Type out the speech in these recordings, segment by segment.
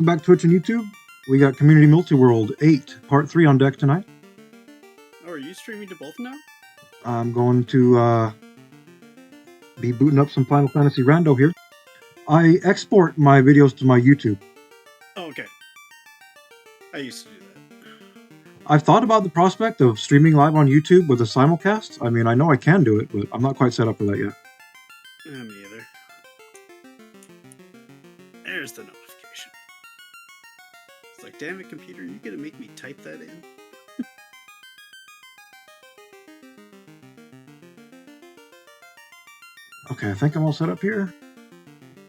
Back to Twitch and YouTube. We got Community Multiworld 8, Part 3 on deck tonight. Oh, are you streaming to both now? I'm going to be booting up some Final Fantasy Rando here. I export my videos to my YouTube. Oh, okay. I used to do that. I've thought about the prospect of streaming live on YouTube with a simulcast. I mean, I know I can do it, but I'm not quite set up for that yet. Me either. There's the notification. It's like, damn it, computer, you gonna make me type that in? Okay, I think I'm all set up here.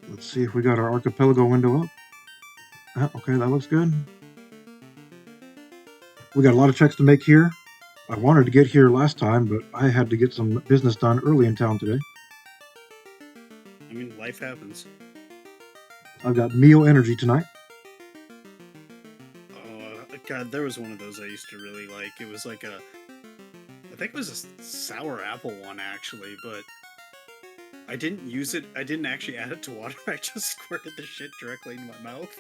Let's see if we got our archipelago window up. Okay, that looks good. We got a lot of checks to make here. I wanted to get here last time, but I had to get some business done early in town today. I mean, life happens. I've got Mio Energy tonight. Oh, God, there was one of those I used to really like. It was like I think it was a sour apple one, actually, but I didn't use it. I didn't actually add it to water. I just squirted the shit directly into my mouth.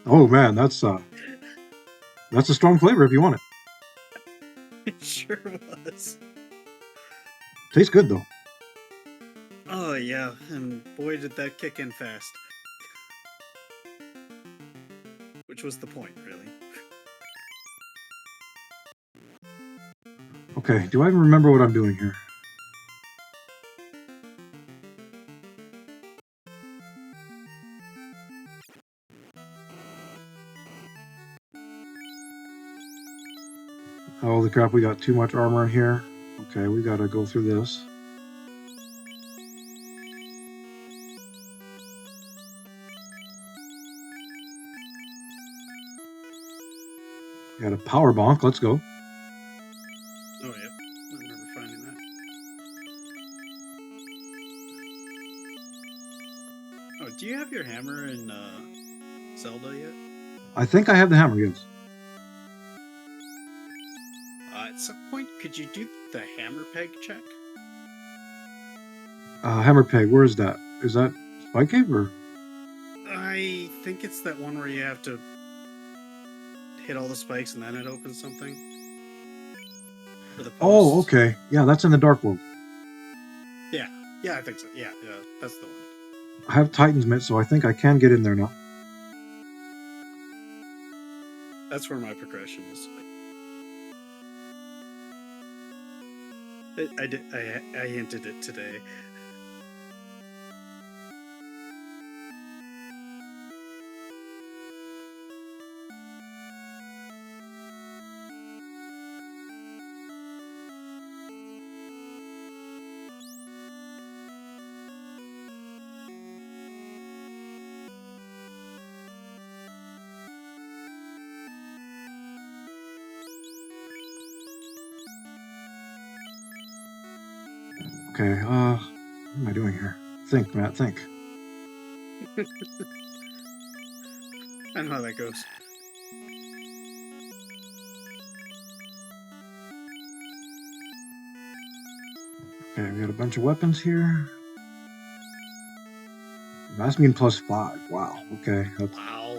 Oh, man, that's a strong flavor if you want it. It sure was. Tastes good, though. Oh, yeah, and boy, did that kick in fast. Which was the point, really. Okay, do I even remember what I'm doing here? Holy crap, we got too much armor in here. Okay, we gotta go through this. Got a power bonk, let's go. Oh, yeah. I remember finding that. Oh, do you have your hammer in Zelda yet? I think I have the hammer, yes. At some point, could you do the hammer peg check? Hammer peg, where is that? Is that Spike Cave or? I think it's that one where you have to hit all the spikes and then it opens something. For the Oh, okay. Yeah, that's in the Dark World. Yeah, I think so. Yeah, that's the one. I have Titan's Mitt, so I think I can get in there now. That's where my progression is. I hinted it today. Okay, what am I doing here? Think, Matt, think. I know how that goes. Okay, we got a bunch of weapons here. That's mean +5. Wow, okay. That's... Wow.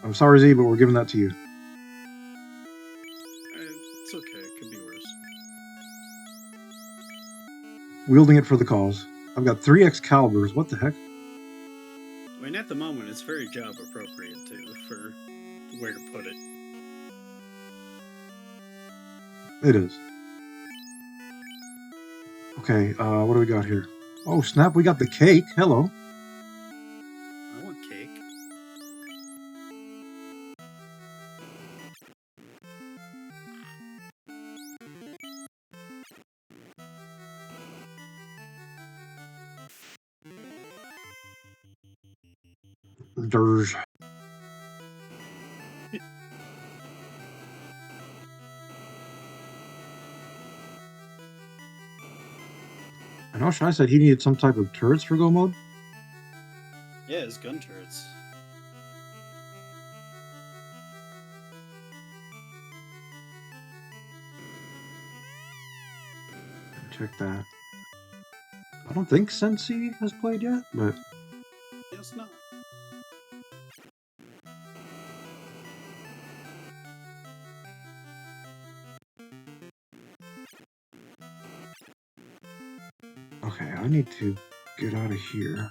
I'm sorry, Z, but we're giving that to you. It's okay. It could be worse. Wielding it for the cause. I've got 3 Excaliburs. What the heck? I mean, at the moment, it's very job appropriate, too, for where to put it. It is. Okay, what do we got here? Oh, snap, we got the cake. Hello. I want cake. Dirge. I know Shai said he needed some type of turrets for go mode. Yeah, his gun turrets. check that. I don't think Sensi has played yet, but It's not. okay, I need to get out of here.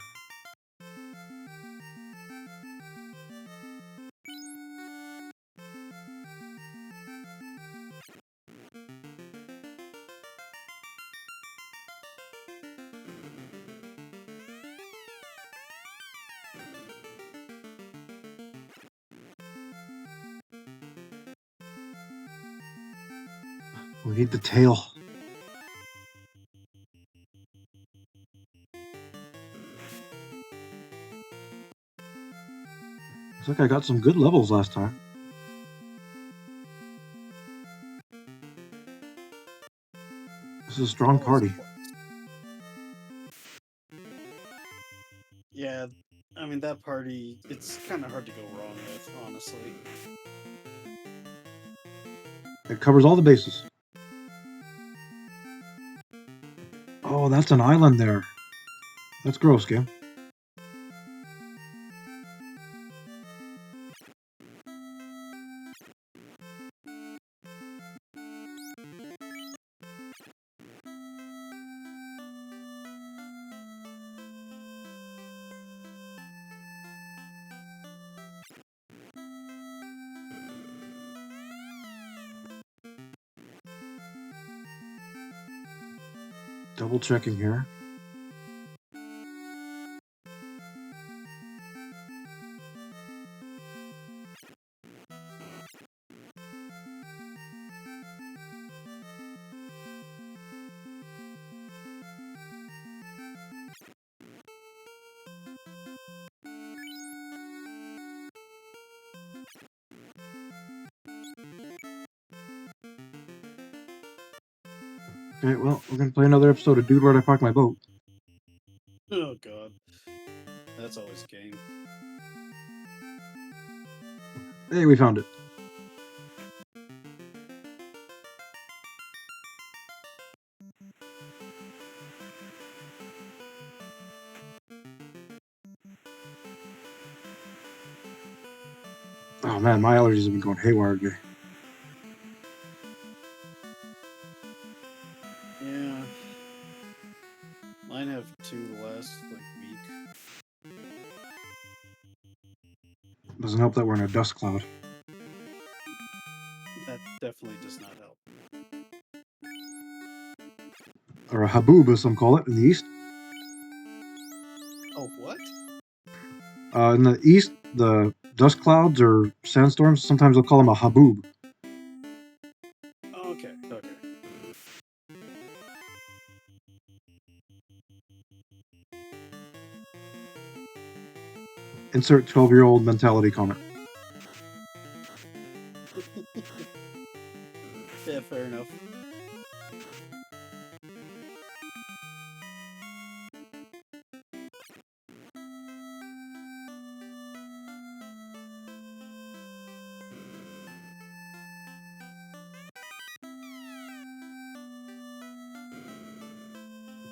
We need the tail. Looks like I got some good levels last time. This is a strong Always party. close. Yeah, I mean that party. It's kind of hard to go wrong with, honestly. It covers all the bases. Oh, that's an island there. That's gross, game. Double checking here. Okay, well, we're gonna play another episode of Dude, Where'd I Park My Boat? Oh god, that's always a game. Hey, we found it. Oh man, my allergies have been going haywire today. Yeah, mine have two the last week. Doesn't help that we're in a dust cloud. That definitely does not help. Or a haboob, as some call it, in the east. Oh, what? In the east, the dust clouds or sandstorms, sometimes they'll call them a haboob. Okay, okay. Insert 12-year-old mentality comment. Yeah, fair enough.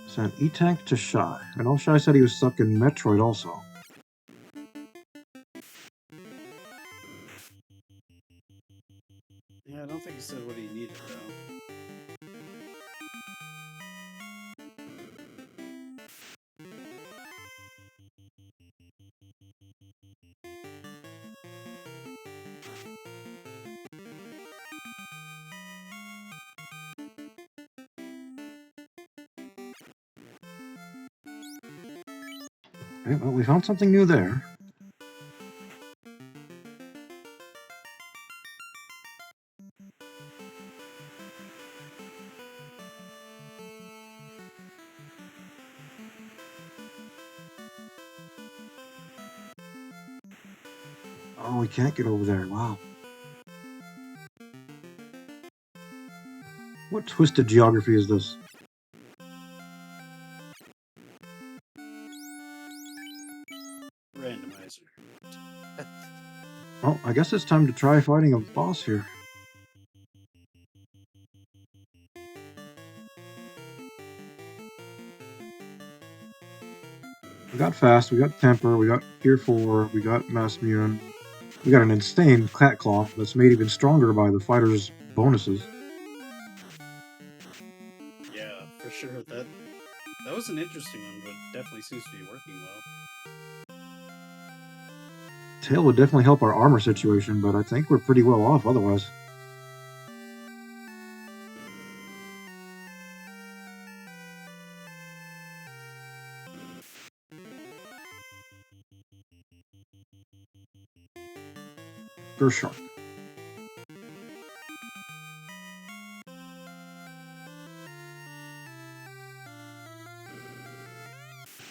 Sent E-Tank to Shy. I know Shy said he was stuck in Metroid also. Yeah, I don't think he said what he needed, though. Okay, well, we found something new there. Oh, we can't get over there. Wow. What twisted geography is this? Randomizer. Well, I guess it's time to try fighting a boss here. We got fast, we got temper, we got tier 4, we got mass immune. We got an insane cat claw that's made even stronger by the fighter's bonuses. Yeah, for sure. That was an interesting one, but definitely seems to be working well. Tail would definitely help our armor situation, but I think we're pretty well off otherwise. Gershon.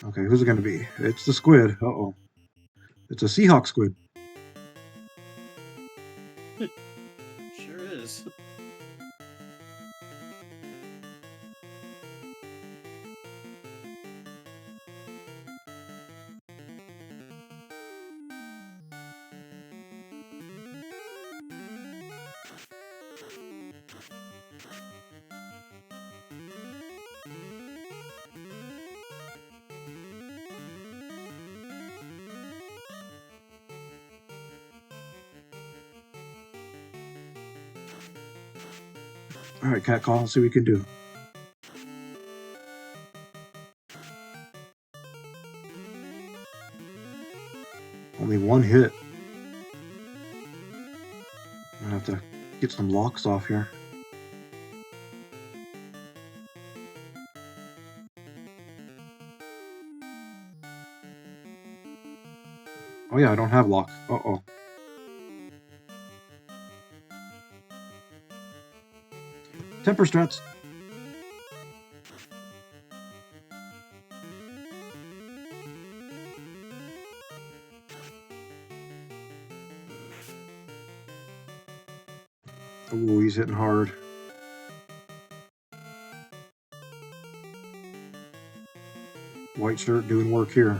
Okay, who's it going to be? It's the squid. Uh-oh. It's a Seahawk squid. Sure is. All right, cat call. Let's see what we can do. Only one hit. I'm going to have to get some locks off here. Oh yeah, I don't have lock. Uh-oh. Temper strats. Ooh, he's hitting hard. White shirt doing work here.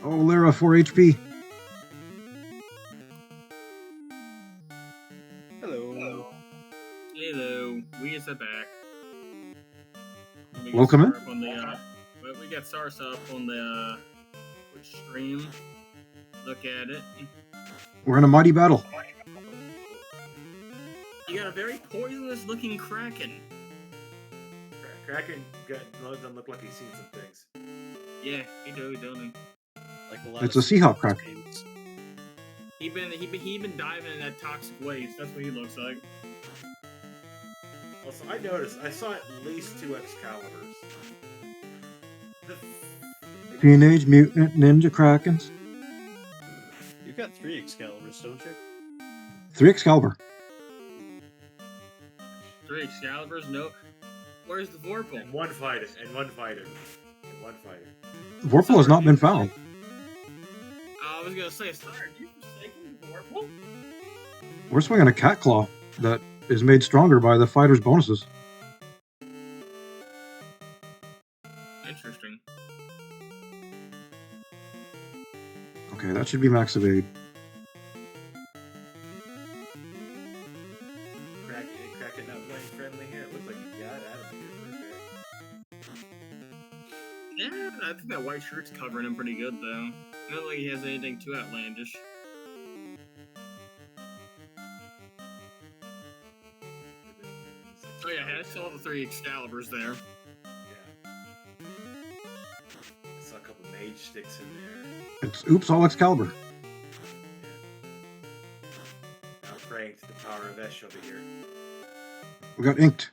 Oh, Lyra, 4 HP. Hello. Hello, we is back. Welcome in. We got stars up on the Twitch stream. Look at it. We're in a mighty battle. You got a very poisonous looking kraken. Kraken doesn't look like he's seen some things. Yeah, he do, don't he? Like a lot It's of a Seahawk crack. games. He been diving in that toxic waste. That's what he looks like. Also, I noticed I saw at least 2 Excaliburs. Teenage Mutant Ninja Krakens. You've got 3 Excaliburs, don't you? 3 Excalibur. 3 Excaliburs? No. Where's the Vorpal? And one fighter. Vorpal has not been found. I was gonna say, Star, are you forsaking the Vorpal? We're swinging a cat claw that is made stronger by the fighter's bonuses. Interesting. Okay, that should be max evade. Kraken not playing friendly here. It looks like he got out of here for a bit. Yeah, I think that white shirt's covering him pretty good, though. Not like he has anything too outlandish. Oh yeah, I saw the 3 Excaliburs there. Yeah. I saw a couple mage sticks in there. It's oops, all Excalibur. Yeah. Now praying to the power of Esh over here. We got inked.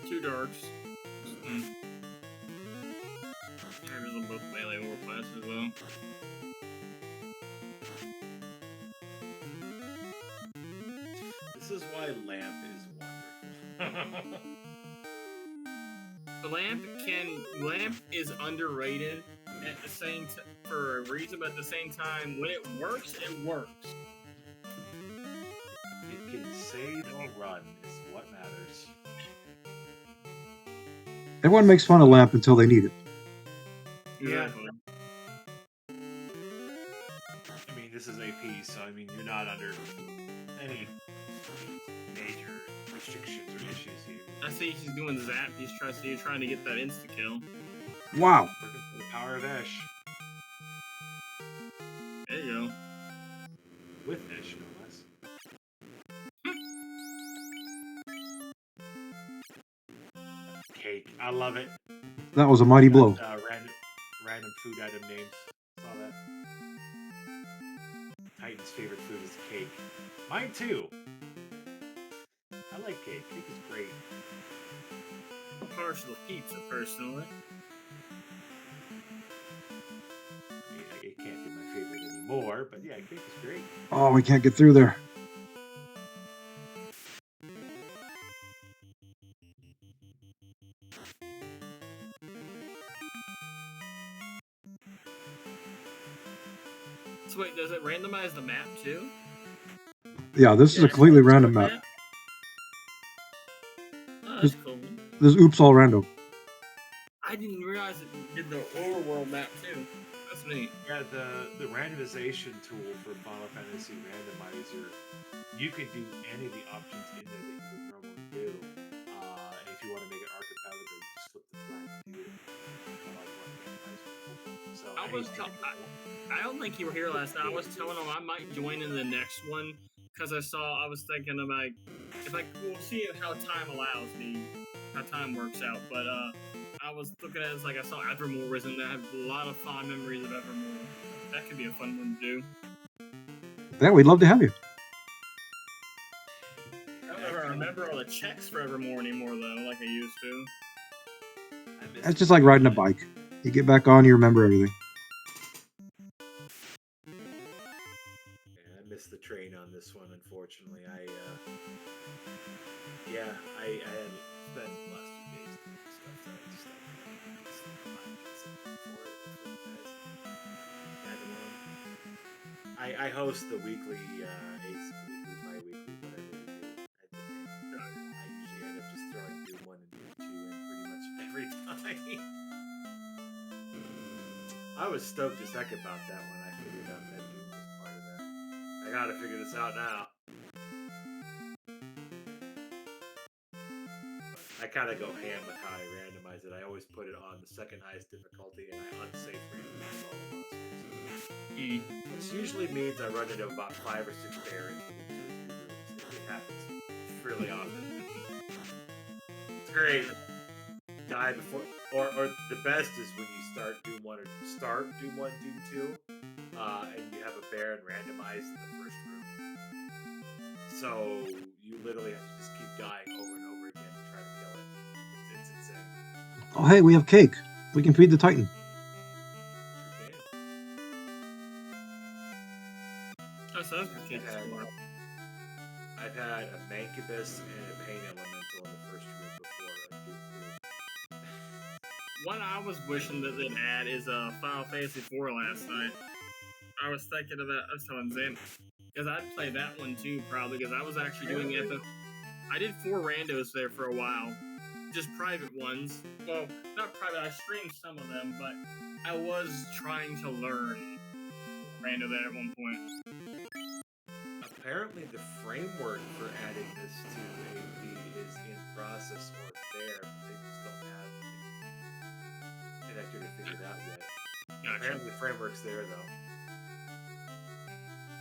2 darks. There's a both melee overclass as well. This is why Lamp is wonderful. The Lamp is underrated at the same for a reason, but at the same time, when it works, it works. It can save or run is what matters. Everyone makes fun of Lamp until they need it. Exactly. I mean, this is AP, so I mean, you're not under any restrictions or issues here. I see he's doing zap. He's trying to get that insta kill. Wow. Working for the power of Esh. There you go. With Esh, no less. Cake. I love it. That was a mighty blow. Random food item names. Saw that. Titan's favorite food is cake. Mine too. I like cake. Cake is great. I'm partial to pizza, personally. It can't be my favorite anymore, but yeah, cake is great. Oh, we can't get through there. So wait, does it randomize the map too? Yeah, this is a completely random map. Oh, that's cool. This is oops all random. I didn't realize it did the overworld map too. That's neat. Yeah, the randomization tool for Final Fantasy Randomizer, you could do any of the options in there that you would normally do. And if you want to make it archipelago, you just flip the flag and do it. So I don't think you were here last night. I was telling him I might join in the next one because I was thinking of like, we'll see how time allows me, how time works out. But I was looking at it as like I saw Evermore was in there. I have a lot of fond memories of Evermore. That could be a fun one to do. Yeah, we'd love to have you. I don't remember all the checks for Evermore anymore though, like I used to. It's just like riding a bike. You get back on, you remember everything. I missed the train on this one, unfortunately. I had spent the last 2 days doing stuff that I just I host the weekly Ace weekly, bi-weekly, whatever we do. I usually end up just throwing Doom 1 and Doom 2 in pretty much every time. I was stoked a second about that when I figured out that Doom was part of that. I gotta figure this out now. I kind of go ham with how I randomize it. I always put it on the second highest difficulty and I unsafe randomize all the monsters. Which usually means I run into about 5 or 6 barons. It happens really often. It's great. Die before, or the best is when you start Doom 1 or start Doom 1, Doom 2, and you have a Baron randomized in the first room. So you literally have to just keep dying over and over again to try to kill it. It's insane. Oh, hey, we have cake. We can feed the Titan. I've had a Mancubus and a Pain Elemental in the first room before. One I was wishing that they'd add is Final Fantasy IV last night. I was thinking of that. I was telling Zim because I'd play that one too, probably because I was actually doing it. I did 4 randos there for a while, just private ones. Well, not private. I streamed some of them, but I was trying to learn rando there at one point. Apparently, the framework for adding this to AV is in process or there, but they just don't have the connector to figure it out yet. Gotcha. Apparently, the framework's there though.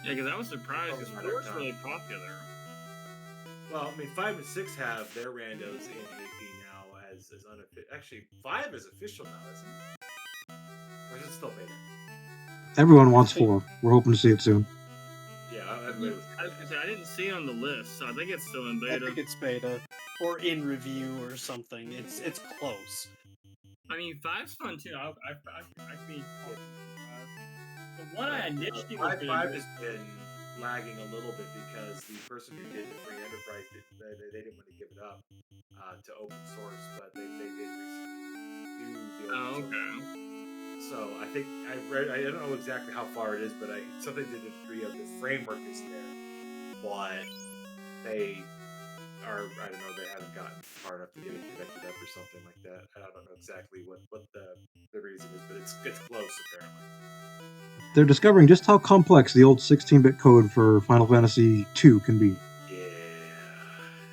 Yeah, because I was surprised because 4 is really popular. Well, I mean, 5 and 6 have their randos in AP now as unofficial. Actually, 5 is official now, isn't it? Or is it still beta? Everyone wants 4. We're hoping to see it soon. Yeah, I didn't see it on the list, so I think it's still in beta. I think it's beta or in review or something. It's close. I mean, 5's fun too. I mean, the one I initially was 5 has been lagging a little bit because the person who did the free enterprise they didn't want to give it up to open source, but they did recently do the open source. So I think I don't know exactly how far it is, but something to the degree of the framework is there, but they are, I don't know, they haven't gotten far enough to get it connected up or something like that. I don't know exactly what the reason is, but it's close apparently. They're discovering just how complex the old 16-bit code for Final Fantasy II can be. Yeah,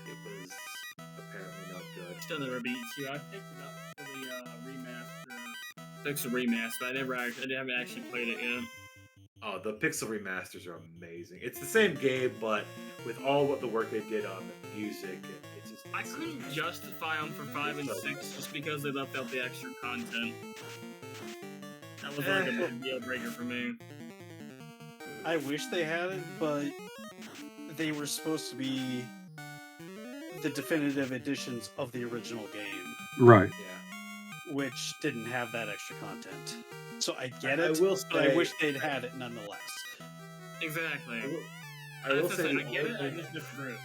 it was too. I picked it up for the remaster, Pixel remaster. I haven't actually played it yet. Oh, the Pixel remasters are amazing. It's the same game, but with all what the work they did on the music, it's just. I couldn't justify them for 5 and 6 just because they left out the extra content. That was like a big deal breaker for me. I wish they had it, but they were supposed to be the definitive editions of the original game, Right. Yeah. which didn't have that extra content. So I get I it, will but I say- wish they'd had it nonetheless. Exactly. I will That's say the thing, the I get only it, I thing- just disagree.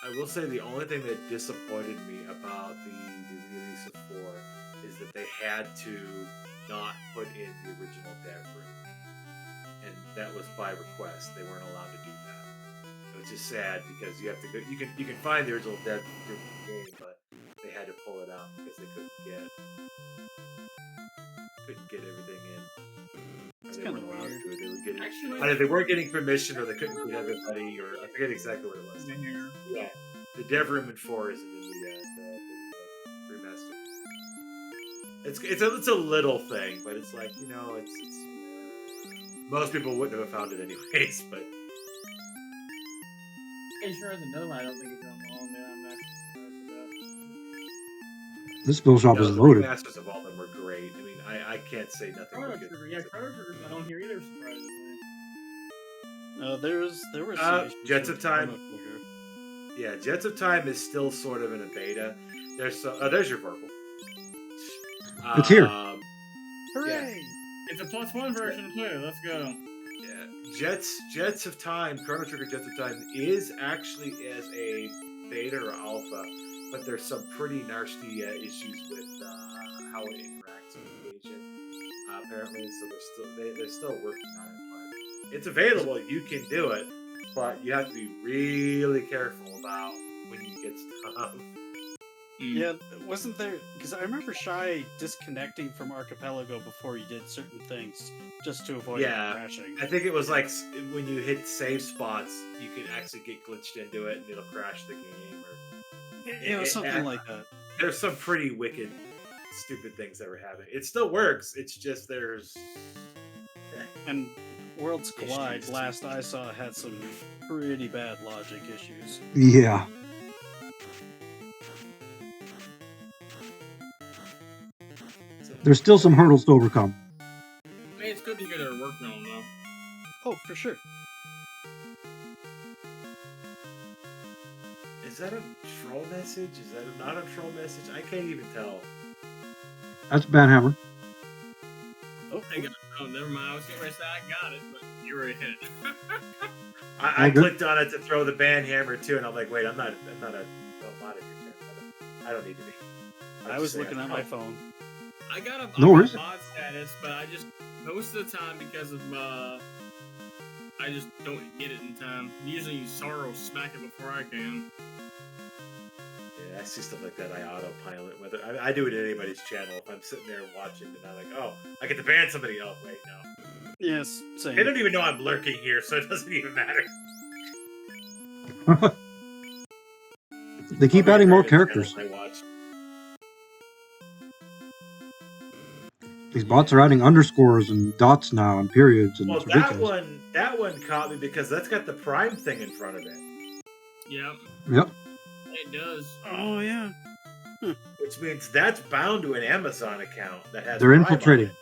I will say the only thing that disappointed me about the release of 4 is that they had to not put in the original dev room, and that was by request. They weren't allowed to do that, which is sad because you have to go. You can find the original dev room game, but they had to pull it out because they couldn't get everything in. It's They kinda weren't allowed weird. to. They were getting Actually, either they weren't getting permission or they couldn't get everybody, or I forget exactly what it was. in here. Yeah, the dev room in 4 isn't in the remaster. It's a little thing, but it's like, you know, it's most people wouldn't have found it anyways. But It sure has another one. I don't think it's on long there. I'm actually surprised about. This bill shop no, is the loaded. remasters of all of them were great. I mean, I can't say nothing Chrono but good. Trigger, yeah, Chrono Trigger's not on here either, surprisingly. No, there were some issues Jets with of Time. Chrono Trigger. Yeah, Jets of Time is still sort of in a beta. There's there's your purple. It's here. Hooray! It's a +1 version too. Let's go. Yeah, Jets of Time, Chrono Trigger Jets of Time is actually as a beta or alpha, but there's some pretty nasty issues with how it interacts with the agent. Apparently, so they're still working on it. But it's available. You can do it, but you have to be really careful about when you get stuff. Yeah, wasn't there? Because I remember Shy disconnecting from Archipelago before he did certain things just to avoid Yeah. crashing. I think it was like when you hit save spots, you can actually get glitched into it and it'll crash the game. Or It was something like that. there's some pretty wicked, stupid things that were happening. It still works. It's just there's And Worlds Collide, Issues. last I saw, had some pretty bad logic issues. Yeah. There's still some hurdles to overcome. I mean, it's good to get her working on though. Oh, for sure. Is that a troll message? Is that not a troll message? I can't even tell. That's Banhammer. Oh, I got, oh, never mind. I was getting ready to say I got it, but you already hit it. I All good. clicked on it to throw the band hammer too, and I'm like, wait, I'm not a mod of your channel. I don't need to be. I was looking at my phone. I got a No I worries. got mod status, but I just most of the time because of I just don't get it in time. Usually Sorrow smack it before I can. Yeah, I see stuff like that. I autopilot. Whether I do it at anybody's channel. If I'm sitting there watching and I'm like, oh, I get to ban somebody. Oh, wait, no. Yes, same. They don't even know I'm lurking here, so it doesn't even matter. They keep Probably adding more random characters. channels I watch. These bots are adding underscores and dots now and periods, and Well, it's ridiculous. that one caught me because that's got the Prime thing in front of it, Yep, Yep. it does. Oh, yeah. which means that's bound to an Amazon account that has. They're Prime on infiltrating. it.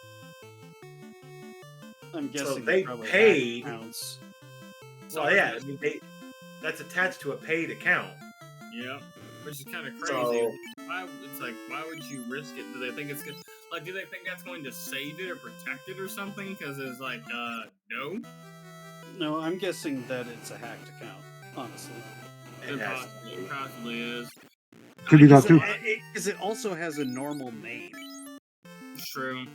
I'm guessing they probably paid- have accounts. Well, yeah, I mean that's attached to a paid account. Yep, which is kind of crazy. So- It's like, why would you risk it? Do they think it's good? Like, do they think that's going to save it or protect it or something? Because it's like, no. No, I'm guessing that it's a hacked account, honestly. It has to be. It possibly is. Could be that too. Because it also has a normal name. It's true.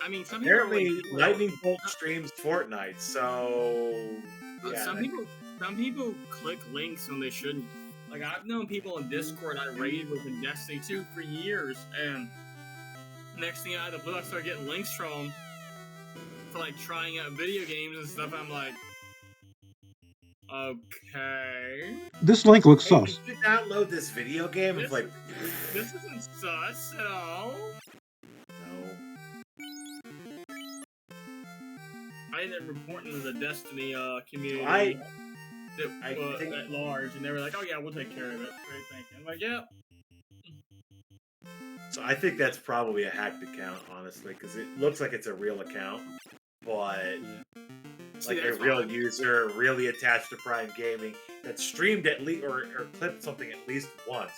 I mean, some people are Apparently, like, Lightning Bolt streams Fortnite, so yeah, some people click links when they shouldn't. Like, I've known people in Discord I raided with in Destiny 2 for years, and next thing out of the blue, I started getting links from them for like trying out video games and stuff. I'm like, Okay. This link looks Hey, sus. did you download this video game? It's like, This isn't sus at all. no. I ended up reporting to the Destiny community I think at large, and they were like, "Oh yeah, we'll take care of it." Great, thank you. I'm like, "Yeah." so. I think that's probably a hacked account, honestly, because it looks like it's a real account, but See, like a that's real fine. user, really attached to Prime Gaming, that streamed at least or clipped something at least once.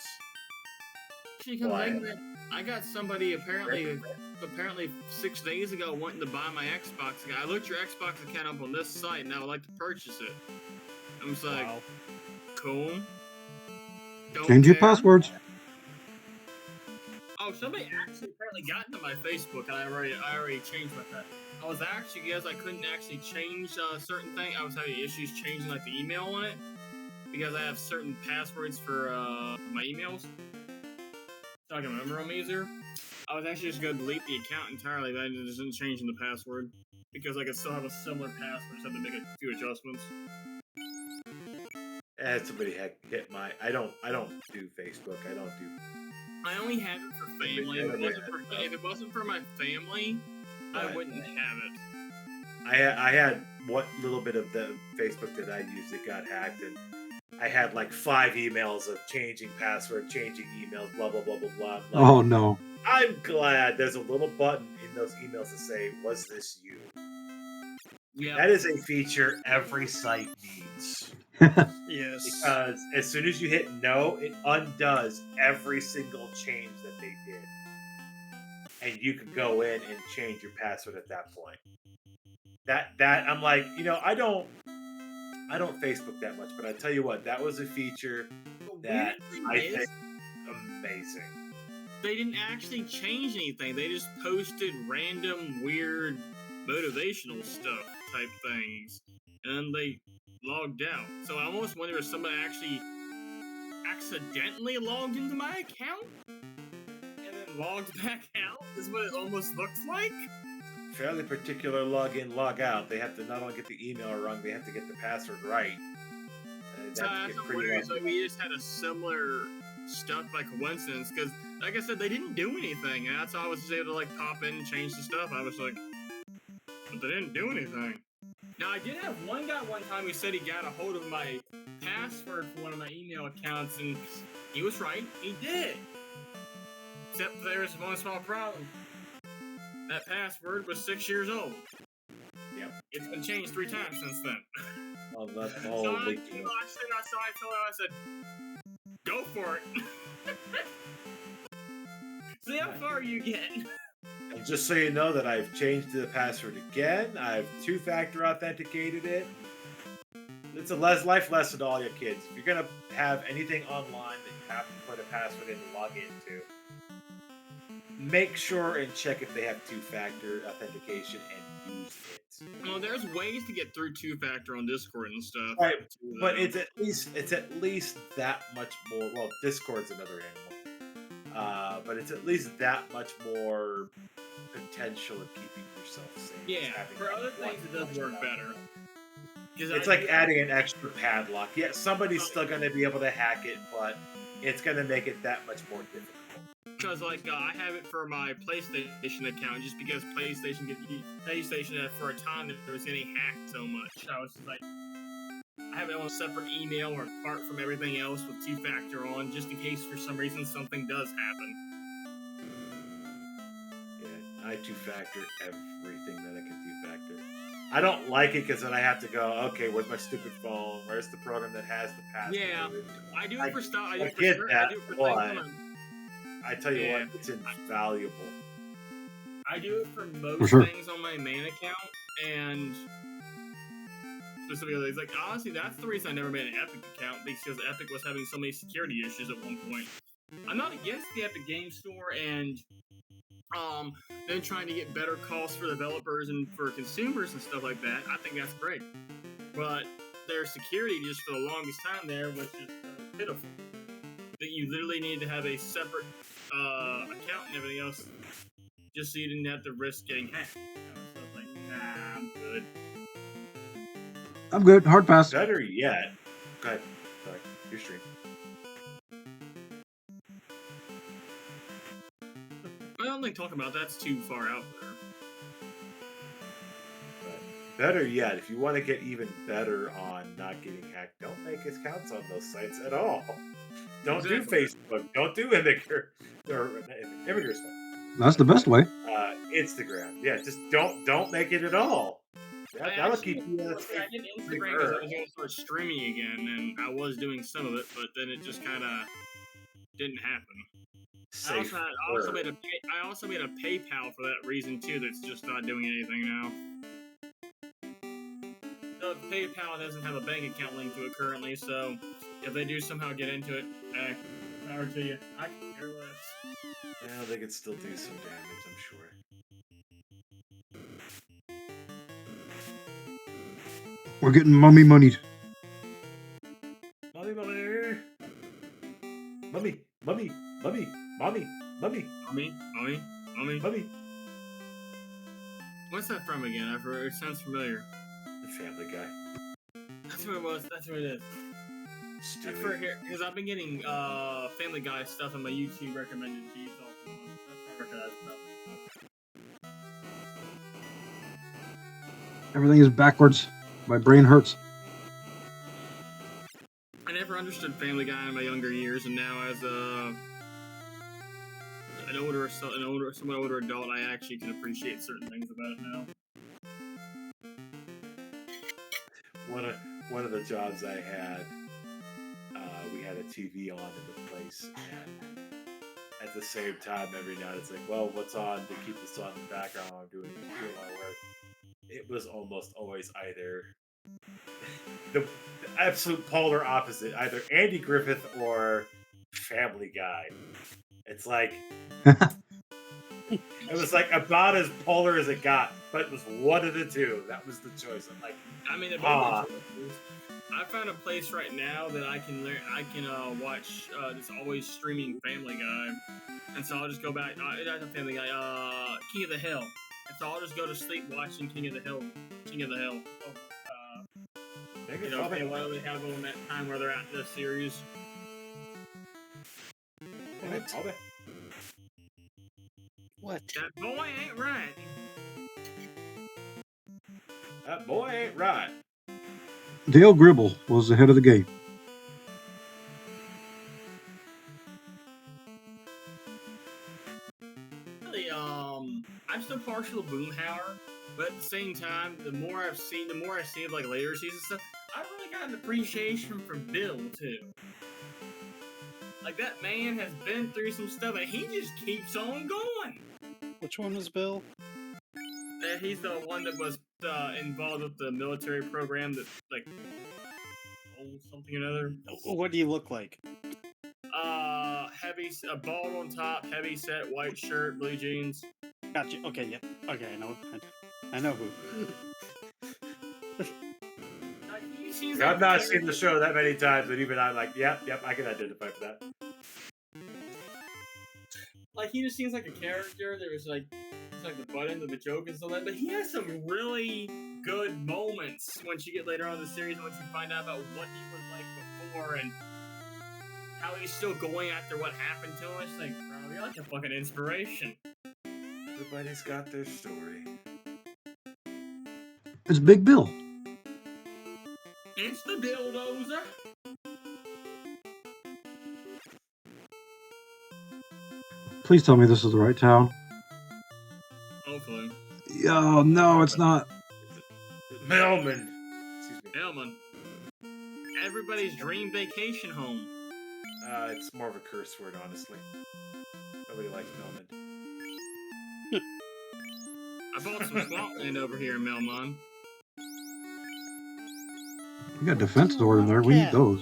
Actually, come Why? think of it, I got somebody apparently 6 days ago wanting to buy my Xbox. I looked your Xbox account up on this site, and I would like to purchase it. I was like, Wow. cool. Don't Change your care. passwords. Oh, somebody actually apparently got into my Facebook, and I already changed my password. I was actually, because I couldn't actually change certain things. I was having issues changing like the email on it because I have certain passwords for my emails, so I can remember them easier. I was actually just going to delete the account entirely, but I just didn't change the password because I could still have a similar password. Just have to make a few adjustments. Somebody hit my. I don't do Facebook. I don't do. I only have it for family. If it wasn't for my family, I wouldn't have it. I had what little bit of the Facebook that I used that got hacked, and I had like 5 emails of changing password, changing emails, blah blah blah blah blah. Oh no. I'm glad there's a little button in those emails to say, "Was this you?" Yeah. That is a feature every site needs. Yes. Because as soon as you hit no, it undoes every single change that they did. And you can go in and change your password at that point. That I'm like, I don't Facebook that much, but I tell you what, that was a feature that I think amazing. They didn't actually change anything. They just posted random weird motivational stuff type things. And then they logged out. So I almost wonder if somebody actually accidentally logged into my account and then logged back out is what it almost looks like. Fairly particular login, log out. They have to not only get the email wrong, they have to get the password right. So I'm wondering if we just had a similar stuff by coincidence, because like I said, they didn't do anything, and that's how I was just able to like pop in and change the stuff. I was like, but they didn't do anything. Now I did have one guy one time who said he got a hold of my password for one of my email accounts, and he was right, he did. Except there's one small problem. That password was 6 years old. Yep. It's been changed 3 times since then. Oh, that's So I told him, I said, go for it. See how far you get. And just so you know that I've changed the password again. I've 2-factor authenticated it. It's a life lesson to all your kids. If you're going to have anything online that you have to put a password in to log into, make sure and check if they have 2-factor authentication and use it. Well, there's ways to get through 2-factor on Discord and stuff. Right, but it's at least that much more. Well, Discord's another animal, but it's at least that much more potential of keeping yourself safe. Yeah, for other things it does work better. It's like adding an extra padlock. Yeah, somebody's still going to be able to hack it, but it's going to make it that much more difficult. Because, like, I have it for my PlayStation account, just because PlayStation for a time that there was getting hacked so much. I was just like, I have it on a separate email or apart from everything else with 2-factor on, just in case for some reason something does happen. Yeah, I 2-factor everything that I can 2-factor. I don't like it because then I have to go, okay, where's my stupid phone? Where's the program that has the password? Yeah, I do it for stuff. I do it get for that, I do it for but things I tell you what, it's invaluable. I do it for most things on my main account, and specifically, it's like, honestly, that's the reason I never made an Epic account, because Epic was having so many security issues at one point. I'm not against the Epic Game Store and them trying to get better costs for developers and for consumers and stuff like that. I think that's great. But their security just for the longest time there was just pitiful. That you literally need to have a separate account and everything else just so you didn't have to risk getting hacked. So I was like, nah, I'm good. I'm good. Hard pass. Better yet, go ahead. Sorry, your stream. I don't think talking about that's too far out there. But better yet, if you want to get even better on not getting hacked, don't make accounts on those sites at all. Don't do Facebook. Don't do Immigrant or Immigrant's fine. That's the best way. Instagram. Yeah, just don't make it at all. That'll keep you. I did Instagram because I was going to start streaming again, and I was doing some of it, but then it just kind of didn't happen. I also made a PayPal for that reason too. That's just not doing anything now. So PayPal doesn't have a bank account linked to it currently, so if they do somehow get into it, power to you. I can care less. Well, they could still do some damage, I'm sure. We're getting mummy moneyed. Mummy. What's that from again? I've heard, it sounds familiar. The Family Guy. That's what it was. That's what it is. That's for here because I've been getting Family Guy stuff on my YouTube recommended feeds. That's my stuff. Everything is backwards. My brain hurts. I never understood Family Guy in my younger years, and now as somewhat older adult, I actually can appreciate certain things about it now. One of the jobs I had, we had a TV on in the place, and at the same time, every night it's like, well, what's on to keep this on in the background while I'm doing my work? It was almost always either the absolute polar opposite, either Andy Griffith or Family Guy. It's like it was like about as polar as it got, but it was one of the two. That was the choice. I'm like, I mean, I found a place right now that I can watch. It's always streaming Family Guy, and so I'll just go back. Not Family Guy. King of the Hill. And so I'll just go to sleep watching King of the Hill. What do they have on that time where they're at the series? What? That boy ain't right. That boy ain't right. Dale Gribble was the head of the game. Really, I'm still partial to Boomhauer, but at the same time, the more I see of like later season stuff, I've really got an appreciation for Bill too. Like that man has been through some stuff, and he just keeps on going. Which one was Bill? He's the one that was involved with the military program that like something or another. What do you look like? Heavy, bald on top, heavy set, white shirt, blue jeans. Gotcha. Okay, yeah. Okay, I know who. I've not seen the show that many times, but even I'm like, yep, I can identify for that. Like he just seems like a character that was like, it's like the butt end of the joke and stuff like that. But he has some really good moments once you get later on in the series, once you find out about what he was like before and how he's still going after what happened to him. It's like, bro, you're like a fucking inspiration. Everybody's got their story. It's Big Bill. It's the Dildozer. Please tell me this is the right town. Hopefully. Oh, no, it's not. Melman. Excuse me. Melman. Everybody's dream vacation home. It's more of a curse word, honestly. Nobody likes Melman. I bought some swampland over here in Melmon. We got defense door in there. We need those.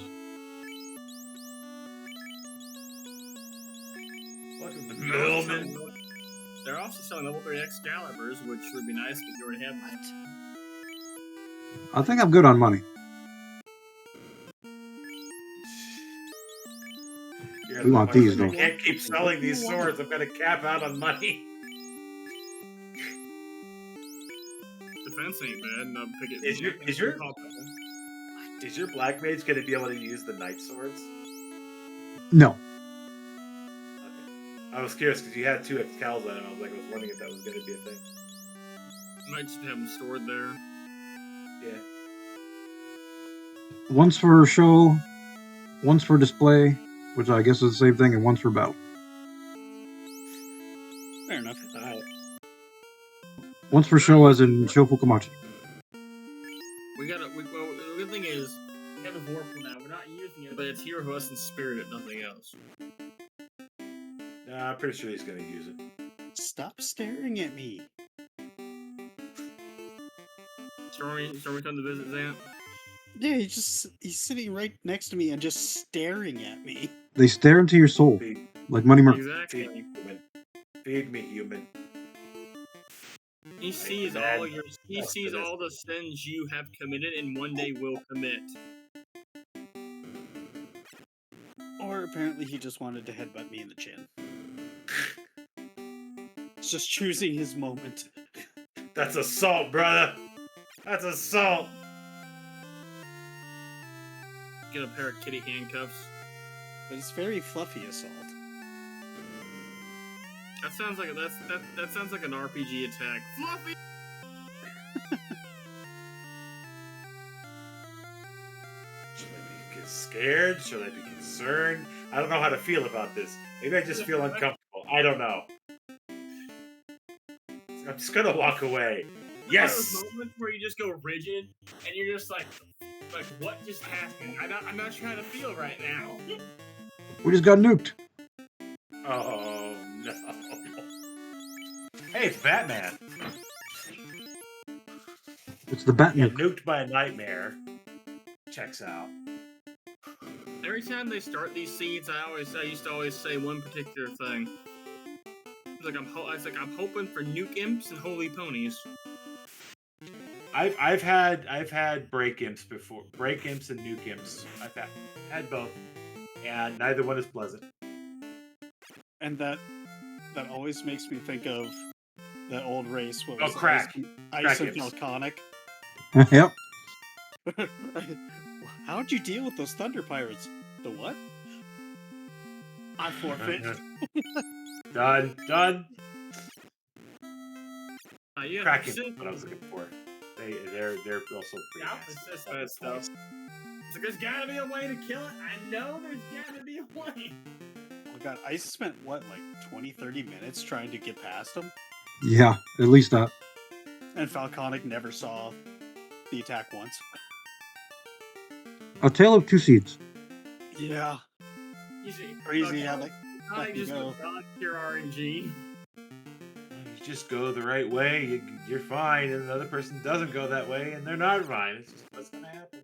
Welcome to Melman. They're also selling level 3 Excaliburs, which would be nice, but you already have that. I think I'm good on money. We want these, though. I can't keep selling these swords. I'm going to cap out on money. Defense ain't bad. And I'll pick it. Is your Is your black mage going to be able to use the knight swords? No. Okay. I was curious because you had 2 Excals on him. I was wondering if that was going to be a thing. Might just have them stored there. Yeah. Once for show, once for display, which I guess is the same thing, and once for battle. Fair enough. Once for show, as in show Fukamachi. Well, the good thing is, we have a Vorpal now. We're not using it, but it's here for us in spirit, nothing else. Nah, I'm pretty sure he's going to use it. Stop staring at me. Stormy come to visit Zant? Yeah, he's sitting right next to me and just staring at me. They stare into your soul, like Money Murphy. Exactly. Feed me, human. Feed me, human. He sees all the sins you have committed and one day will commit. Or apparently he just wanted to headbutt me in the chin. He's just choosing his moment. That's assault, brother. That's assault. Get a pair of kitty handcuffs. But it's very fluffy assault. That sounds like that sounds like an RPG attack. Fluffy. Should I be scared? Should I be concerned? I don't know how to feel about this. Maybe I just feel uncomfortable. I don't know. I'm just gonna walk away. Yes. Those moments where you just go rigid and you're just like what just happened? I'm not sure how to feel right now. We just got nuked. Oh no. Hey, it's Batman. It's the Bat Yeah, nuke. nuked by a nightmare. Checks out. Every time they start these scenes, I used to always say one particular thing. It's like I'm hoping for nuke imps and holy ponies. I've had break imps before. Break imps and nuke imps. I've had both, and neither one is pleasant. And that always makes me think of that old race. What was it? Crack. Ice Crack and imps. Falconic. Yep. How'd you deal with those Thunder Pirates? The what? I forfeit. Done. Yeah, Crack imps is what I was looking for. They're also pretty I'll nice. persist that stuff. So there's gotta be a way to kill it. I know there's gotta be a way. Oh god, I spent what, like 20-30 minutes trying to get past him? Yeah, at least that. And Falconic never saw the attack once. A Tale of Two Seeds. Yeah. Easy. Crazy how that I can just go. go pure RNG. You just go the right way, you're fine, and the other person doesn't go that way, and they're not fine. It's just what's gonna happen.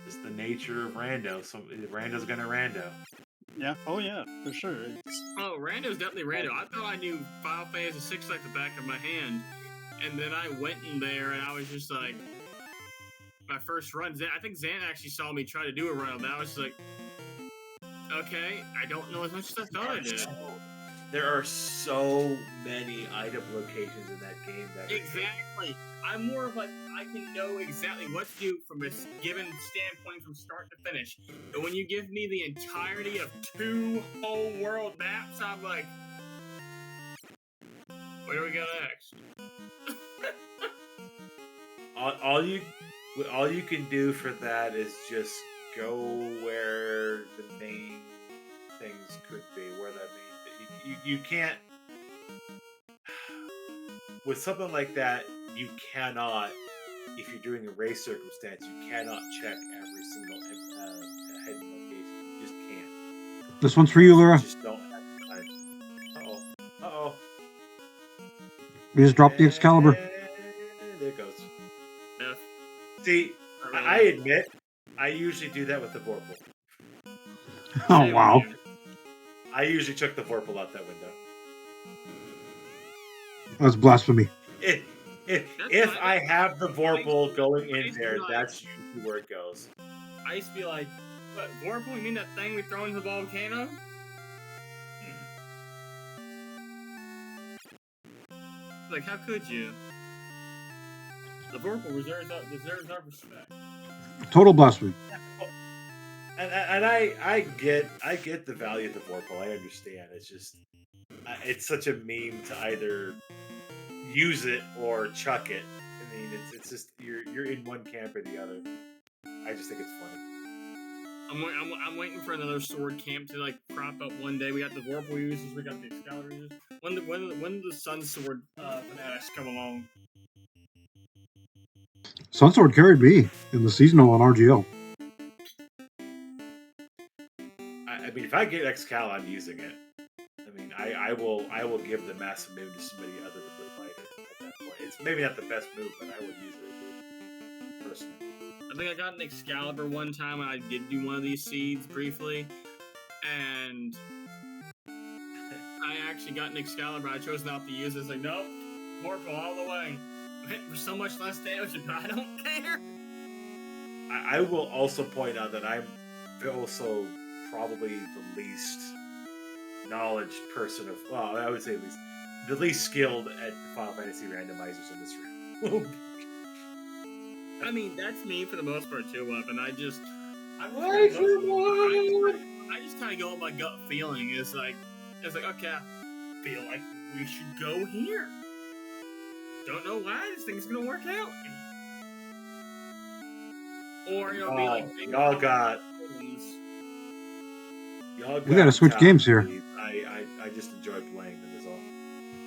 It's the nature of rando. Rando's gonna rando. Yeah, oh yeah, for sure. Oh, Rando's definitely Rando. I thought I knew Final Fantasy VI like the back of my hand, and then I went in there and I was just like, my first run. I think Zan actually saw me try to do a run, and I was just like, okay, I don't know as much as I thought I did. There are so many item locations in that game. Exactly. I'm more of like, I can know exactly what to do from a given standpoint from start to finish. But when you give me the entirety of 2 whole world maps, I'm like, where do we go next? all you can do for that is just go where the main things could be, where that main you can't with something like that. You cannot, if you're doing a race circumstance, you cannot check every single hidden location. You just can't. This one's for you, Laura. You just don't have the time. Uh-oh. We just dropped the Excalibur. There it goes. Yeah. See, I admit, I usually do that with the Vorpal. Oh, wow. I usually took the Vorpal out that window. That's blasphemy. If I have the Vorpal going in there, that's usually where it goes. I used to be like, what, Vorpal? You mean that thing we throw into the volcano? Like, how could you? The Vorpal deserves our respect. Total blasphemy. And I get the value of the Vorpal. I understand. It's just it's such a meme to either use it or chuck it. I mean, it's just you're in one camp or the other. I just think it's funny. I'm waiting for another sword camp to like crop up one day. We got the Vorpal users, we got the Excalibur users. When the Sun Sword fanatics come along. Sunsword carried me in the seasonal on RGL. I mean, if I get Excalibur, I'm using it. I mean, I will give the massive move to somebody other than the fighter at that point. It's maybe not the best move, but I would use it personally. I think I got an Excalibur one time and I did do one of these seeds briefly, and I actually got an Excalibur. I chose not to use it. It's like, nope, Vorpal all the way. For so much less damage, but I don't care. I will also point out that I'm also probably the least knowledge person of, well, I would say at least the least skilled at Final Fantasy randomizers in this room. I mean, that's me for the most part too, Weapon. I just kind of go with my gut feeling. It's like, okay, I feel like we should go here. Don't know why this thing's gonna work out. Or be like, y'all got. We gotta switch games here. I just enjoy playing them, is all.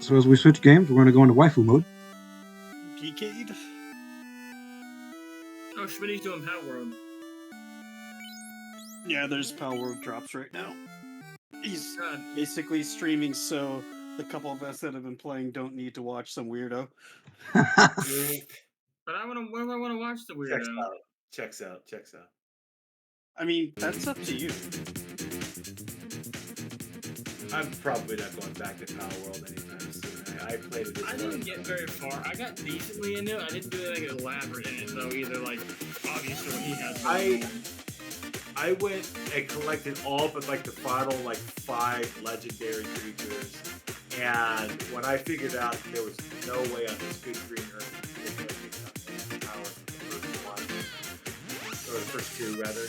So as we switch games, we're gonna go into waifu mode. Geekade. Oh, Schmitty's doing Power World. Yeah, there's Power World drops right now. He's basically streaming, so the couple of us that have been playing don't need to watch some weirdo. But I want to watch the weirdo. Checks out. I mean, that's up to you. I'm probably not going back to Power World anytime soon. I played it. I didn't get very far. I got decently into it. I didn't do like elaborate in it though either. Like obviously what he has. I went and collected all but like the final like 5 legendary creatures, and when I figured out there was no way on this big green earth to get power for the first one or the first 2 rather.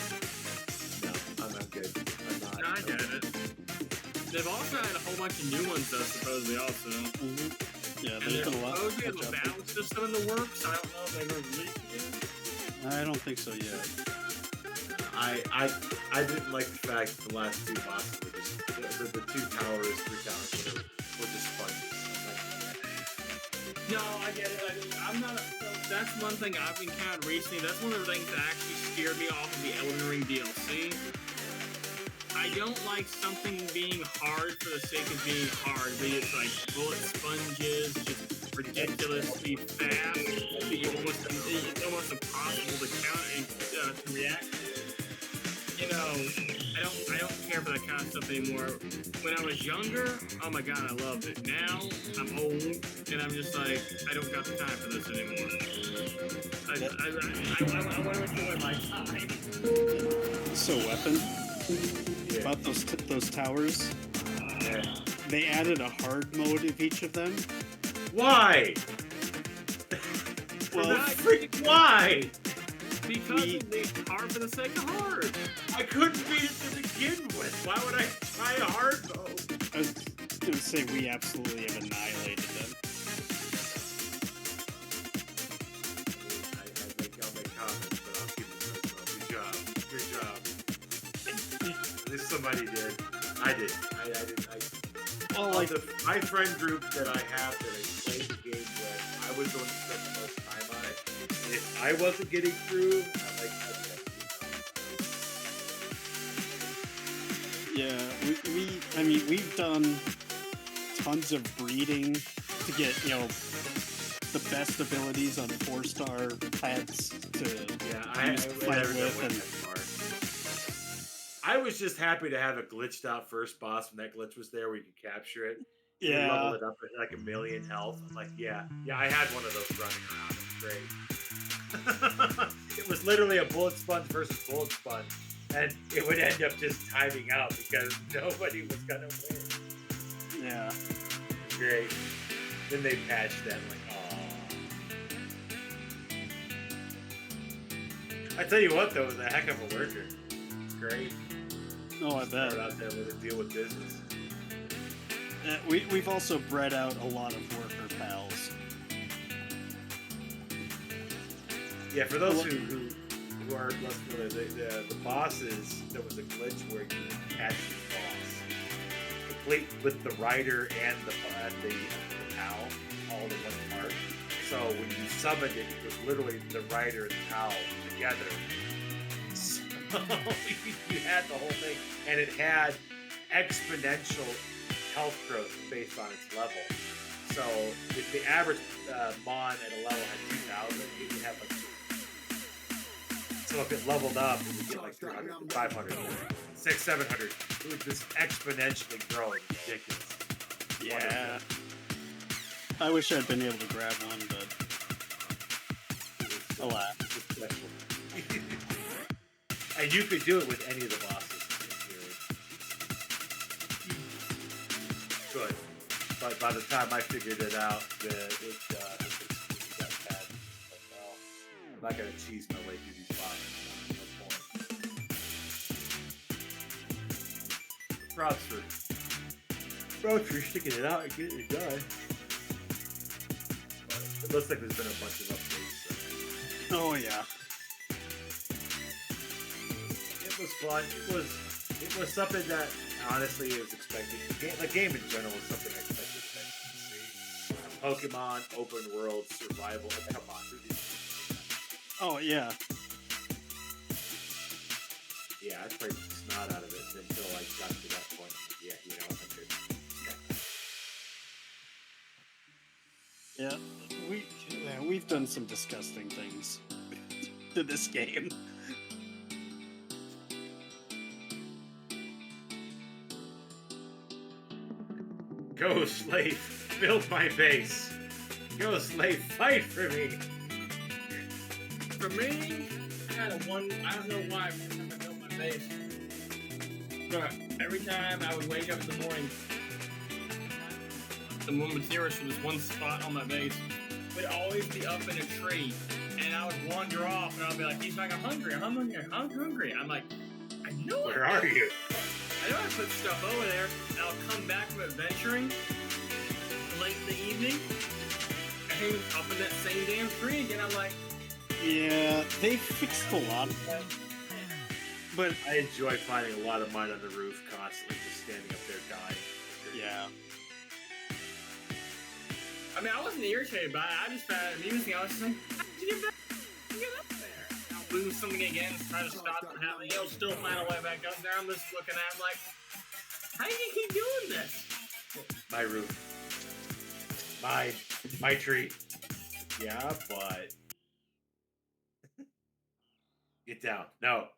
No, I'm not good. I'm not. No, I get it. They've also had a whole bunch of new ones though, supposedly also. Mm-hmm. Yeah, and there's been a lot. Supposedly have a battle system in the works. I don't know if they've ever released it yet. I don't think so yet. I didn't like the fact that the last 2 bosses were just the 2 towers, 3 towers, were just fun. No, I get it. I'm not. That's one thing I've encountered recently. That's one of the things that actually scared me off of the Elden Ring DLC. I don't like something being hard for the sake of being hard, but it's like bullet sponges, just ridiculously fast. It's almost impossible to counter and to react. You know, I don't care for that kind of stuff anymore. When I was younger, oh my god, I loved it. Now I'm old, and I'm just like, I don't got the time for this anymore. I want to enjoy my time. So, Weapon. About those towers, they added a hard mode of each of them. Why? Well, why? Because it's hard for the sake of hard. I couldn't beat it to begin with. Why would I try a hard mode? I was gonna say we absolutely have annihilated them. I'll make comments, but I'll keep it personal. Good job. At least somebody did. I did. Well, like my friend group that I have that I played the game with, I was the one that spent the most time on it. And if I wasn't getting through, I'm like, yeah, we've done tons of breeding to get, the best abilities on 4-star pets to play with. And I was just happy to have a glitched out first boss when that glitch was there where you could capture it. Yeah. Level it up at like 1,000,000 health. I'm like, yeah, I had one of those running around. It was great. It was literally a bullet sponge versus bullet sponge. And it would end up just timing out because nobody was going to win. Yeah. Great. Then they patched that, like, I tell you what, though, it was a heck of a worker. It's great. Oh, I bet. Start out there with a deal with business. We've also bred out a lot of worker pals. Yeah, for those who are less familiar, the bosses, there was a glitch where you could catch the boss, complete with the rider and the pal, all in one part. So when you summoned it, it was literally the rider and the pal together. So you had the whole thing, and it had exponential health growth based on its level. So if the average mon at a level had 2,000, you could have like 2. So if it leveled up, it would get like 300, 500, 600, 700. It was just exponentially growing. Ridiculous. Yeah. I wish I'd been able to grab one, but alas. Special. And you could do it with any of the bosses in theory. Good. But by the time I figured it out, it got bad. Like, well, I'm not going to cheese my way through these bosses. No point. Props for sticking it out and getting it done. It looks like there's been a bunch of updates. So. Oh yeah. It was fun. It was something that honestly is expected. The game in general is something I expected to see. Pokemon open world survival. Come on, really. Oh yeah. Yeah, I played the snot out of it until I got to that point. Yeah, you know, we've done some disgusting things to this game. Go, slave, build my base. Go, slave, fight for me. For me, I don't know why every time I built my base, but every time I would wake up in the morning, the materials from this one spot on my base would always be up in a tree, and I would wander off, and I'd be like, he's like, I'm hungry. I'm like, I know it. Where are you? I know I put stuff over there, and I'll come back from adventuring late in the evening, and he's up in that same damn tree again. I'm like, yeah, they fixed a lot of that. But I enjoy finding a lot of mine on the roof constantly, just standing up there dying. yeah. I mean, I wasn't irritated by it. I just found it amusing. I was just like, how did you get up there? I'll lose something again, try to stop from happening. He'll still find a way back up there. I'm just looking at him like, how do you keep doing this? My roof. My tree. Yeah, but... Get down. No.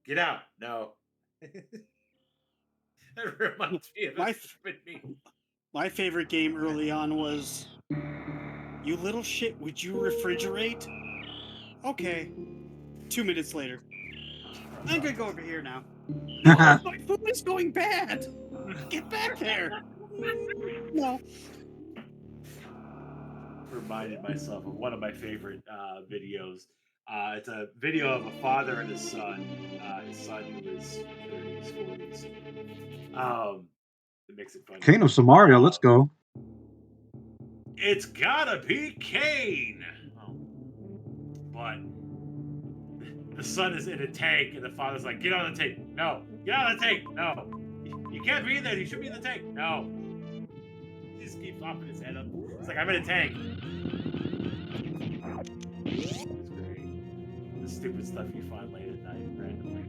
Get out. No. That reminds me of a stupid meme. My favorite game early on was, you little shit, would you refrigerate? Okay. 2 minutes later. I'm gonna go over here now. Oh, my food is going bad! Get back there! No. Reminded myself of one of my favorite videos. It's a video of a father and his son. His son who is 30s, 40s. It makes it funny. Kane of Samaria, let's go. It's gotta be Kane! But the son is in a tank, and the father's like, get on the tank. No. Get on the tank. No. You can't be in there. You should be in the tank. No. He just keeps popping his head up. It's like, I'm in a tank. It's great. The stupid stuff you find late at night randomly.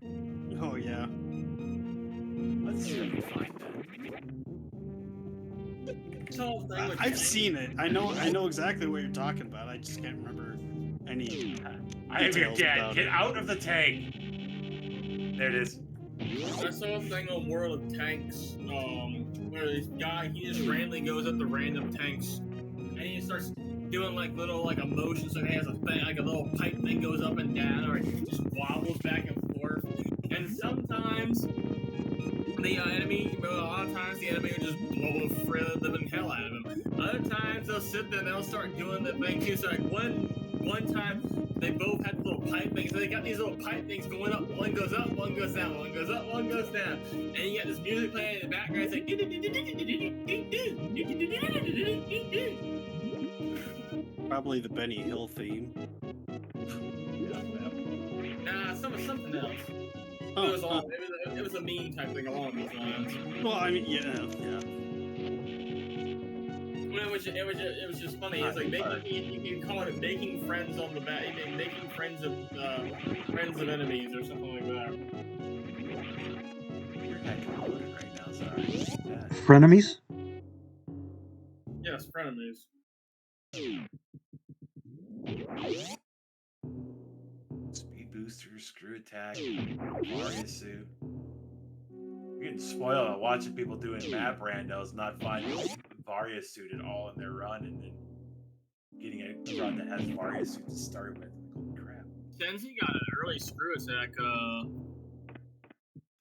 Oh, yeah. Let's see if we find that. I've seen it. I know exactly what you're talking about. I just can't remember any I am your details dad. about Get it. out of the tank. There it is. I saw a thing on World of Tanks, where this guy, he just randomly goes up to random tanks, and he starts doing like little like emotions, and he has a thing, like a little pipe thing goes up and down, or he just wobbles back and forth. And sometimes the enemy, a lot of times the enemy will just blow the living hell out of him. Other times they'll sit there and they'll start doing the thing too. So like one time they both had little pipe things. So they got these little pipe things going up. One goes up, one goes down. One goes up, one goes down. And you got this music playing in the background. It's like. Probably the Benny Hill theme. Nah, something else. Oh, it was a meme type thing along these lines. well, I mean, yeah. Well, it was just funny. It's like you can call it making friends on the back, making friends of enemies or something like that. You're heckin' loaded right now, sorry. Frenemies? Yes, frenemies. Speed booster, screw attack, Mario suit. You're getting spoiled on watching people doing map randos, not finding Varia suit at all in their run, and then getting a run that has Varia suit to start with. Holy crap. Sensi got an early screw attack a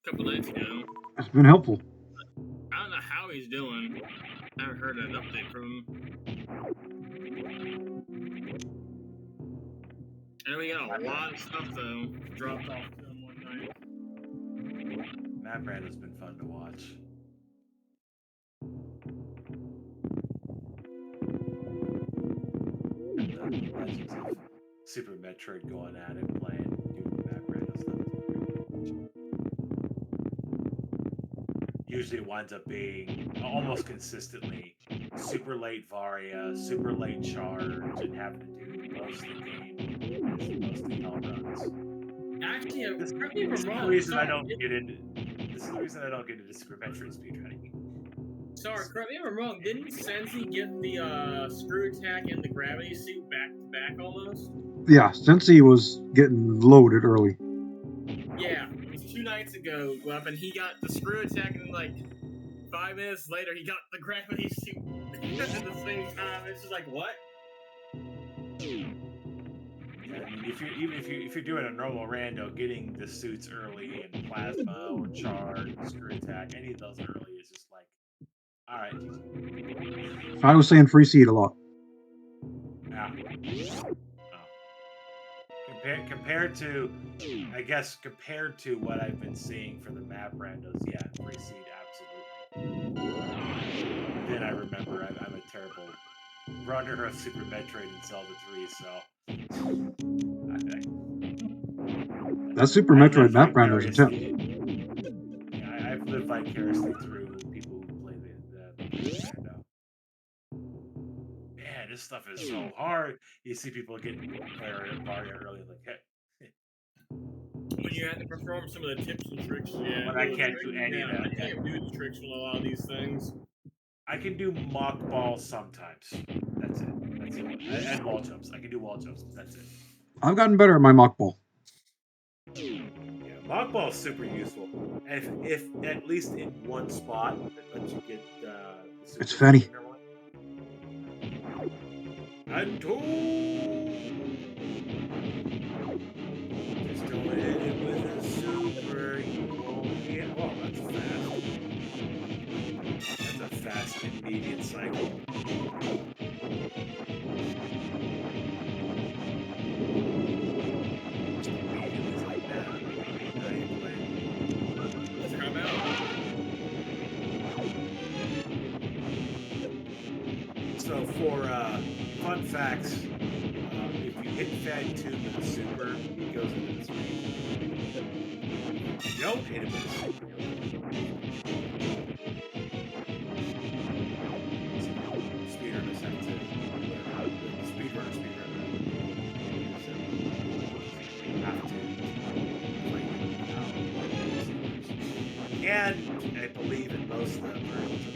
couple nights ago. It's been helpful. I don't know how he's doing. I haven't heard an update from him. And we got a lot of stuff though dropped off to him one night. Map rando's been fun to watch. Legends of Super Metroid going at it, playing, doing map random stuff. Usually winds up being almost consistently super late Varia, super late charge, and having to do most of the game, most of the home runs. Actually, This is the reason I don't get into Super Metroid speedrunning. Sorry, correct me if I'm wrong. Didn't Sensi get the screw attack and the gravity suit back to back almost? Yeah, Sensi was getting loaded early. Yeah, it was 2 nights ago, and he got the screw attack, and like 5 minutes later, he got the gravity suit at the same time. It's just like, what? Yeah, I mean, if you're doing a normal rando, getting the suits early in plasma or charge, screw attack, any of those early is just like, all right. I was saying free seed a lot. Yeah. Compared to what I've been seeing for the map randos, yeah, free seed, absolutely. Then I remember I'm a terrible runner of Super Metroid and Zelda 3, so That Super Metroid map rando is intense. Yeah, I've lived vicariously through people who play the rando. Man, this stuff is so hard. You see people getting Varia early, like, hey. When you have to perform some of the tips and tricks, yeah. But I can't do any of that. I can't do the tricks with a lot of these things. I can do mock balls sometimes. That's it. And wall jumps. I can do wall jumps. That's it. I've gotten better at my mock ball. Yeah, mock ball is super useful. And if at least in one spot that lets you get it's funny. And two. Just don't hit it with a super. You won't get. Oh, that's fast. That's a fast immediate cycle. So for fun facts, if you hit Fat Tube with a super, it goes into this range. If you don't hit it with a super, speedrunners have to speedrunner. Have to play and I believe in most of the versions of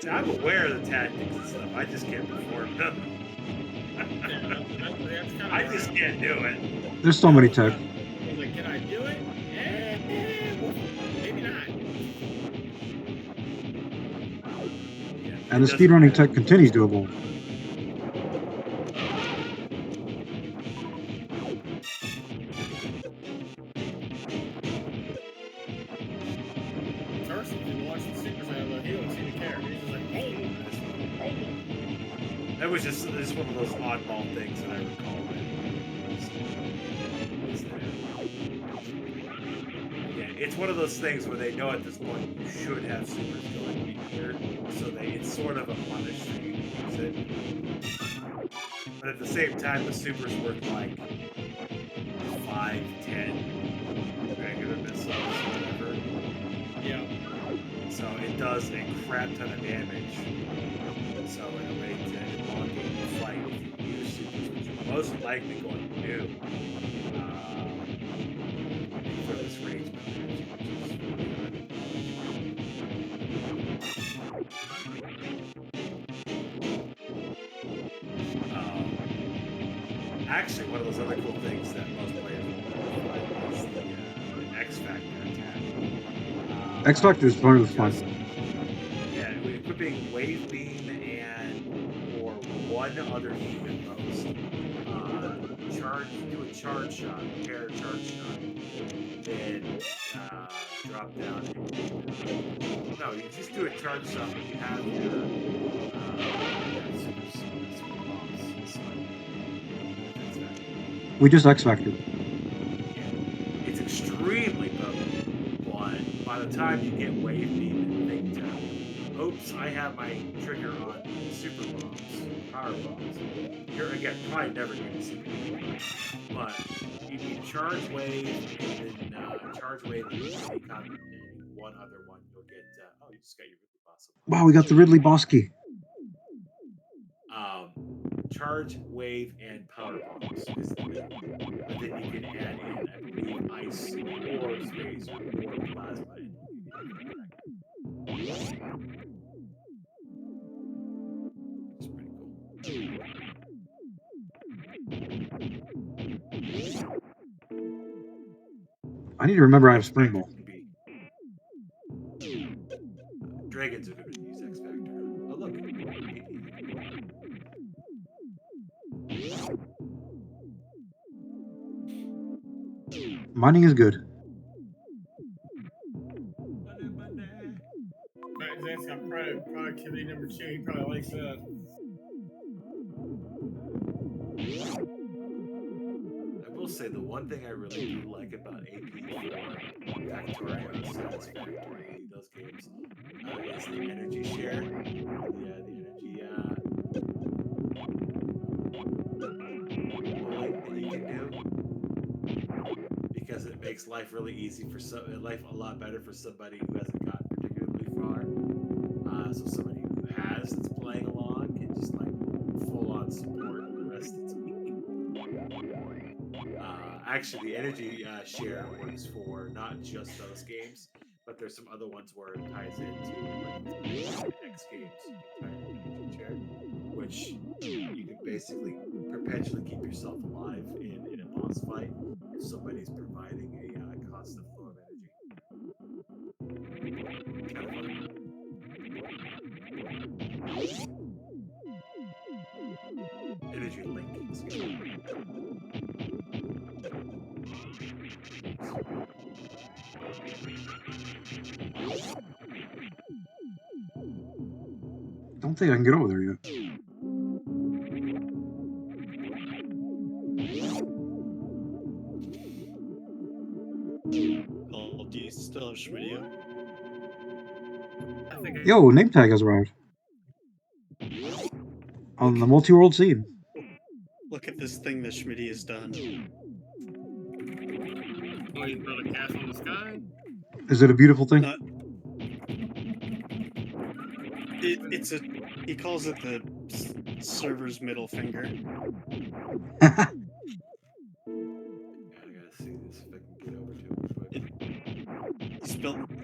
I'm aware of the tactics and stuff. I just can't perform them. I just can't do it. There's so many tech. He's like, can I do it? Maybe not. Yeah, And the speedrunning tech continues to evolve. That was just one of those oddball things that I recall. Yeah, it's one of those things where they know at this point you should have supers going in here, so it's sort of a punish for you to use it. But at the same time, the supers work like 5, 10 regular missiles, whatever. Yeah. So it does a crap ton of damage. So in a way to elongate the fight, if you use supers, which you're most likely going to do, for this range mode, actually, one of those other cool things that most players will find is the X Factor attack. X Factor is part of the fun. Yeah, equipping Wave Beam and or one other beam at most. Do a charge shot, repair charge shot, then drop down. No, you just do a charge shot when you have your super bombs. We just X Factor. It's extremely potent, but by the time you get Wave Beam and think, oops, I have my trigger on super bombs, power bombs. You're again probably never going to see it, but you can charge wave and then charge wave and one other one. You'll get you just got your Ridley boss. Wow, we got the Ridley boss key. Charge wave and power bombs is the big. But then you can add in, I believe, ice or space or plasma. It's pretty cool. I need to remember I have Spring Ball. Dragons are going to use X Factor. Oh, look. Mining is good. That's got productivity number 2. He probably likes that. I will say the one thing I really do like about AP4, Factorio, Satisfactory, those games, is the energy share. Yeah, the energy pulling that you can do. Because it makes life really easy for life a lot better for somebody who hasn't gotten particularly far. So somebody who has that's playing along can just like full on support the rest of the team. Actually, the energy share works for not just those games, but there's some other ones where it ties into like X games, energy share, which you can basically perpetually keep yourself alive in a boss fight if somebody's providing a constant flow of energy. Kind of fun. Energy link. Don't think I can get over there yet. Oh, do you still have video? Yo, name tag has arrived. On the Multiworld scene. Look at this thing that Schmitty has done. Oh, he's built a castle in the sky? Is it a beautiful thing? He calls it the server's middle finger. I gotta see this if I can get over to it. He's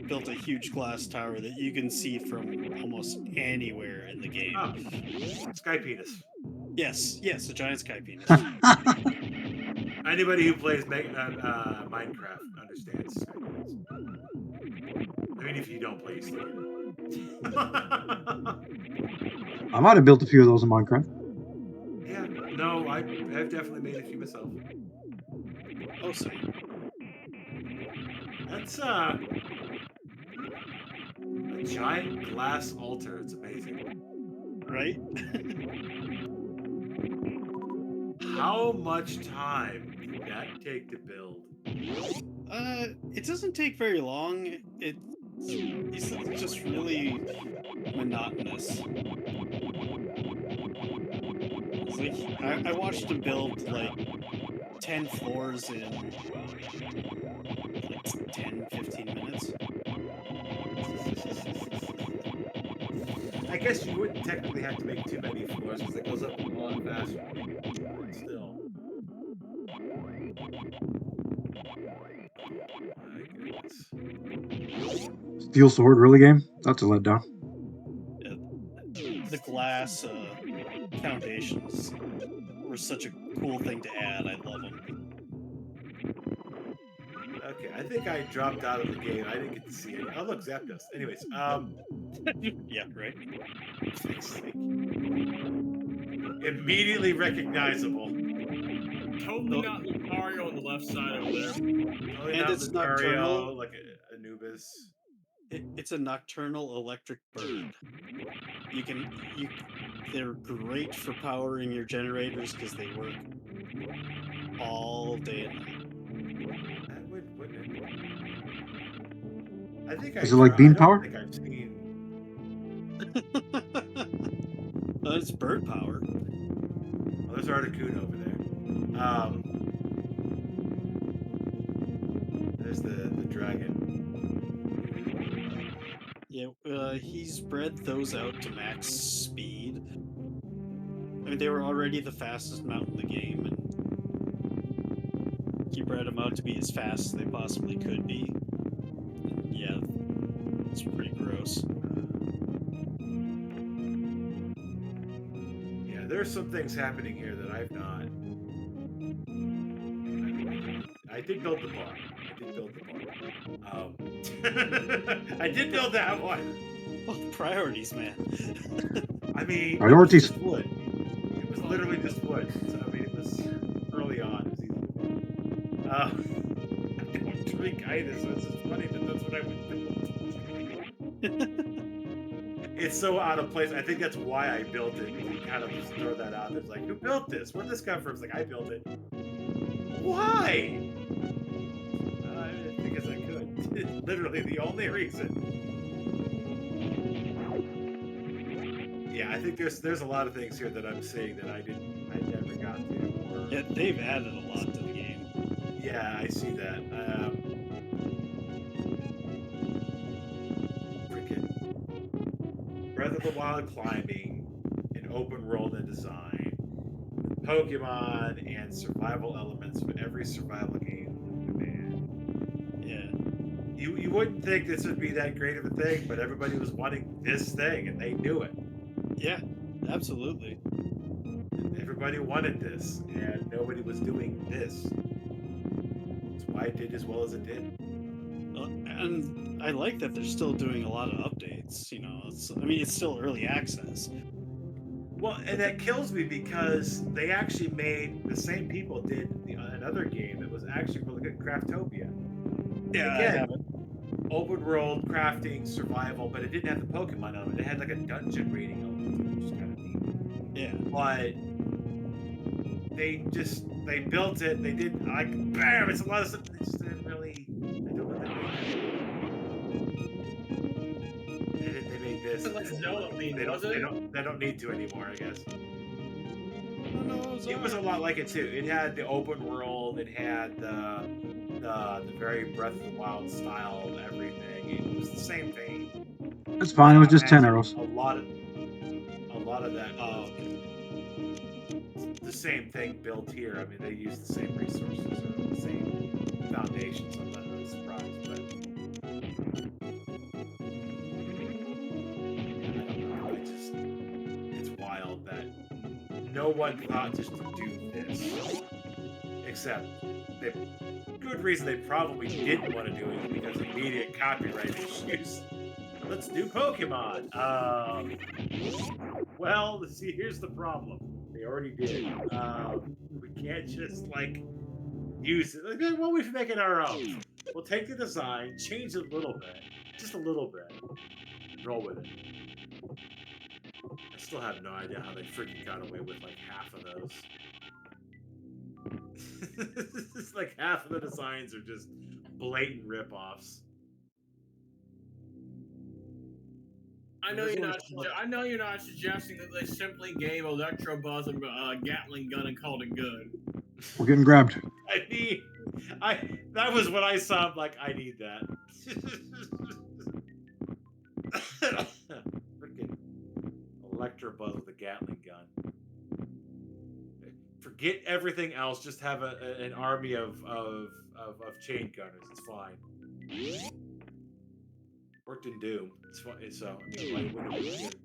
built a huge glass tower that you can see from almost anywhere in the game. Oh, sky penis. Yes, a giant sky penis. Anybody who plays Minecraft understands sky penis. I mean, if you don't play, you still get it. I might have built a few of those in Minecraft. Yeah, no, I've definitely made a few myself. Oh, sweet. That's a giant glass altar. It's amazing. Right? How much time did that take to build? It doesn't take very long. It's just really monotonous. It's like I watched him build like 10 floors in like 10, 15 minutes. I guess you wouldn't technically have to make too many floors because it goes up a lot faster. But still. My goodness. Steel Sword, really, game? That's a letdown. The glass foundations were such a cool thing to add. I love them. Okay, I think I dropped out of the game. I didn't get to see it. Oh, look, Zapdos. Anyways, Yeah, right. immediately recognizable. Totally not Lucario on the left side over there. Totally And not it's Lucario, nocturnal. like Anubis. It's a nocturnal electric bird. They're great for powering your generators because they work all day and night. That wouldn't it? I think Is it like beam I don't power? think I've seen. It's bird power. Oh, there's Articuno over there. There's the dragon. Yeah, he's bred those out to max speed. I mean, they were already the fastest mount in the game, and he bred them out to be as fast as they possibly could be. And yeah, it's pretty gross. Yeah, there's some things happening here that I've not. I did build the bar. I did build that one. Well, priorities, man. I mean, Priorities. it was just wood. It was literally just wood. So I mean, it was early on. It was easy. I don't drink either, so it's just funny that that's what I would build. It's so out of place. I think that's why I built it. You kind of just throw that out. It's like, who built this? Where did this come from? It's like, I built it. Why? Because I could. It's literally the only reason. Yeah, I think there's a lot of things here that I'm seeing that I never got to. Or, Yeah, they've added a lot to the game. yeah, I see that. Freaking Breath of the Wild climbing, and open world and design, Pokemon and survival elements of every survival game. Man, Yeah. you wouldn't think this would be that great of a thing, but everybody was wanting this thing, and they knew it. Yeah, absolutely. Everybody wanted this, and nobody was doing this. That's why it did as well as it did. And I like that they're still doing a lot of updates. You know, I mean, it's still early access. Well, and that kills me because they actually made the same people did another game that was actually really good, Craftopia. Yeah, Again, I have it. Open world crafting survival, but it didn't have the Pokemon element. It had like a dungeon raiding element, which is kind of neat. Yeah. But they built it. They did like bam. It's a lot of stuff. They just didn't really. I don't know what they made this. Like Zelda theme, They was it? don't need to anymore, I guess. No, It was a lot like it too. It had the open world. It had the very Breath of the Wild style of everything. It was the same thing. That's fine. It was just 10 arrows. A lot of that. The same thing built here. I mean, they used the same resources or the same foundations. I'm not really surprised, but it's wild that no one thought just to do this, except the good reason they probably didn't want to do it because of immediate copyright issues. Let's do Pokemon. Well, see, here's the problem. They already did. We can't just like use it. Like, well, we should make it our own. We'll take the design, change it a little bit, just a little bit, and roll with it. I still have no idea how they freaking got away with like half of those. It's like half of the designs are just blatant rip-offs. I know you're not. I know you're not suggesting that they simply gave Electrobuzz a Gatling gun and called it good. We're getting grabbed. I mean, that was what I saw. I'm like, I need that. Freaking Electrobuzz with a Gatling gun. Forget everything else. Just have an army of chain gunners. It's fine. Worked in Doom. It's fine. So I mean, why wouldn't it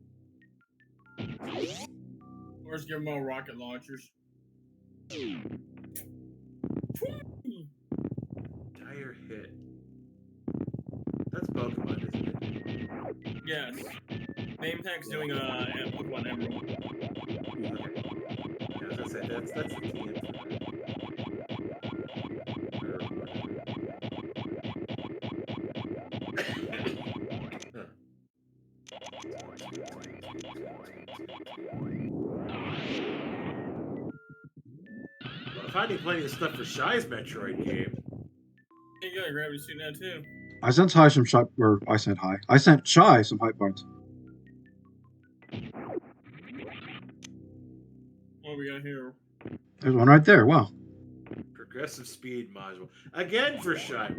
be good? Or just give them all rocket launchers. Dire hit. That's Pokemon, isn't it? Yes. Name tag's doing Pokemon Emerald. Yeah, as I said, that's the TM. Well, finding plenty of stuff for Shy's Metroid game. You gotta grab your suit now too. I sent Shy some shot, or I sent Hi. I sent Shy some hype points. What we got here? There's one right there. Wow. Progressive speed module. Again for Shy.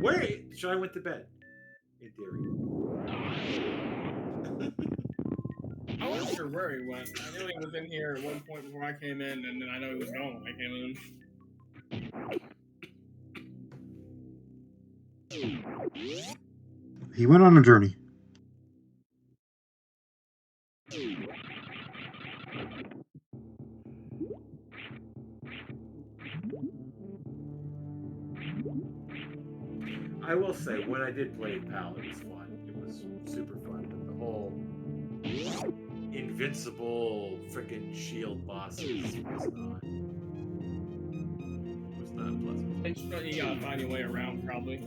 Shy went to bed. In theory. I wasn't sure where he went. I knew he was in here at one point before I came in, and then I know he was gone when I came in. He went on a journey. I will say, when I did play PAL, it was fun. It was super fun. But the whole invincible freaking shield bosses was not pleasant. I just thought you gotta find your way around, probably.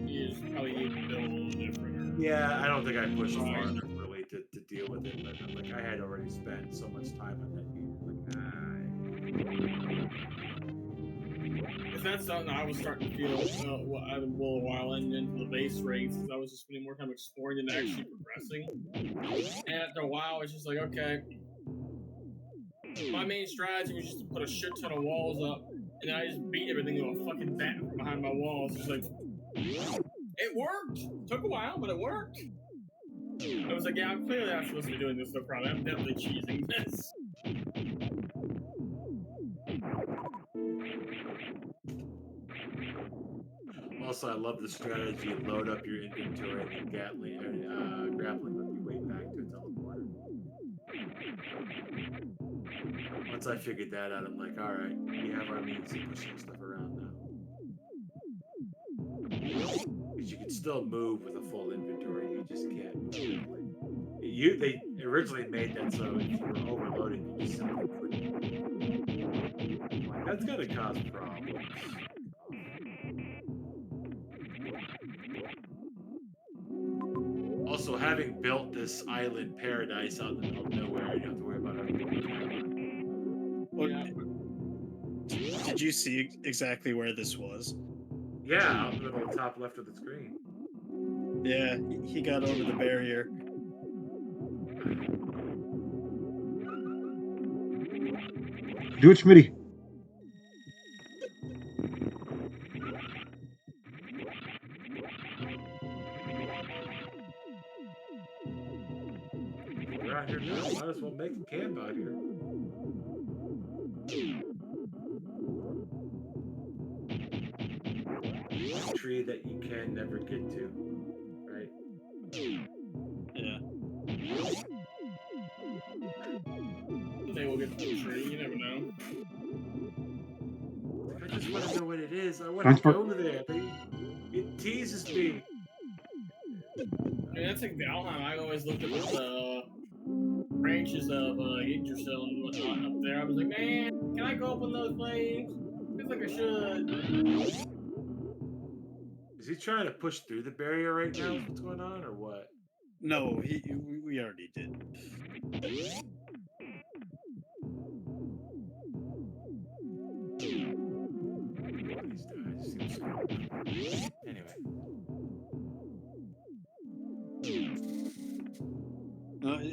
You just probably need to build a little different. Yeah, I don't think I pushed far enough really to deal with it. But I'm like, I had already spent so much time on that game. If that's something I was starting to feel a little while into the base race, because I was just spending more time exploring than actually progressing. And after a while, it's just like, okay. My main strategy was just to put a shit ton of walls up, and I just beat everything with a fucking bat from behind my walls. It's like, it worked! It took a while, but it worked! I was like, yeah, I'm clearly not supposed to be doing this, no problem. I'm definitely cheesing this. Also, I love the strategy: load up your inventory and then grappling with your way back to a teleporter. Once I figured that out, I'm like, all right, we have our means of pushing stuff around now. Because you can still move with a full inventory, you just can't move. They originally made that so if you were overloaded, you just simply couldn't. Like, that's gonna cause problems. Also, having built this island paradise out in the middle of nowhere, you don't have to worry about everything. Well, did you see exactly where this was? Yeah, out in the middle, top left of the screen. Yeah, he got over the barrier. Do it, Schmitty. We're out here now. Might as well make a camp out here. A tree that you can never get to, right? Yeah. They will get to the tree, you never know. I just want to know what it is. I want to go there. It teases me. I mean, that's like Valheim. I always looked at the branches of Yggdrasil and whatnot up there. I was like, man, can I go up on those blades? Feels like I should. Is he trying to push through the barrier right now? What's going on, or what? No, we already did. Anyway.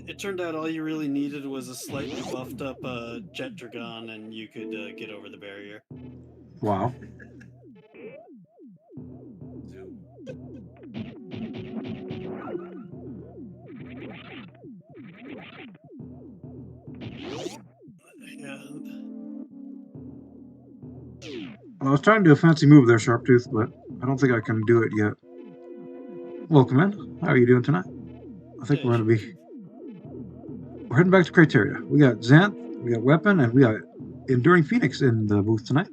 It turned out all you really needed was a slightly buffed up jet dragon, and you could get over the barrier. Wow. Zoom. Yeah. Well, I was trying to do a fancy move there, Sharptooth, but I don't think I can do it yet. Welcome in. How are you doing tonight? I think we're heading back to Criteria. We got Xanth, we got Weapon, and we got Enduring Phoenix in the booth tonight.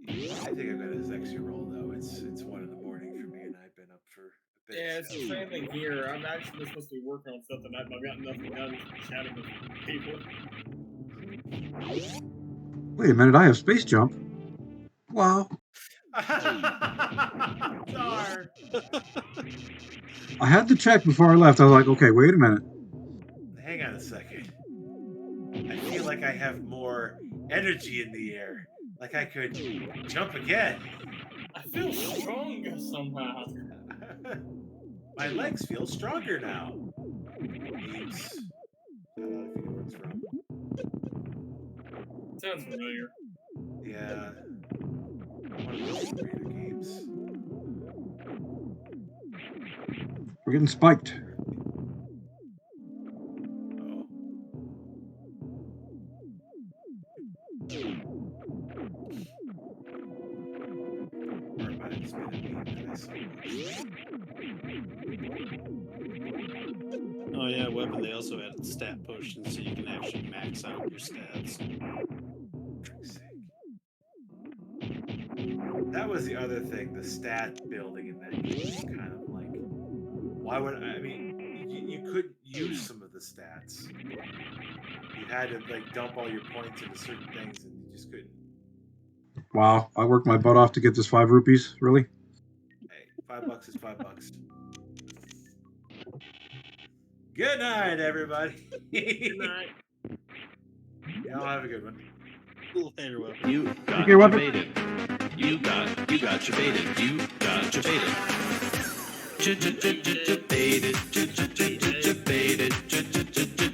I think I've got a sexy roll though. It's 1 in the morning for me, and I've been up for a bit. Yeah, it's the same thing here. I'm actually supposed to be working on stuff tonight, but I've got nothing done. Just chatting with people. Wait a minute, I have space jump. Wow. Darn. I had to check before I left. I was like, okay, wait a minute. Hang on a second. I feel like I have more energy in the air. Like I could jump again. I feel stronger somehow. My legs feel stronger now. Means I don't know if it works from. Sounds familiar. Yeah. One of those creative games. We're getting spiked. Oh yeah, Weapon. They also added stat potions, so you can actually max out your stats. That was the other thing, the stat building in that game was kind of like, why would I mean, you couldn't use some of the stats. You had to like dump all your points into certain things, and you just couldn't. Wow, I worked my butt off to get this 5 rupees. Really? Hey, $5 is $5. Good night, everybody. Good night. Y'all have a good one. Later, Weapon. You got Okay, Weapon. debated. You got debated. You got debated. Debated.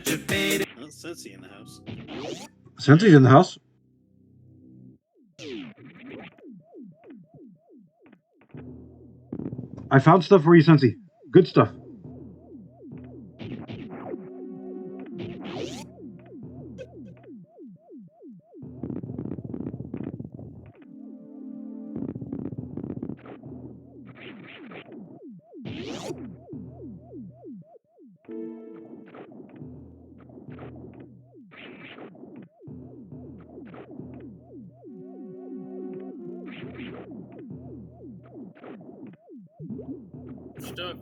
Debated. Oh, Sensi in the house. Sensi's in the house. I found stuff for you, Sensi. Good stuff. Stuck.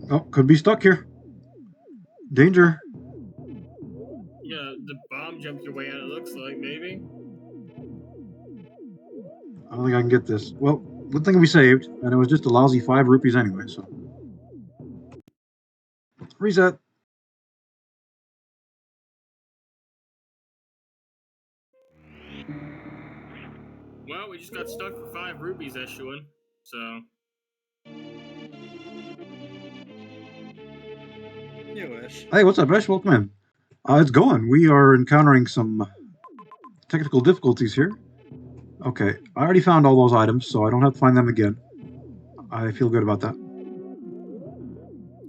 Oh, could be stuck here. Danger. Yeah, the bomb jumped your way out, it looks like, maybe. I don't think I can get this. Well, good thing we saved, and it was just a lousy 5 rupees anyway, so. Reset. Well, we just got stuck for 5 rupees, Eshuan. So. You wish. Hey, what's up, Ash? Welcome in. It's going. We are encountering some technical difficulties here. Okay, I already found all those items, so I don't have to find them again. I feel good about that.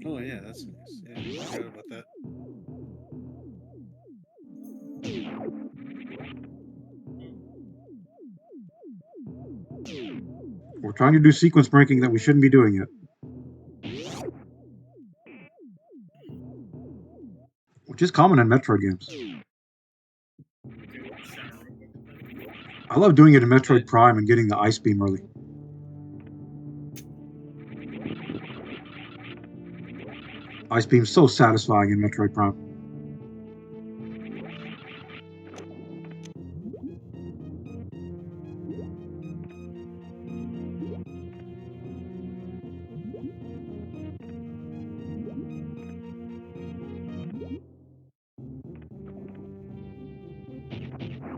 Oh yeah, that's nice. Yeah, I forgot about that. We're trying to do sequence breaking that we shouldn't be doing yet. Which is common in Metroid games. I love doing it in Metroid Prime and getting the Ice Beam early. Ice Beam's so satisfying in Metroid Prime.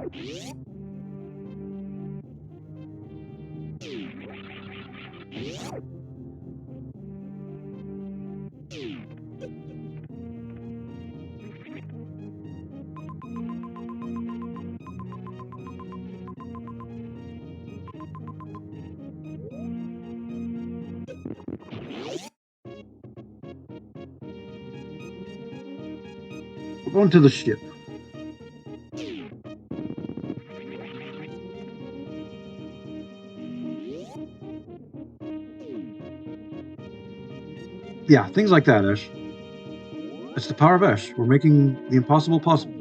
We're going to the ship. Yeah, things like that, Ash. It's the power of Ash. We're making the impossible possible.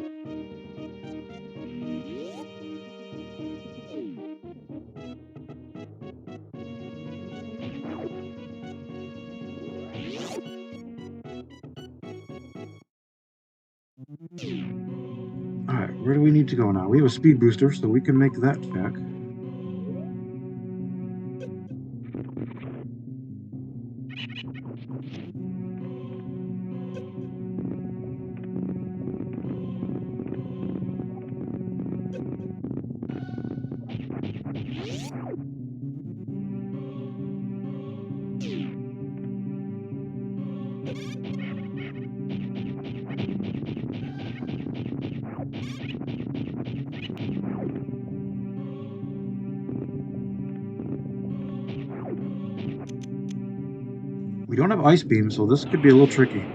Alright, where do we need to go now? We have a speed booster, so we can make that check. We don't have Ice Beam, so this could be a little tricky.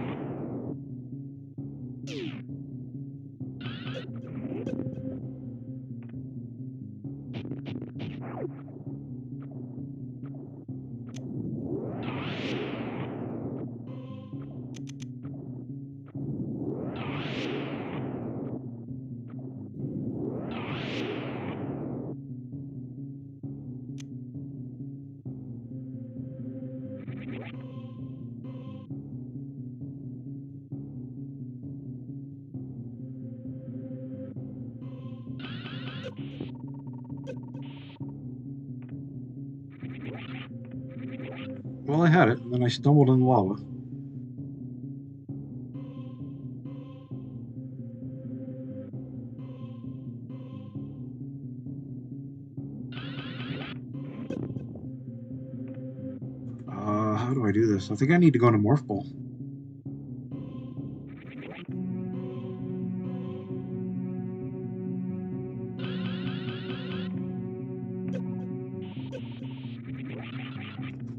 Well, I had it, and then I stumbled in lava. How do I do this? I think I need to go into Morph Ball.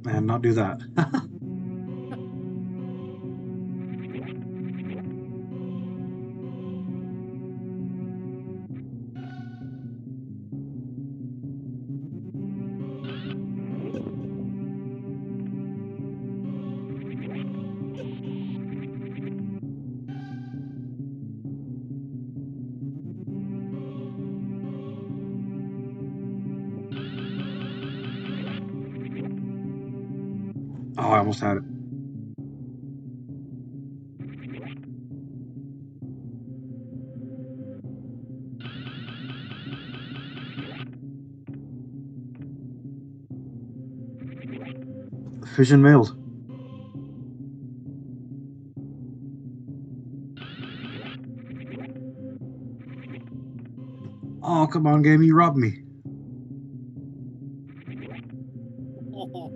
And not do that. Oh, I almost had it. Fission mailed. Oh, come on, game, you robbed me. Oh,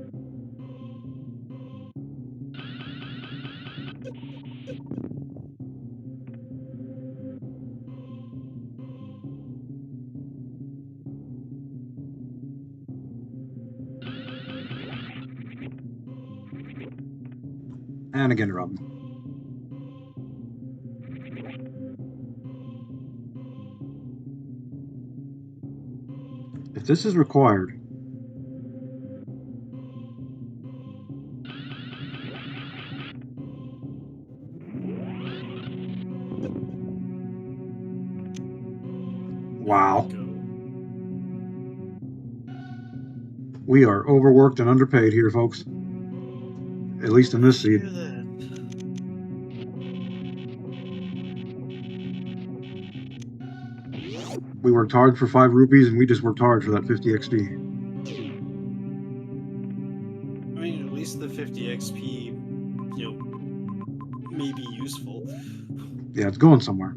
And again, robbed me. If this is required, wow, there we go. we are overworked and underpaid here, folks. At least in this seed. Hear that? We worked hard for 5 rupees, and we just worked hard for that 50 XP. I mean, at least the 50 XP, you know, may be useful. Yeah, it's going somewhere.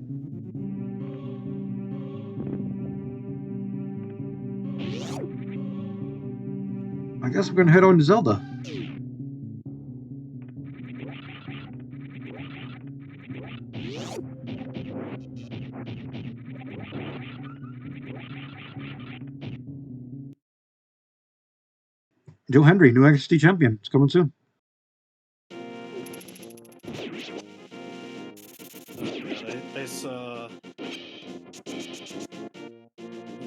I guess we're gonna head on to Zelda. Joe Henry, new XT champion. It's coming soon. I saw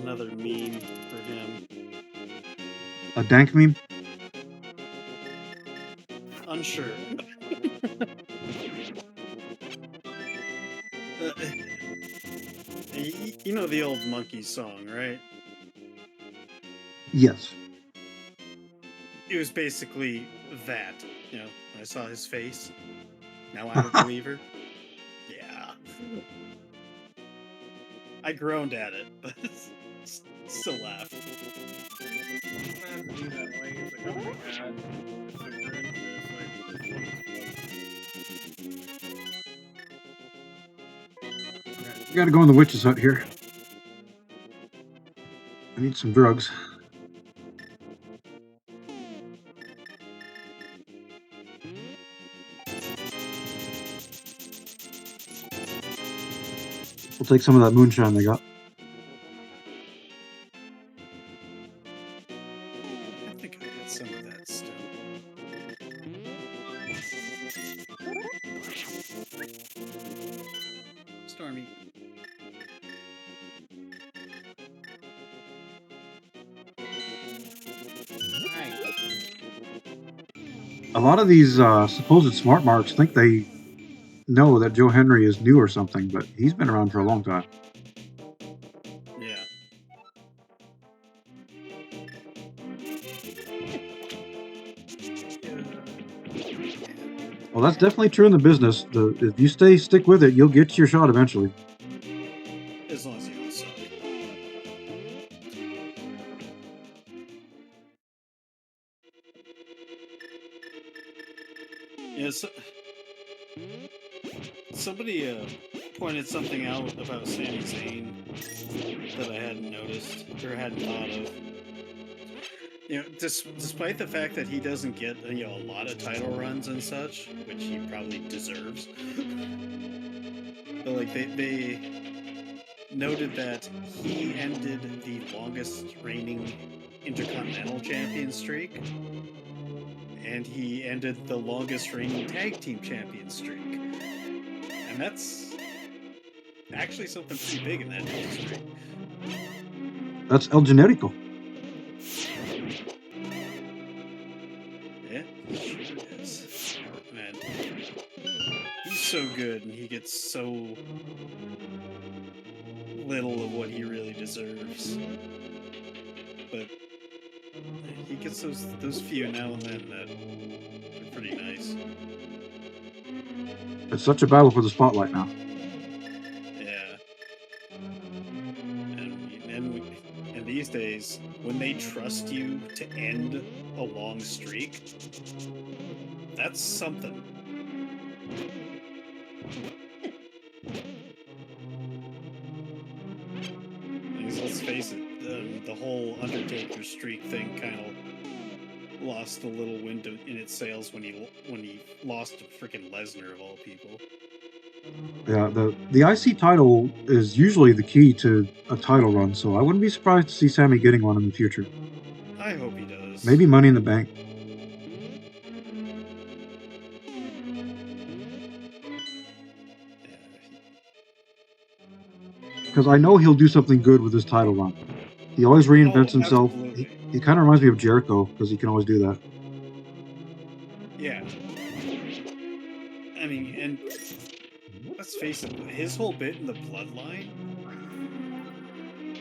another meme for him. A dank meme? Unsure. You know the old monkey song, right? Yes. It was basically that. You know, I saw his face. Now I'm a believer. Yeah. I groaned at it, but still laughed. We gotta go in the witch's hut here. I need some drugs. We'll take some of that moonshine they got. I think I got some of that still. Stormy. A lot of these supposed smart marks think they know that Joe Henry is new or something, but he's been around for a long time. Yeah. Well, that's definitely true in the business. If you stick with it, you'll get your shot eventually. As long as you don't suck. Yeah, somebody pointed something out about Sami Zayn that I hadn't noticed or hadn't thought of. You know, despite the fact that he doesn't get a lot of title runs and such, which he probably deserves, but like they noted that he ended the longest reigning Intercontinental Champion streak, and he ended the longest reigning Tag Team Champion streak, and that's actually something pretty big in that industry. That's El Generico. Yeah, sure is. Man, he's so good, and he gets so little of what he really deserves. But he gets those few now and then that are pretty nice. It's such a battle for the spotlight now. Yeah. And these days, when they trust you to end a long streak, that's something. Because let's face it, the whole Undertaker streak thing kind of lost a little wind in its sails when he lost to freaking Lesnar of all people. Yeah, the IC title is usually the key to a title run, so I wouldn't be surprised to see Sammy getting one in the future. I hope he does. Maybe Money in the Bank. Because I know he'll do something good with his title run. He always reinvents himself. He kind of reminds me of Jericho, because he can always do that. Yeah. I mean, and let's face it, his whole bit in the Bloodline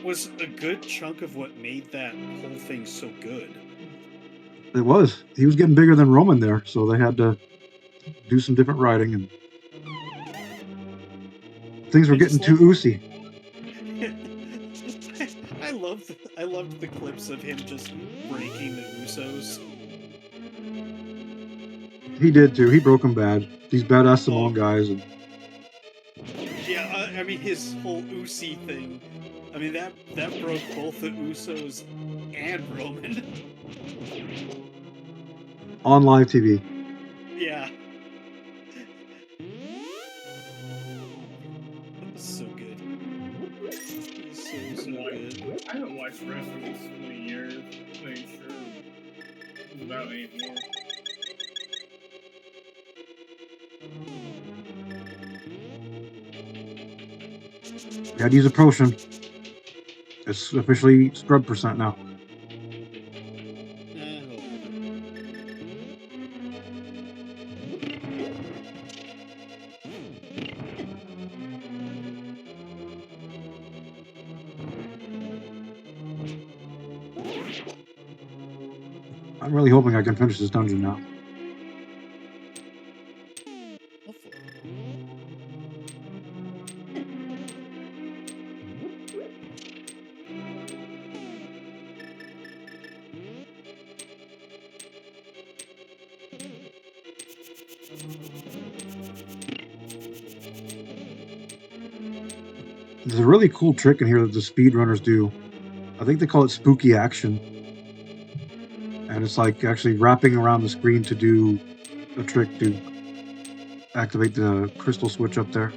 was a good chunk of what made that whole thing so good. It was. He was getting bigger than Roman there, so they had to do some different writing, and things were getting too oozy. I loved the clips of him just breaking the Usos. He did too. He broke them bad. These badass Samoan guys. And yeah, I mean his whole Usi thing. I mean that broke both the Usos and Roman. On live TV. Yeah. That was so good. It was so good. I haven't watched wrestling in so many years. I'm not sure it's about anymore. Gotta use a potion. It's officially scrub percent now. Hold on. I'm really hoping I can finish this dungeon now. Hopefully. There's a really cool trick in here that the speedrunners do. I think they call it spooky action. And it's like actually wrapping around the screen to do a trick to activate the crystal switch up there.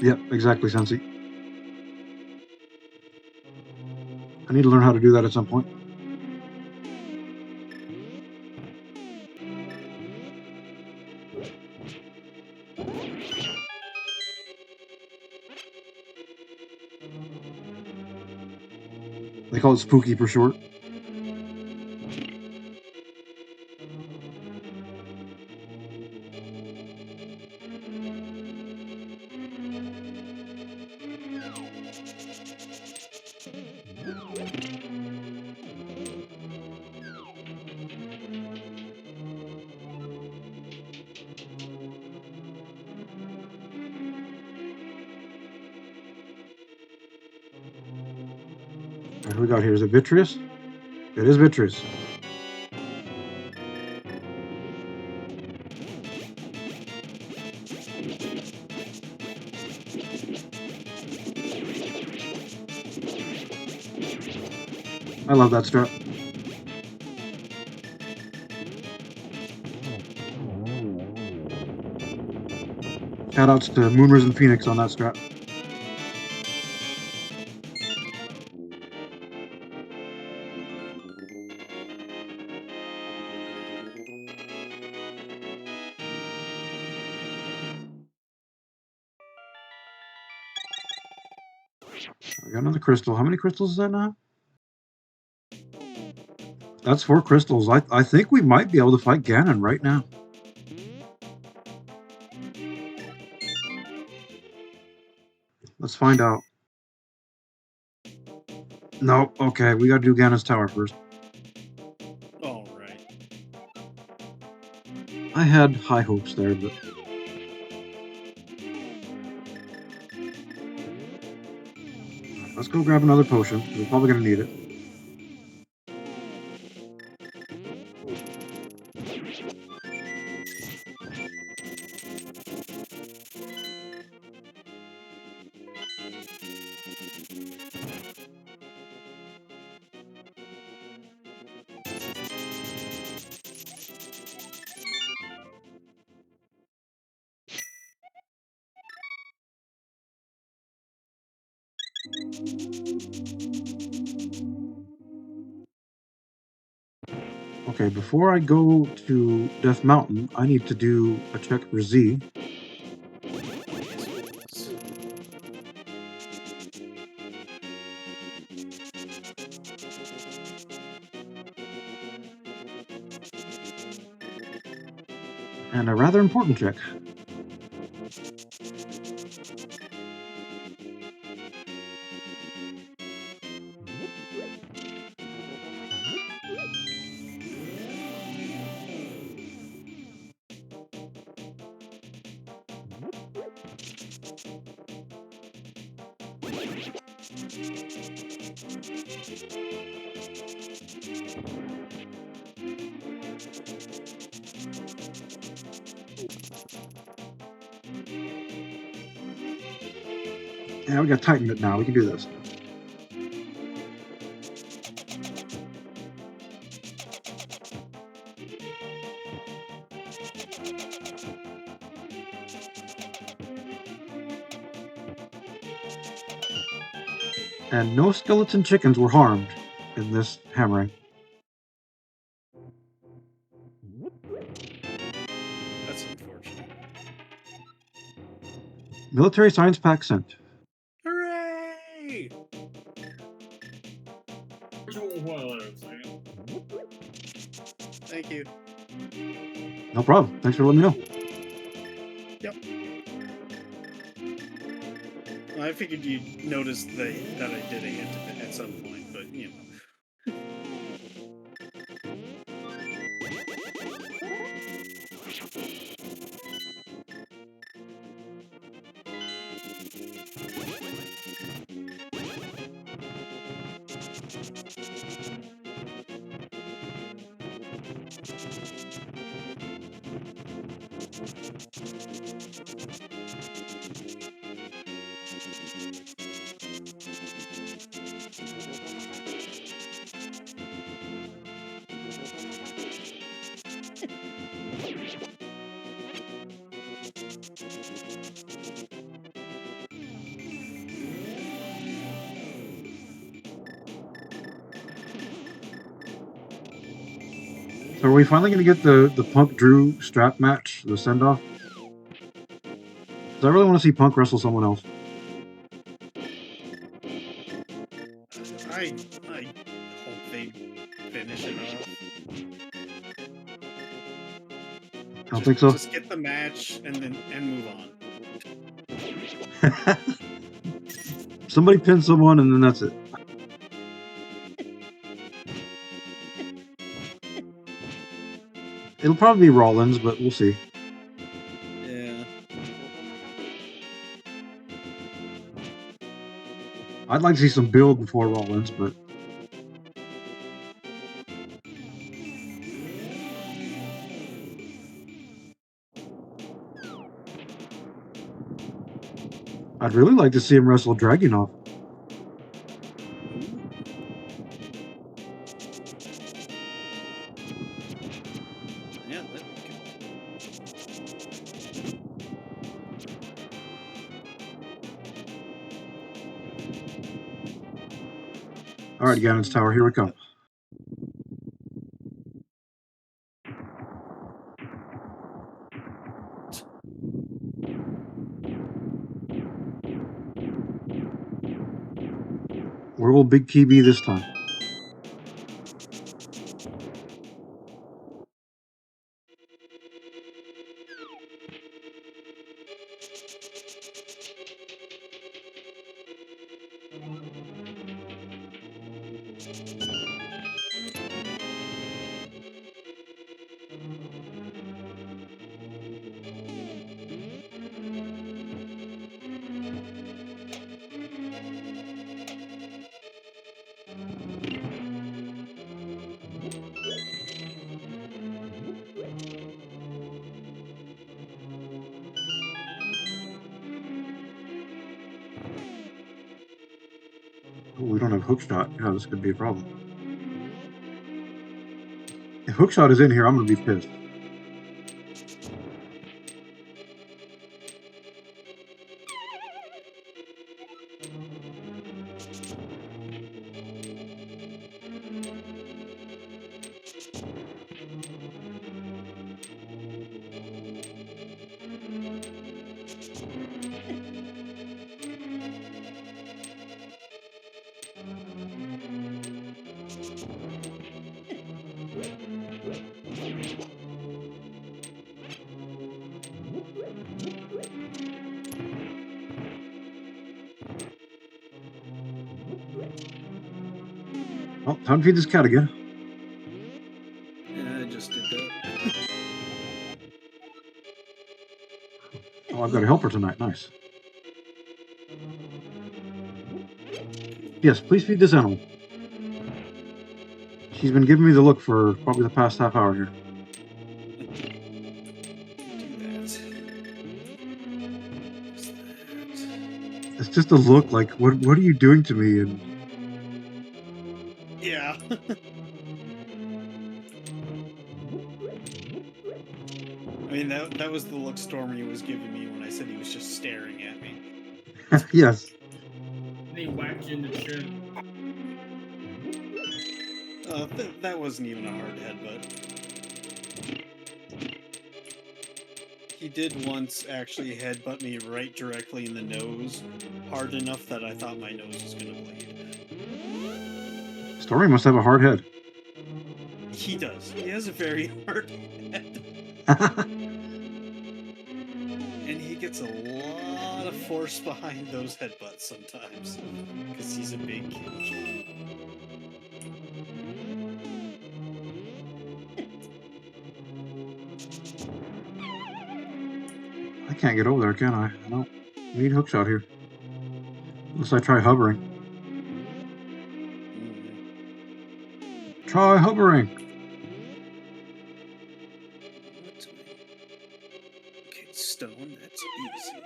Yep, exactly, Sensei. I need to learn how to do that at some point. They call it spooky for short. What do we got here? Is it vitreous? It is vitreous. I love that strat. Shoutouts to Moonrise and Phoenix on that strat. I got another crystal. How many crystals is that now? That's 4 crystals. I think we might be able to fight Ganon right now. Let's find out. Nope. Okay, we gotta do Ganon's tower first. All right. I had high hopes there, but... Let's go grab another potion. We're probably gonna need it. Okay, before I go to Death Mountain, I need to do a check for Z. And a rather important check. Yeah, we got to tighten it now. We can do this. And no skeleton chickens were harmed in this hammering. That's unfortunate. Military science pack sent. Hooray! Thank you. No problem. Thanks for letting me know. Yep. Well, I figured you'd notice that I did a hint of it at some point, but you know. So are we finally going to get the Punk Drew strap match, the send off? Because I really want to see Punk wrestle someone else. I hope they finish it off. I don't think so. Just get the match and move on. Somebody pin someone and then that's it. It'll probably be Rollins, but we'll see. Yeah. I'd like to see some build before Rollins, but I'd really like to see him wrestle Dragunov. Yeah, that'd be good. All right, Gannon's Tower, here we come. Where will Big Key be this time? Oh, we don't have Hookshot. Yeah, this could be a problem. If Hookshot is in here, I'm going to be pissed. Well, time to feed this cat again. Yeah, I just did that. Oh, I've got a helper tonight. Nice. Yes, please feed this animal. She's been giving me the look for probably the past half hour here. Do that. What's that? It's just a look like, what are you doing to me? And Yeah. I mean, that was the look Stormy was giving me when I said he was just staring at me. yes. And he whacked you in the chin. That wasn't even a hard headbutt. He did once actually headbutt me right directly in the nose, hard enough that I thought my nose was gonna bleed. Story must have a hard head. He does. He has a very hard head. And he gets a lot of force behind those headbutts sometimes. Because he's a big kid. I can't get over there, can I? No. We need hookshot here. Unless I try hovering. Try hovering. Okay, stone, that's easy.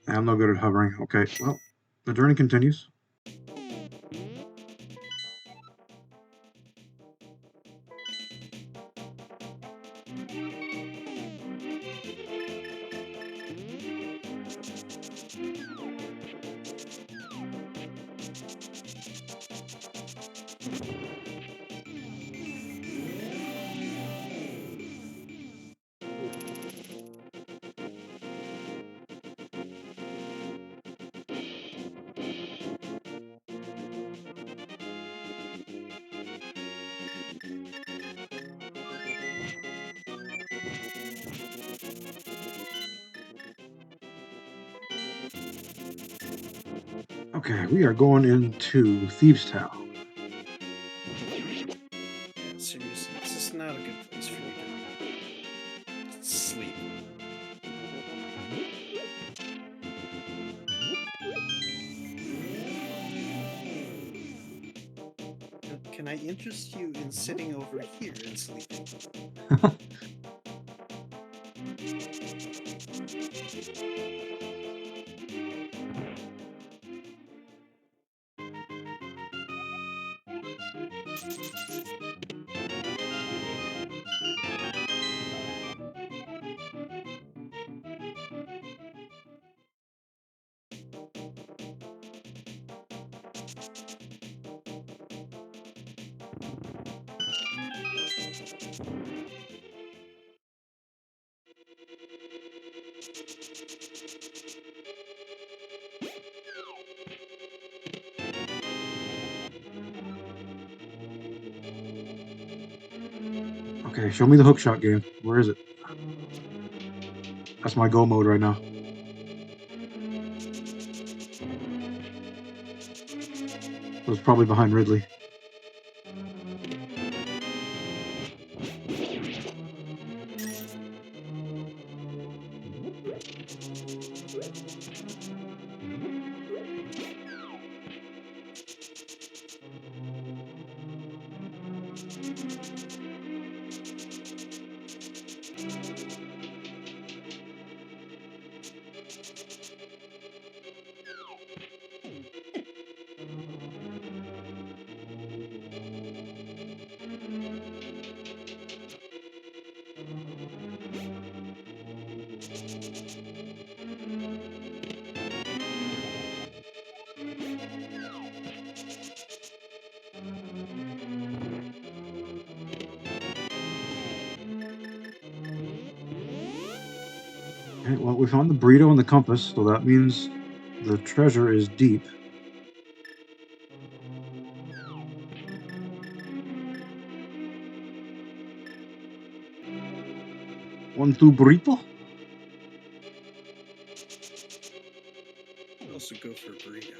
I'm no good at hovering. Okay, well, the journey continues. Okay, we are going into Thieves' Town. Seriously, this is not a good place for you to sleep. Can I interest you in sitting over here and sleeping? Okay, show me the hookshot game. Where is it? That's my go mode right now. It was probably behind Ridley. Okay, well, we found the burrito and the compass, so that means the treasure is deep. One, two, burrito? I'll also go for a burrito.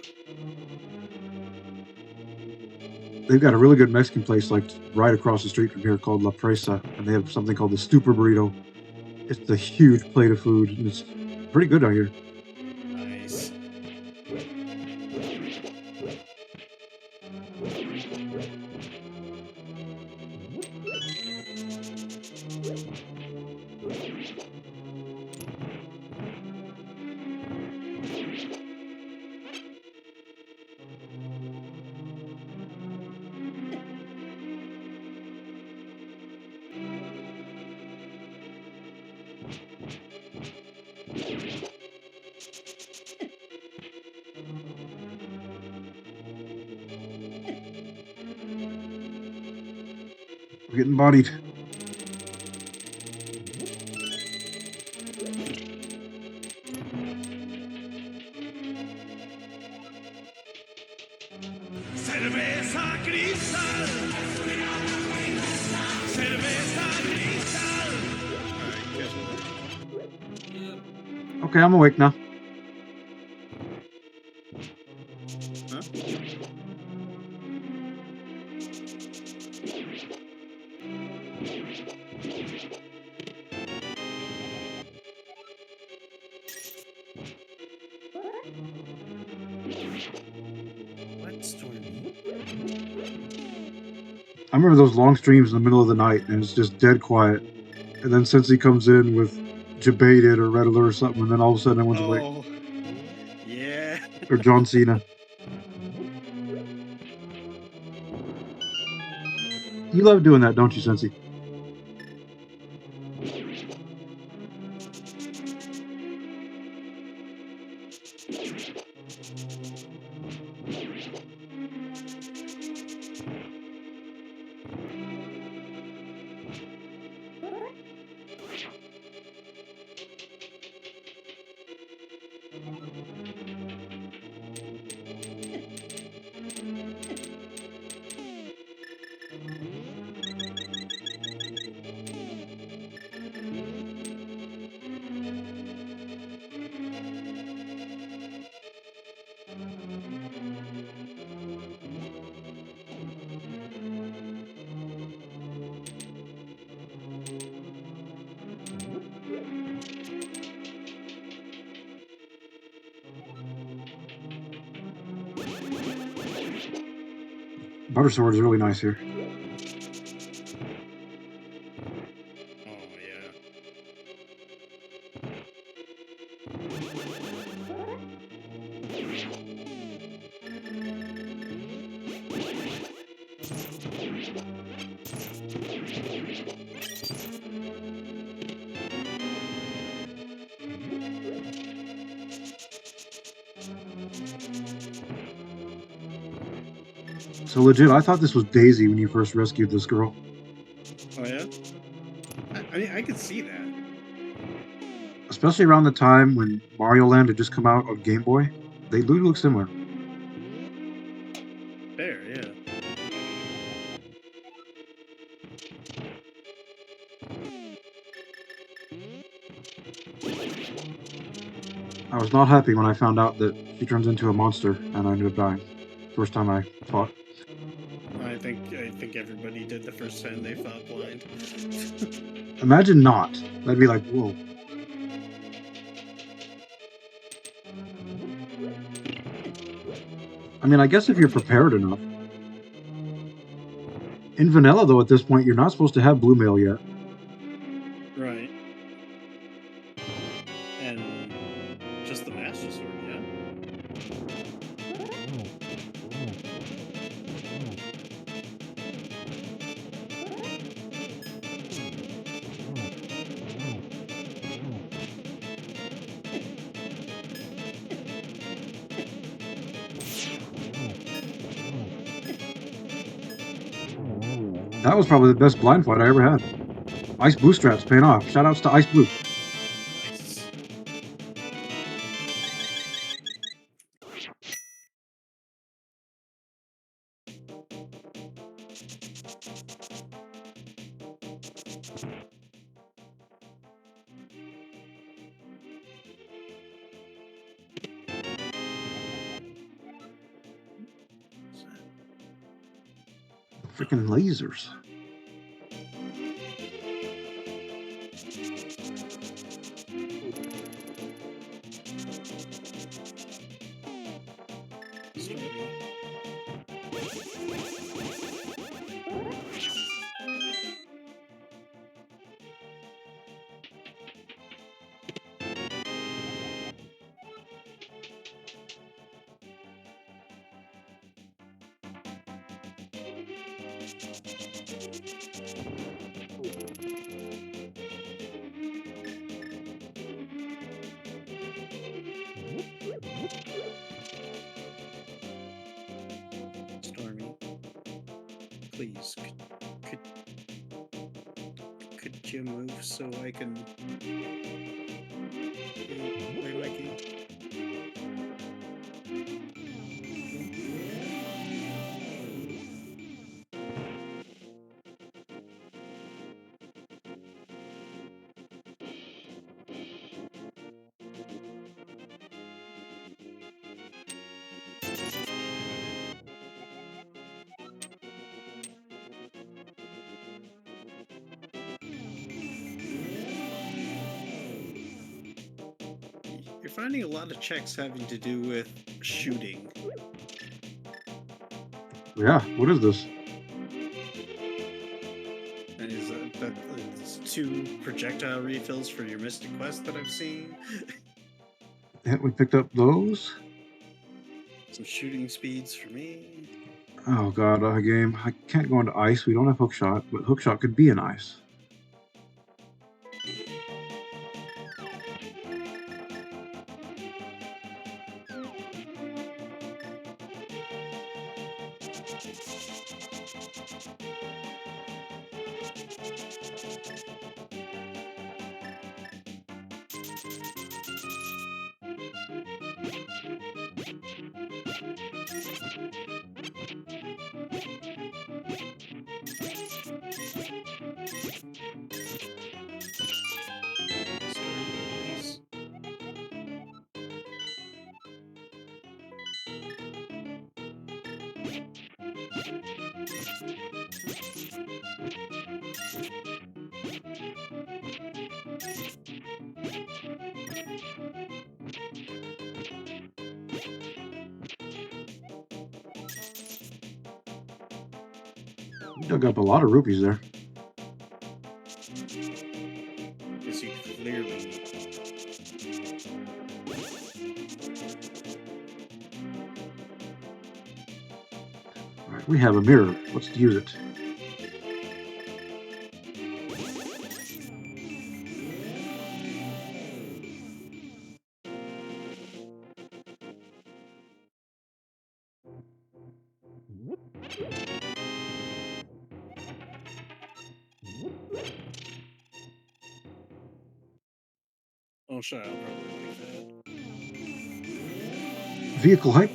They've got a really good Mexican place like right across the street from here called La Presa, and they have something called the Stupor Burrito. It's a huge plate of food, and it's pretty good out here. Nice. We're getting bodied. Cerveza cristal. Cerveza cristal. Alright, guess what? Yep. Okay, I'm awake now. Huh? What, Stormy? I remember those long streams in the middle of the night, and it's just dead quiet. And then Cincy comes in with Jebaited or Red Alert or something, and then all of a sudden everyone's awake. Oh, yeah. Or John Cena. You love doing that, don't you, Cincy? Butter Sword is really nice here. Oh, yeah. So legit, I thought this was Daisy when you first rescued this girl. Oh, yeah? I mean, I could see that. Especially around the time when Mario Land had just come out on Game Boy. They do look similar. Fair, yeah. I was not happy when I found out that she turns into a monster and I ended up dying. First time I fought. I think everybody did the first time they fought blind. Imagine not. That'd be like, whoa. I mean, I guess if you're prepared enough. In vanilla, though, at this point, you're not supposed to have blue mail yet. Right. And just the Master Sword, yeah? That was probably the best blind fight I ever had. Ice Blue Straps paying off. Shoutouts to Ice Blue. Nice. Freaking lasers. Stormy, please, could let you move so I can play my game. You're finding a lot of checks having to do with shooting. Yeah, what is this? And is that's 2 projectile refills for your Mystic Quest that I've seen. Yeah, we picked up those. Some shooting speeds for me. Oh god, game. I can't go into ice. We don't have hookshot, but hookshot could be in ice. Stars. We dug up a lot of rupees there. Because you clearly. Alright, we have a mirror. Let's use it. Oh, sure, I'll probably like that. Vehicle hype.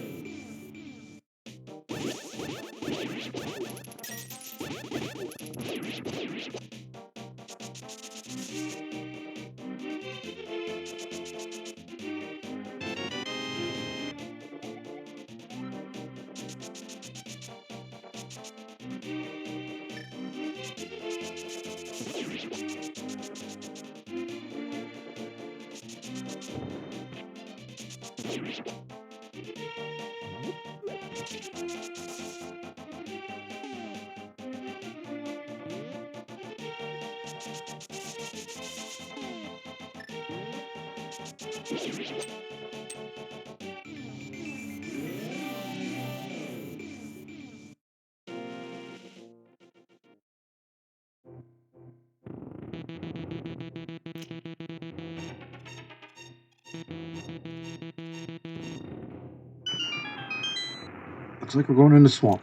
Looks like we're going in the swamp.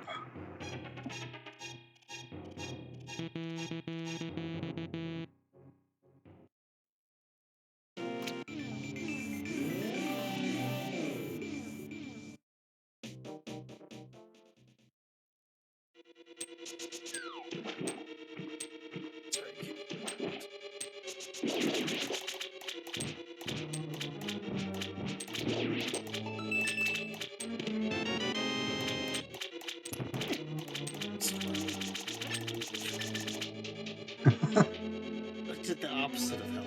I did the opposite of help.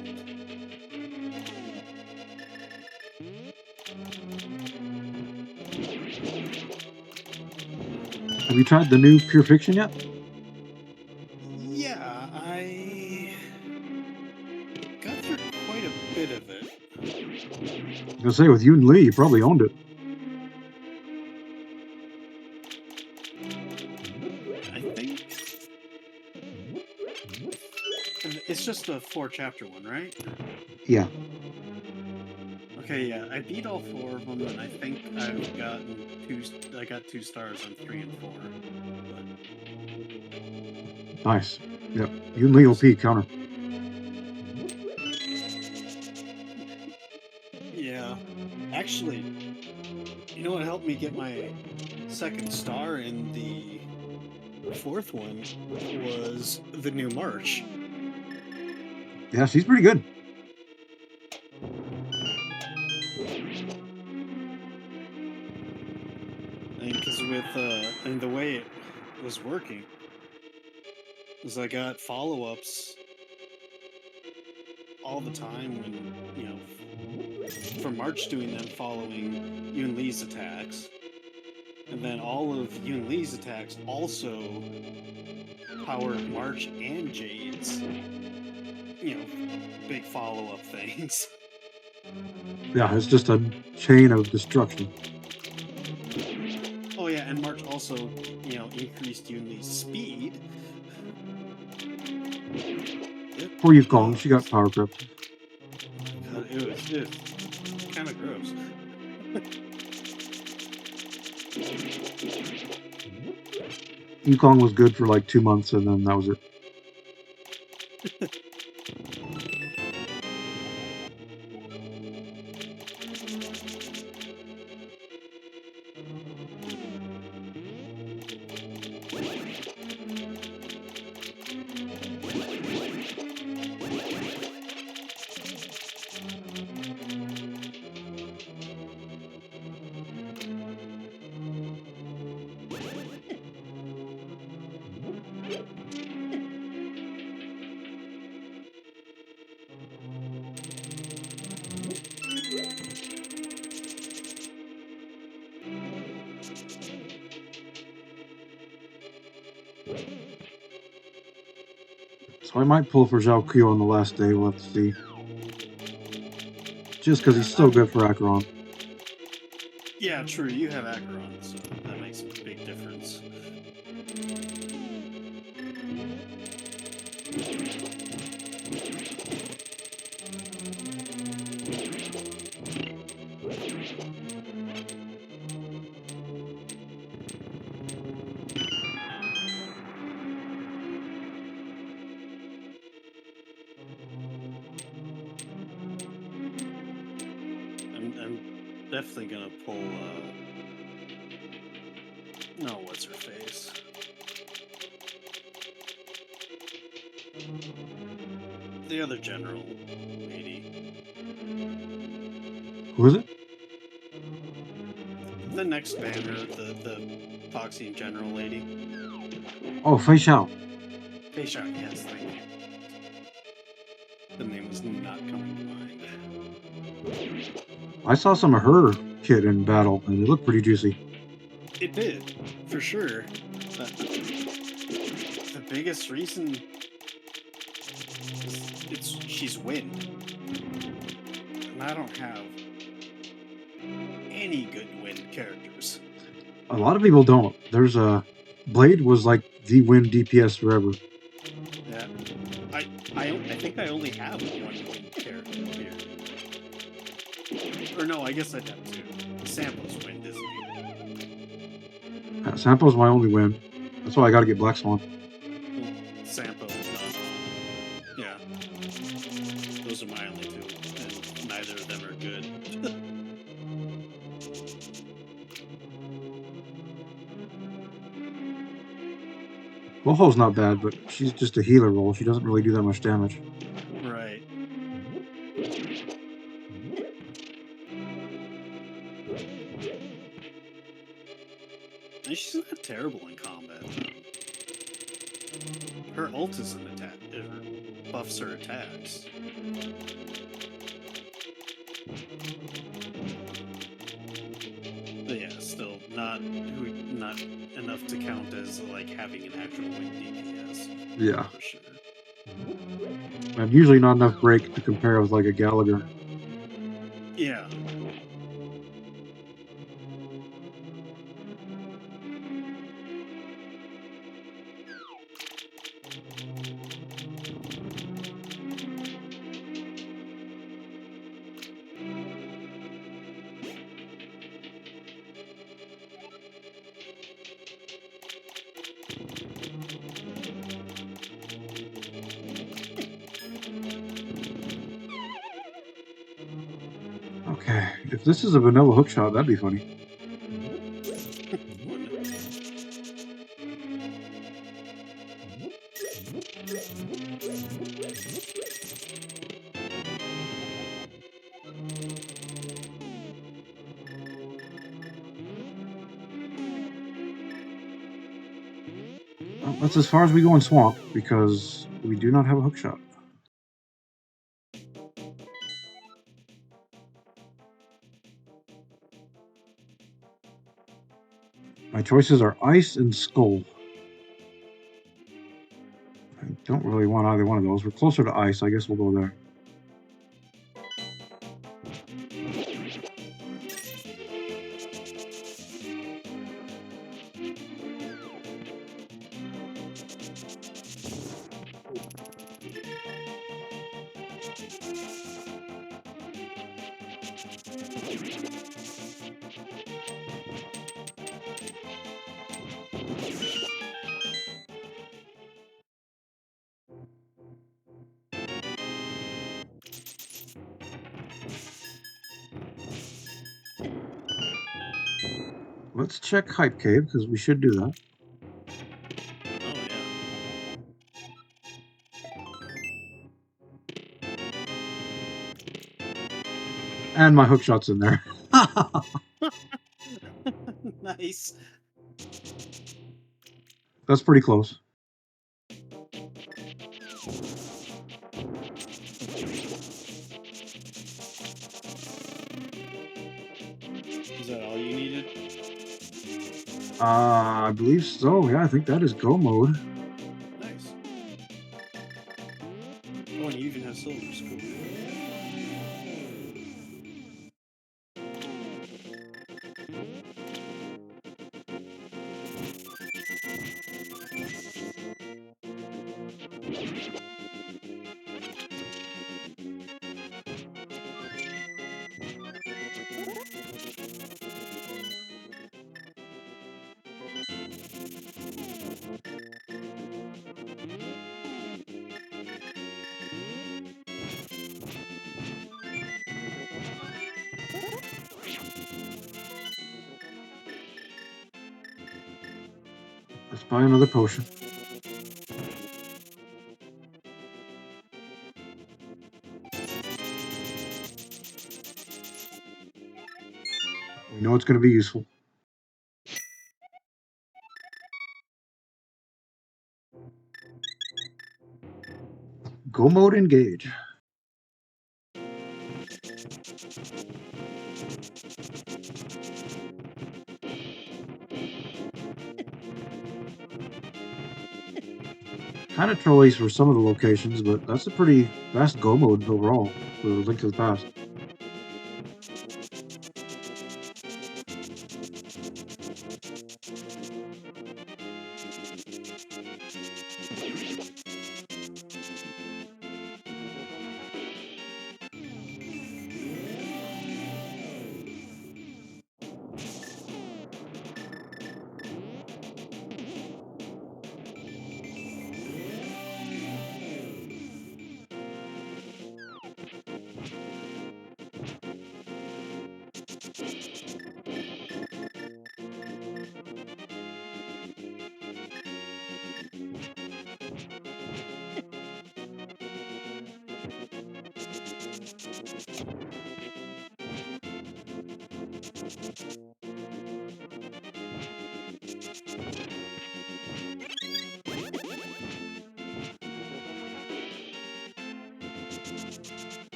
Have you tried the new Pure Fiction yet? Yeah, I got through quite a bit of it. I was gonna say, with you and Lee, you probably owned it. I think it's just a 4-chapter one, right? Yeah. Okay, yeah, I beat all 4 of them, and I think I've gotten 2. I got 2 stars on 3 and 4. But Nice. Yep. You and Lee will peak counter. get my second star in the fourth one was the new March. Yeah, she's pretty good. Because with the way it was working was I got follow-ups all the time when, you know, for March doing them following Yun Lee's attacks. And then all of Yun Lee's attacks also powered March and Jade's, you know, big follow-up things. Yeah, it's just a chain of destruction. Oh yeah, and March also, you know, increased Yun Lee's speed. Poor Yukong, she got power crept. God, it was kind of gross. Yukong was good for like 2 months, and then that was it. So I might pull for Zhao Kuo on the last day, we'll have to see. Just because he's so good for Acheron. Yeah, true. You have Acheron, so that makes a big difference. I'm definitely gonna pull. No, what's her face? The other general lady. Who is it? The next banner, the Epoxy general lady. Oh, Fei Xiao. Fei Xiao, yes, thank you. The name was not coming to mind. I saw some of her kit in battle, and it looked pretty juicy. It did, for sure. But the biggest reason is she's wind. And I don't have any good wind characters. A lot of people don't. There's a Blade was like the win DPS forever. Yeah. I think I only have one wind character here. Or no, I guess I'd have two. Sample's wind, isn't he? Sampo's my only win. That's why I gotta get Black Swan. Sampo is not. Yeah. Those are my only two, and neither of them are good. Woho's not bad, but she's just a healer role. She doesn't really do that much damage. Right. And she's not terrible in combat. Her ult is an attack. It buffs her attacks. But yeah, still not enough to count as like having an actual win DPS. Yeah. For sure. And usually not enough break to compare with like a Gallagher. Yeah. Okay, if this is a vanilla hookshot, that'd be funny. That's as far as we go in Swamp, because we do not have a hookshot. My choices are Ice and Skull. I don't really want either one of those. We're closer to Ice. I guess we'll go there. Let's check Hype Cave, because we should do that. Oh yeah. And my hookshot's in there. Nice. That's pretty close. Is that all you needed? I believe so. Yeah, I think that is go mode. Nice. Oh, and you even have silver. Cool. Let's buy another potion. We know it's going to be useful. Go mode engage. Kind of trolleys for some of the locations, but that's a pretty fast go mode overall for Link to the Past.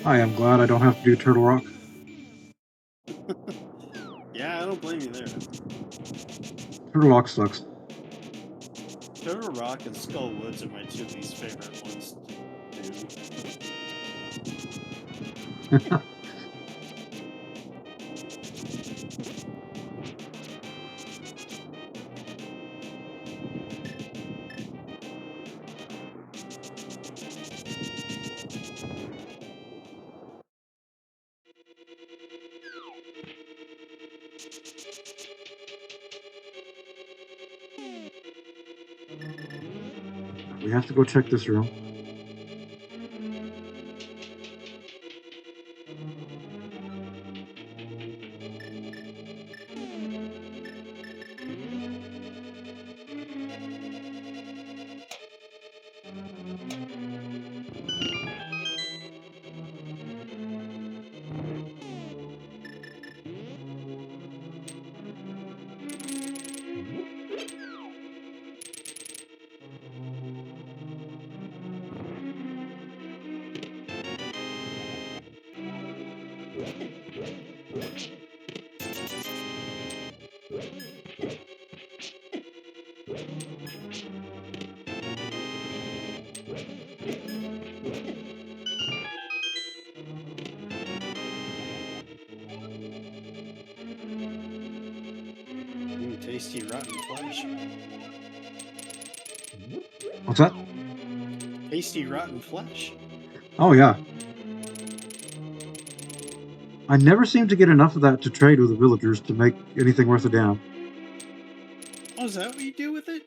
I am glad I don't have to do Turtle Rock. Yeah, I don't blame you there. Turtle Rock sucks. Turtle Rock and Skull Woods are my two least favorite ones to do. We have to go check this room. Tasty rotten flesh. What's that? Tasty rotten flesh. Oh, yeah. I never seem to get enough of that to trade with the villagers to make anything worth a damn. Oh, is that what you do with it?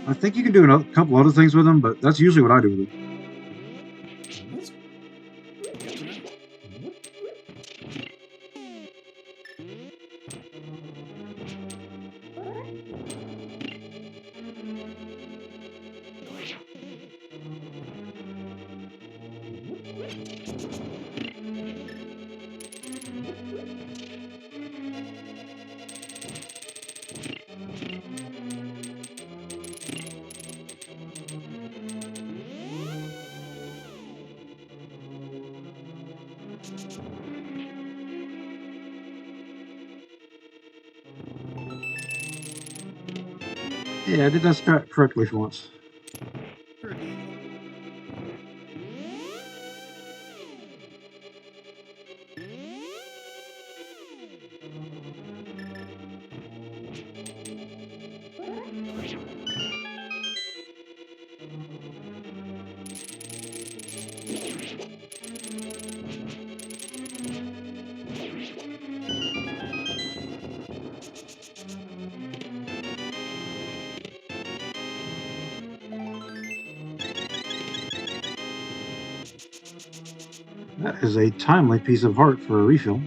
I think you can do a couple other things with them, but that's usually what I do with them. That's good to know. Yeah, I did that strat correctly for once. That is a timely piece of heart for a refill.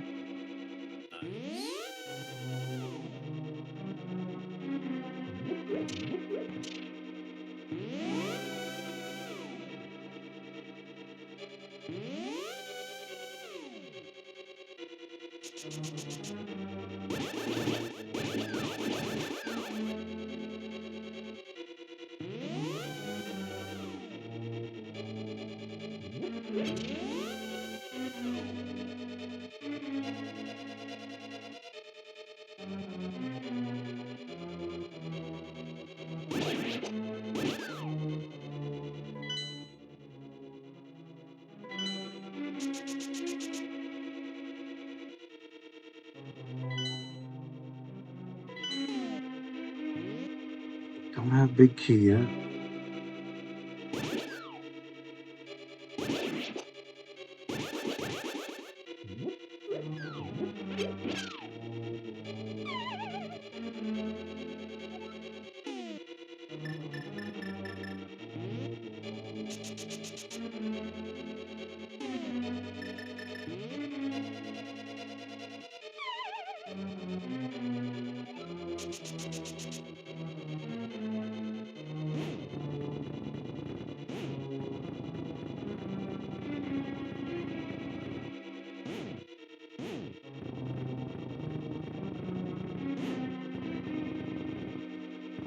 Don't have big key yet.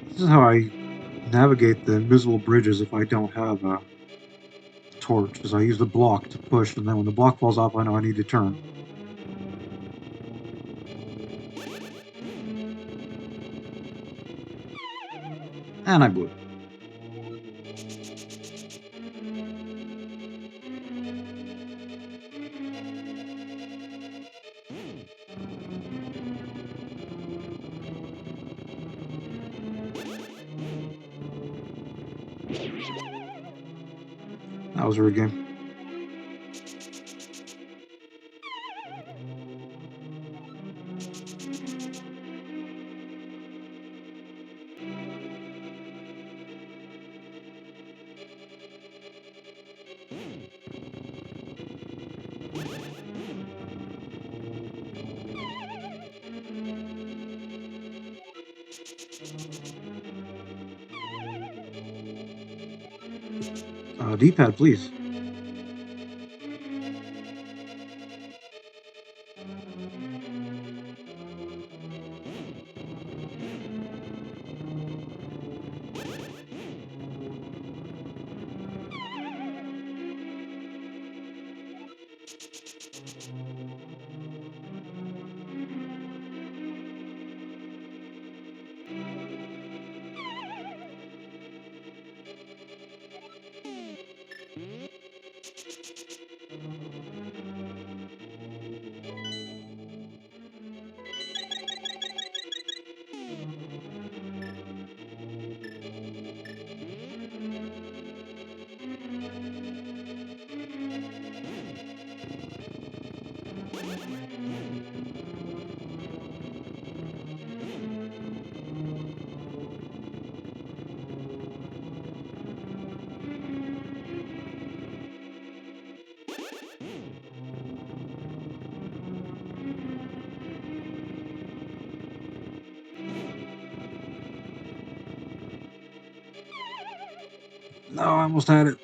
This is how I navigate the invisible bridges if I don't have a torch, is I use the block to push, and then when the block falls off, I know I need to turn. And I blew it. That was a rigged game. D-pad, please. No, I almost had it.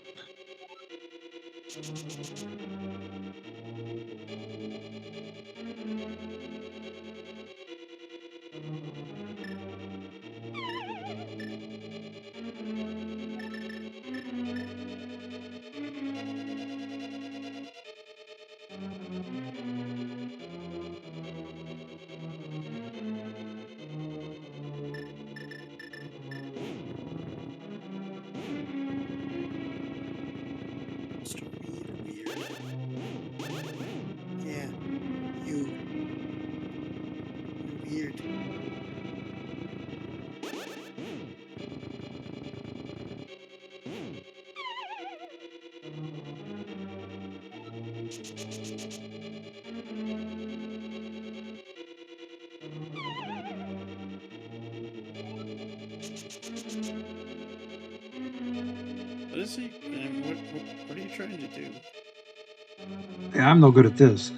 Just weird. Yeah, you're weird. What is he? What are you trying to do? Yeah, I'm no good at this.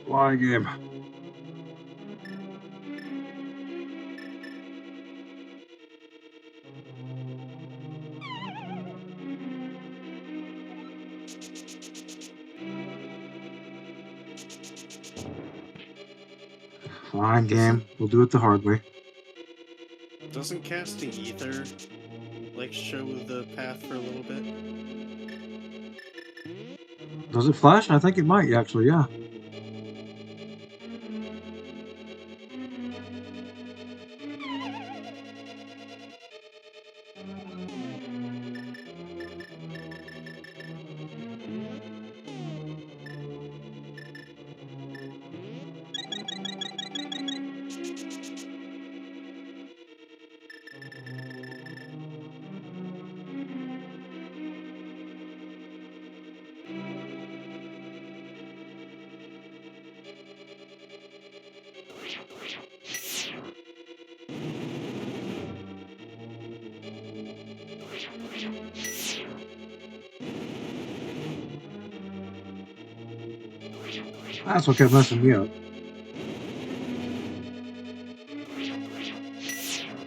Flying game. Fine game. We'll do it the hard way. Doesn't casting ether like show the path for a little bit? Does it flash? I think it might actually, yeah. That's what kept messing me up.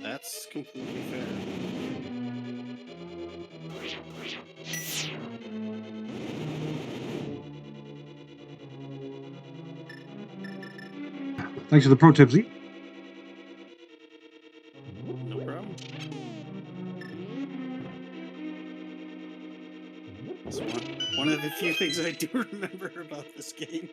That's completely fair. Thanks for the pro tip, Z. No problem. It's one of the few things I do remember about this game.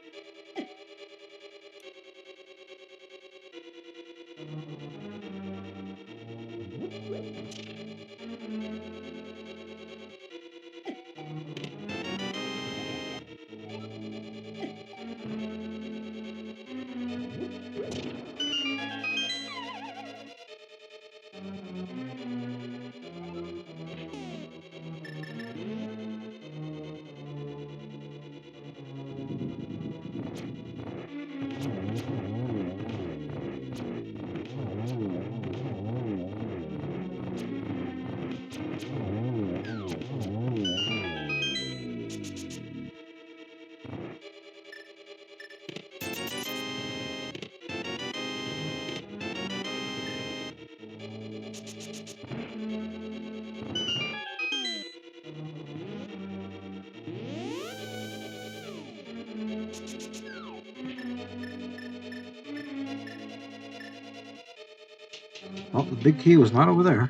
Well, the big key was not over there.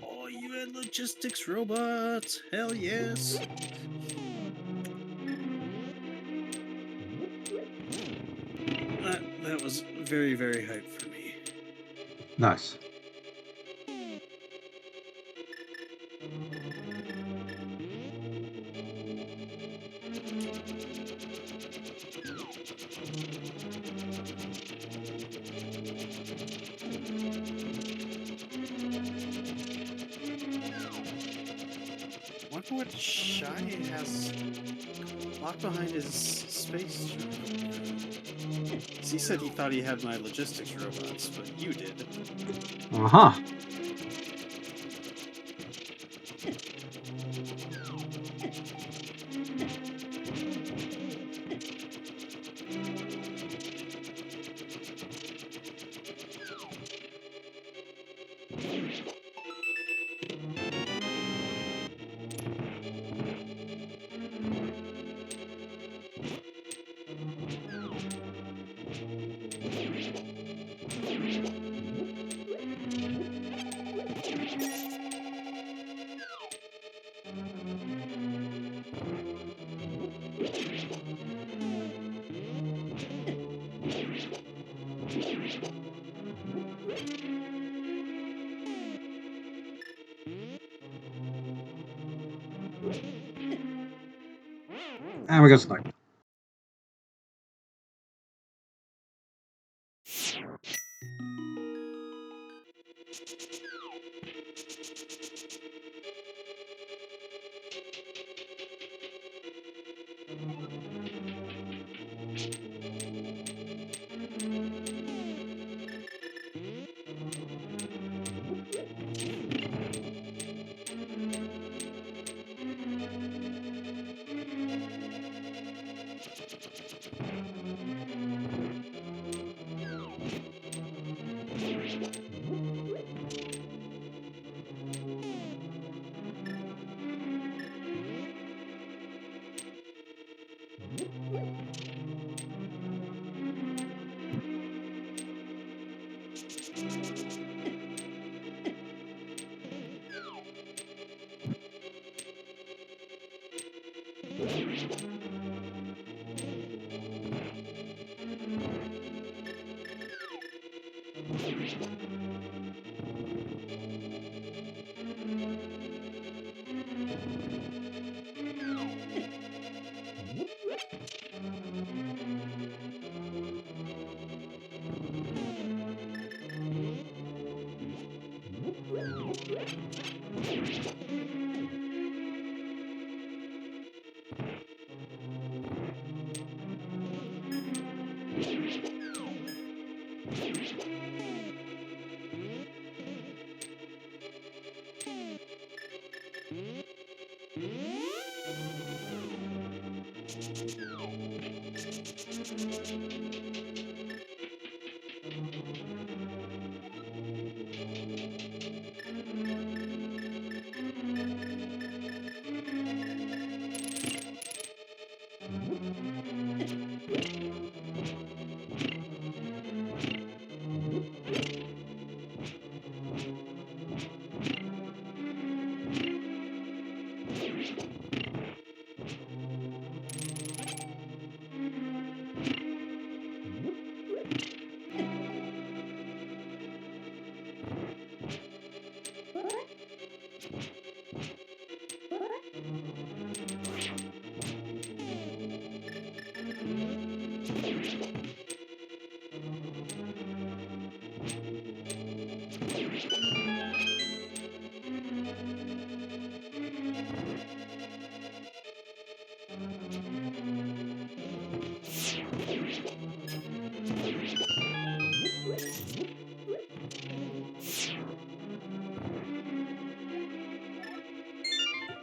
Oh, you had logistics robots! Hell yes! That was very, very hype for me. Nice. Wonder what Shy has locked behind his space shuttle. He said he thought he had my logistics robots, but you did. Uh-huh. And we got sniped.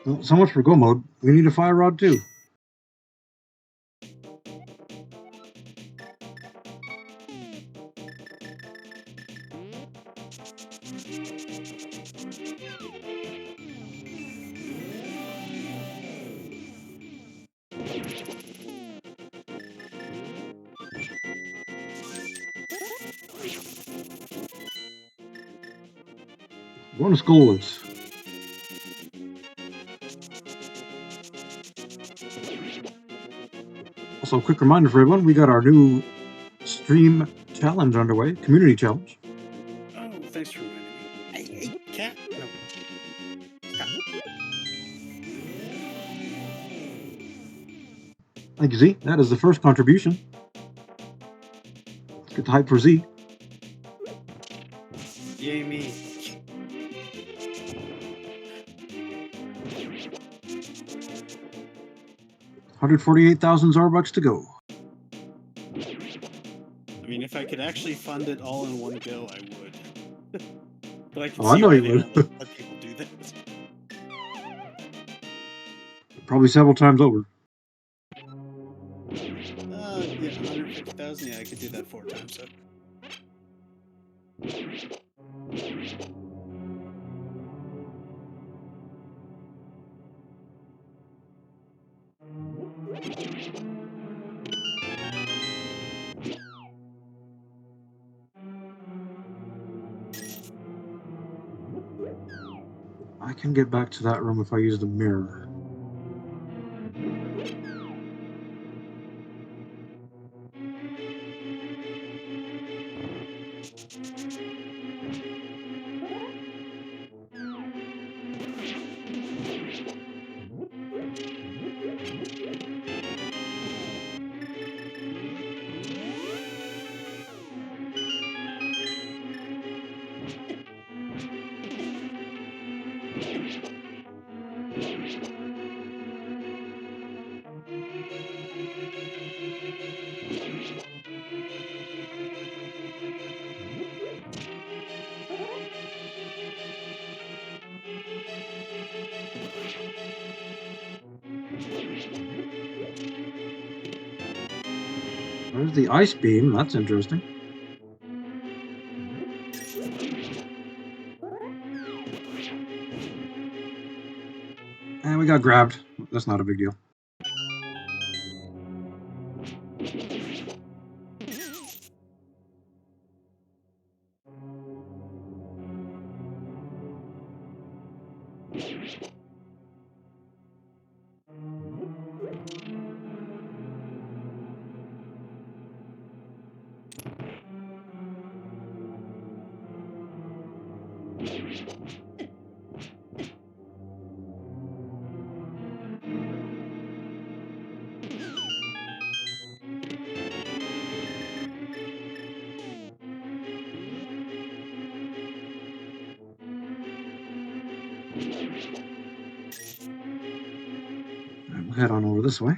Well, so much for go mode. We need a fire rod too. Going to school is. Also, a quick reminder for everyone, we got our new stream challenge underway, community challenge. Oh, thanks for reminding me. Hey, cat. No. Stop. Thank you, Z. That is the first contribution. Let's get the hype for Z. Yay me. $148,000 Zarbucks to go. I mean, if I could actually fund it all in one go, I would. But I can Oh, I see know why you they would. don't let people do that. Probably several times over. Yeah, 150,000. Yeah, I could do that 4 times. So. I can get back to that room if I use the mirror. There's the ice beam. That's interesting. And we got grabbed. That's not a big deal. We'll head on over this way.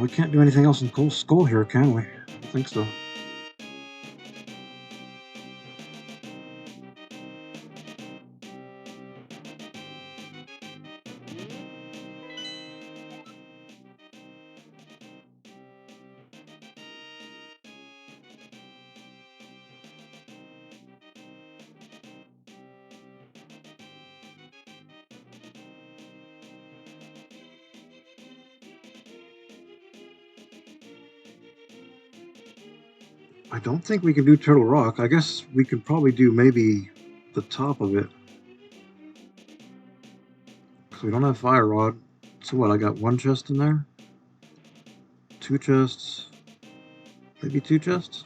We can't do anything else in Cole's skull here, can we? I don't think so. I don't think we can do Turtle Rock. I guess we could probably do maybe the top of it. So we don't have fire rod. So what? I got one chest in there, two chests, maybe two chests.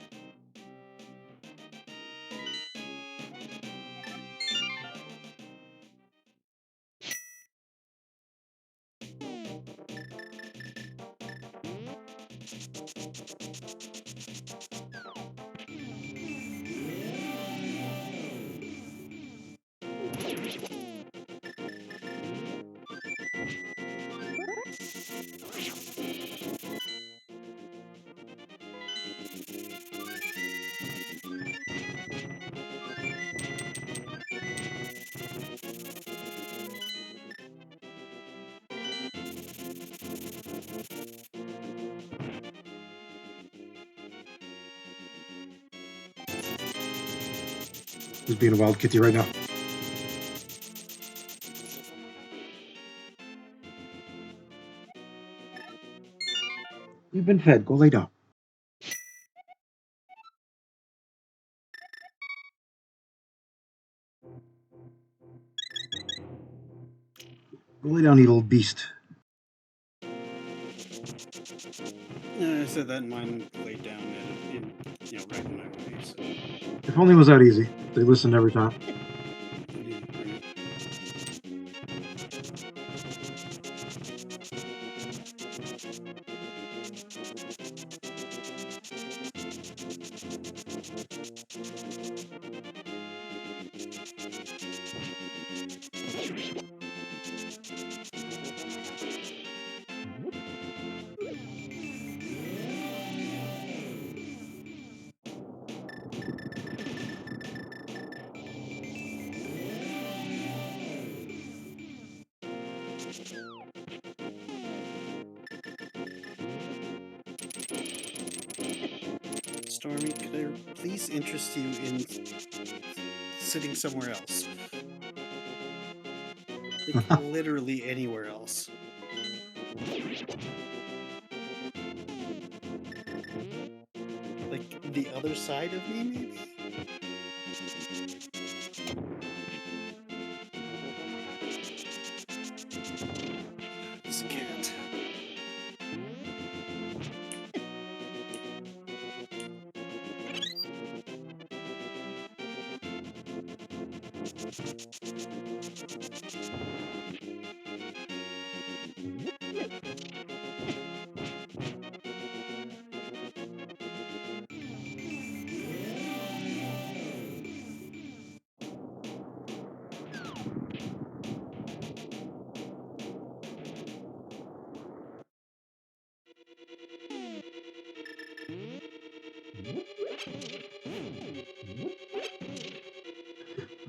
Who's being a wild kitty right now? You've been fed. Go lay down. Go lay down, you little beast. I said that and mine laid down right in my way. So. If only it was that easy. They listened every time. Stormy, could I please interest you in sitting somewhere else? Like, literally anywhere else. Like, the other side of me, maybe? This cat.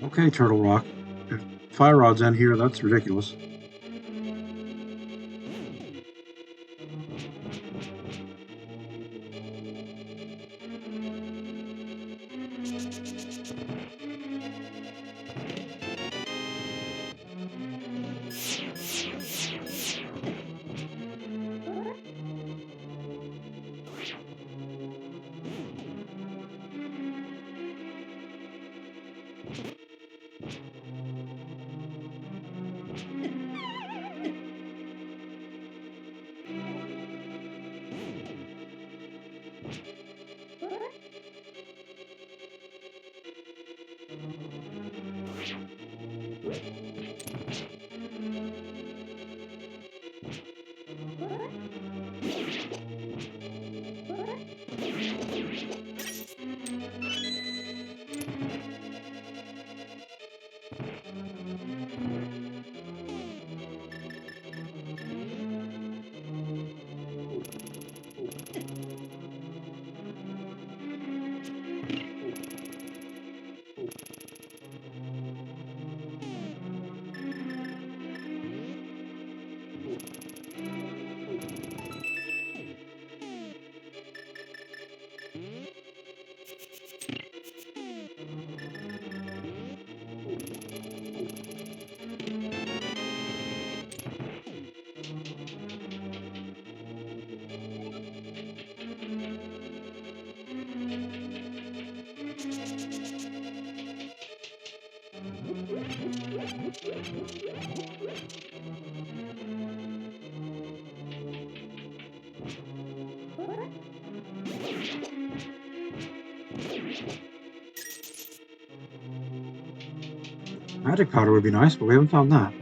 Okay, Turtle Rock. If fire rod's in here, that's ridiculous. Magic powder would be nice, but we haven't found that.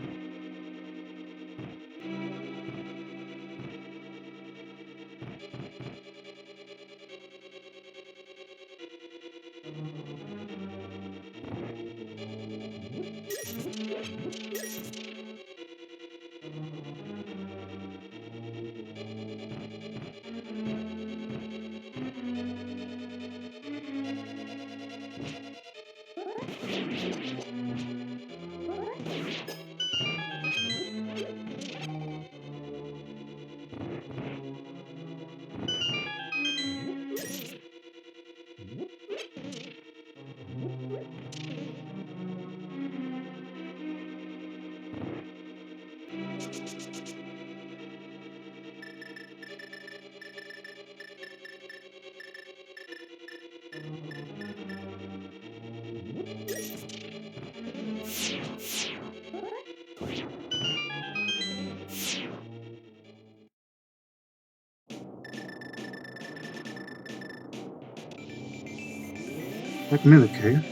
Take me to the cave.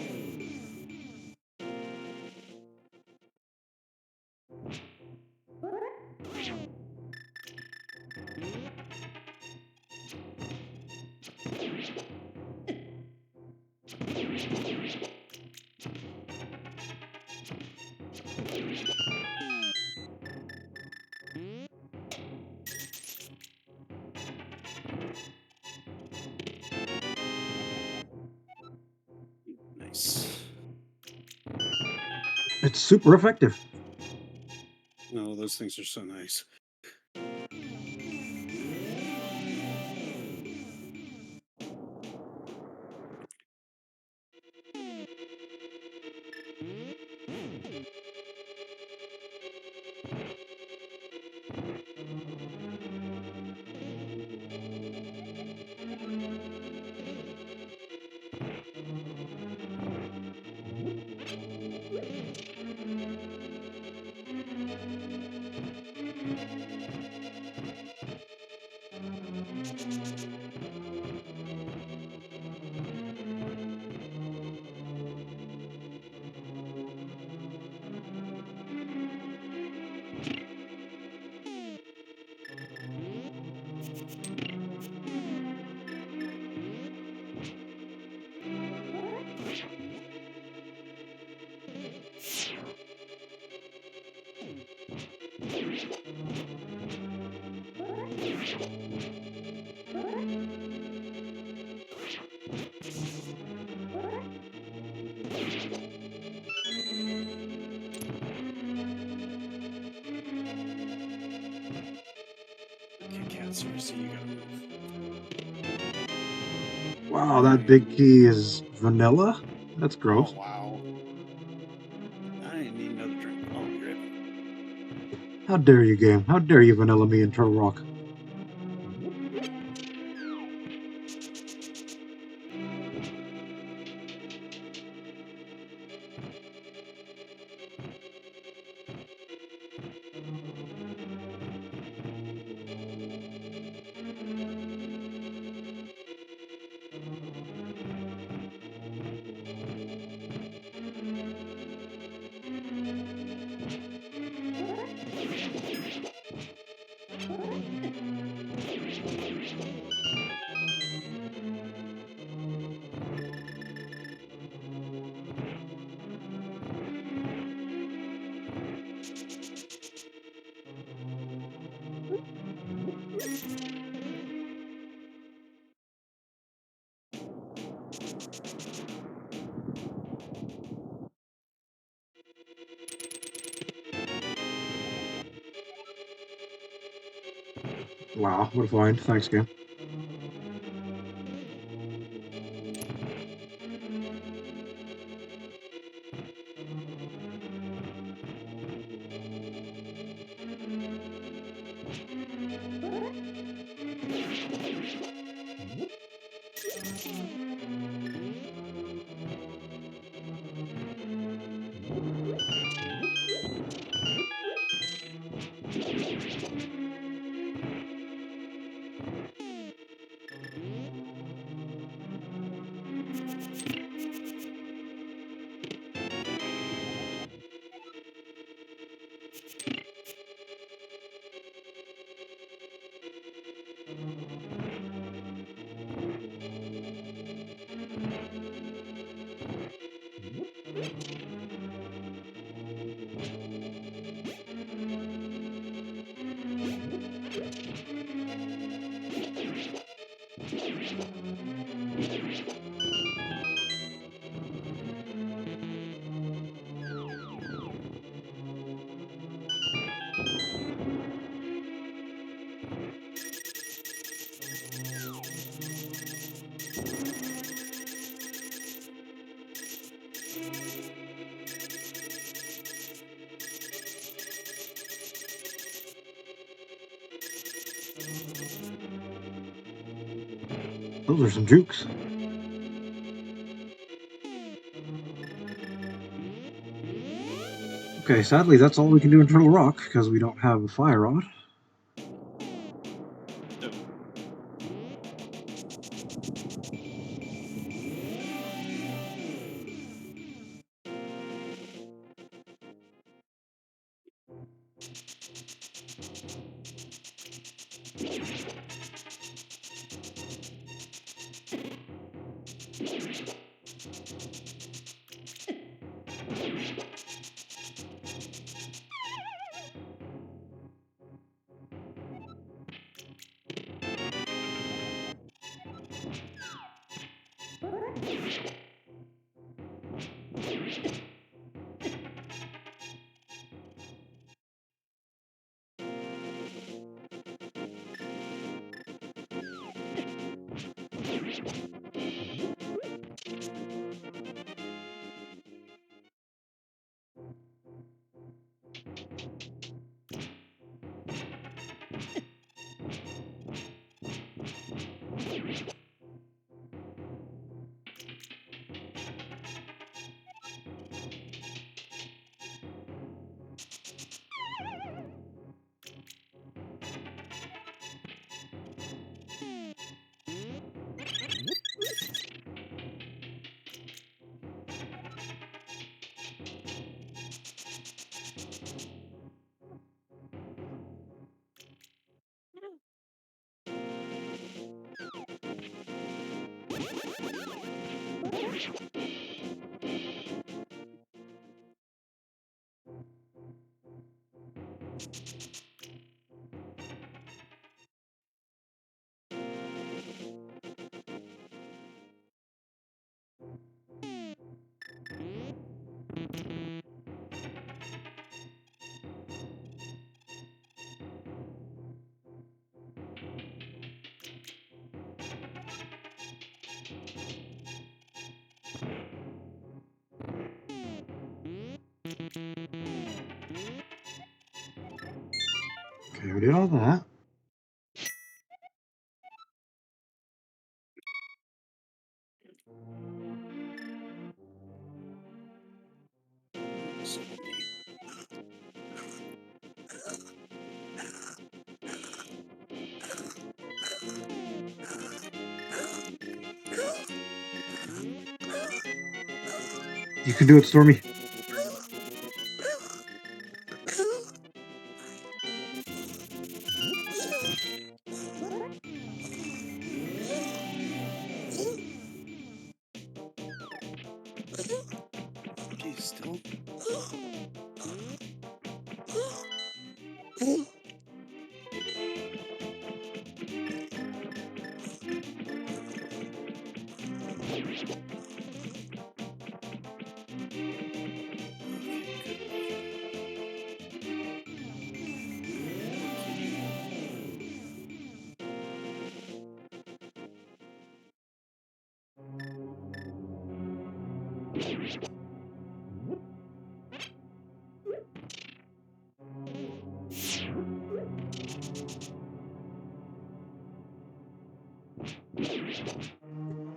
Nice. It's super effective. No, those things are so nice. Okay, cat, seriously, you gotta move. Wow, that big key is vanilla? That's gross. Oh, wow. I didn't need another drink. Oh, grip. How dare you, game? How dare you vanilla me in Turtle Rock? Wow, what a find. Thanks, game. Those are some jukes. Okay, sadly, that's all we can do in Turtle Rock because we don't have a fire rod. Okay, we did all that. You can do it, Stormy. Jeez, still.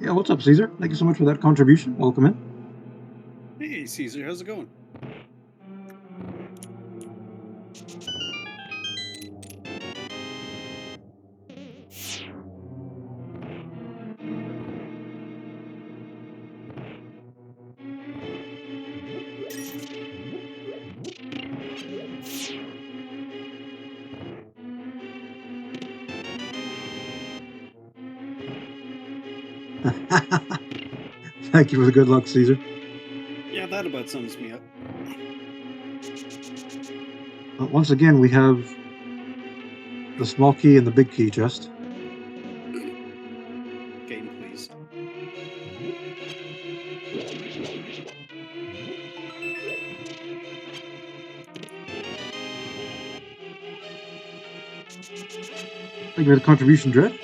Yeah, what's up, Caesar? Thank you so much for that contribution. Welcome in. Hey, Caesar, how's it going? Thank you for the good luck, Caesar. Yeah, that about sums me up. Once again, we have the small key and the big key chest. Game, please. Thank you for the contribution, Dread.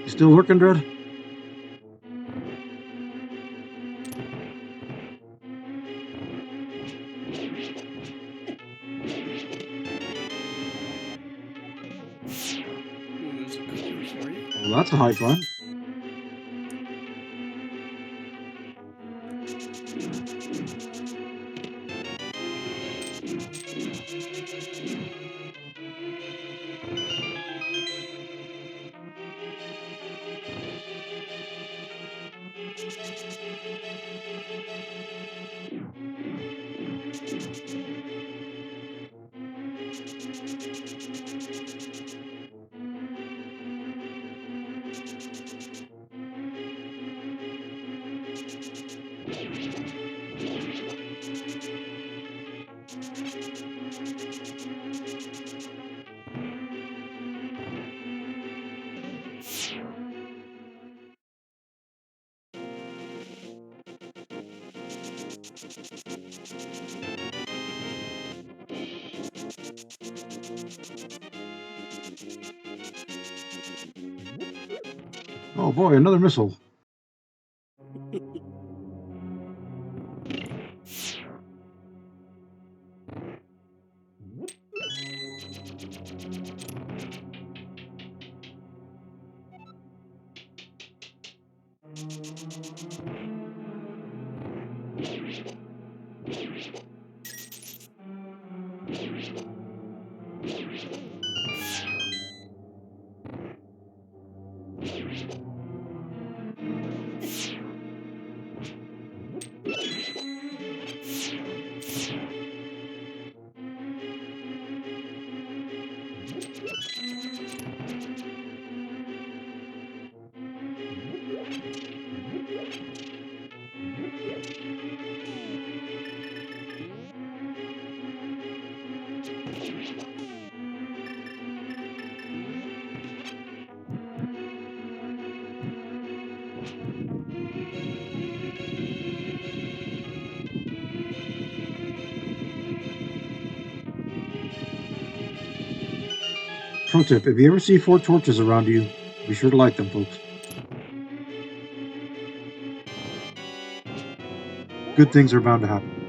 You still working, Dread? Ooh, there's a cooler for you. Well, that's a high five. Oh boy, another missile. Pro tip, if you ever see 4 torches around you, be sure to light them, folks. Good things are bound to happen.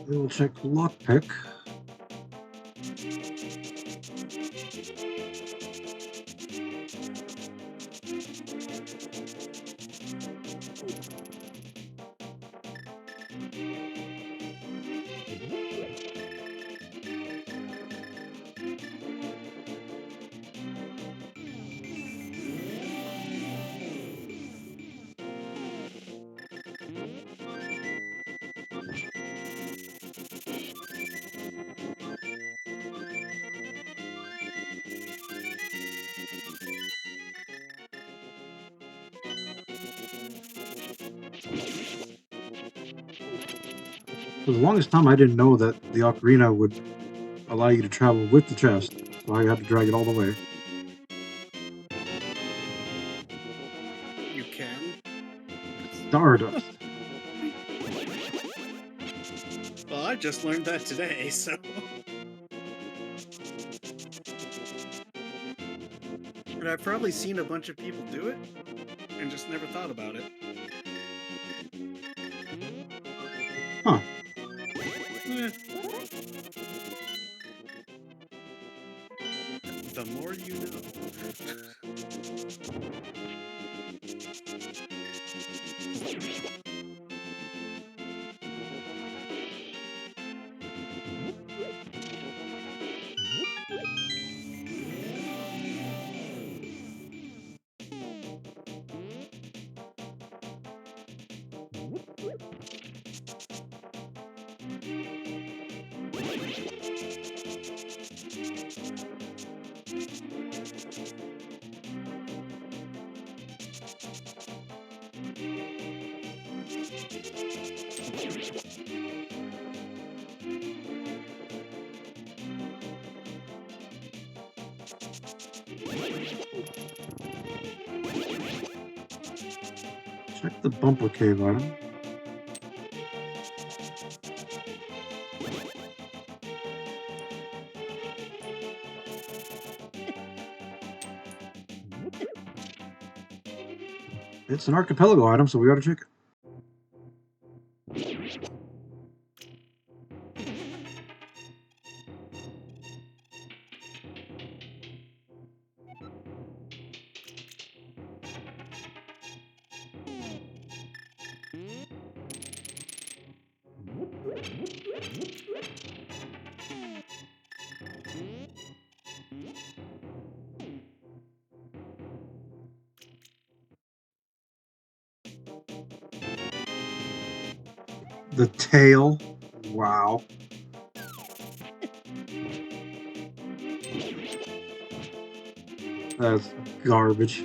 We'll check lockpick. For the longest time, I didn't know that the ocarina would allow you to travel with the chest, so I had to drag it all the way. You can. Stardust. Well, I just learned that today, so. And I've probably seen a bunch of people do it and just never thought about it. Huh. Eh. The more you know. Check the bumper cave item. It's an archipelago item, so we gotta check it. The tail. Wow. That's garbage.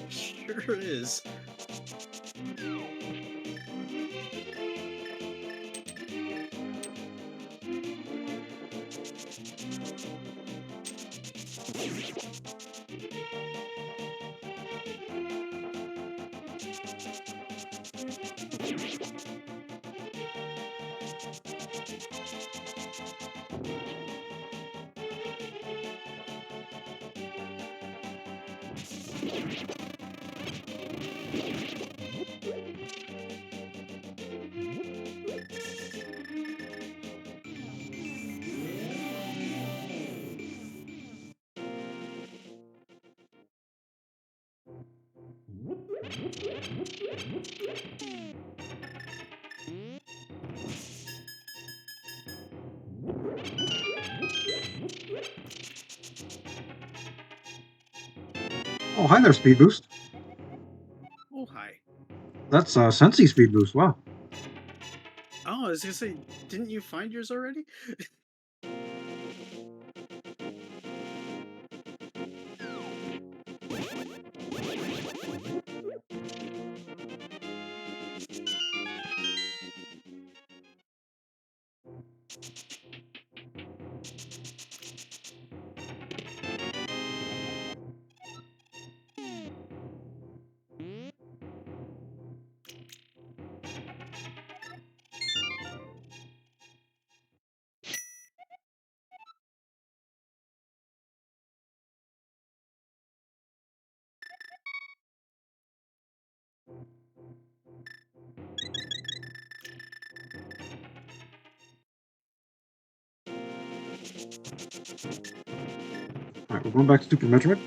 Sure is. Oh, hi there, speed boost. Oh, hi. That's Sensi speed boost. Wow. Oh, I was gonna say, didn't you find yours already? Alright, we're going back to Super Metroid.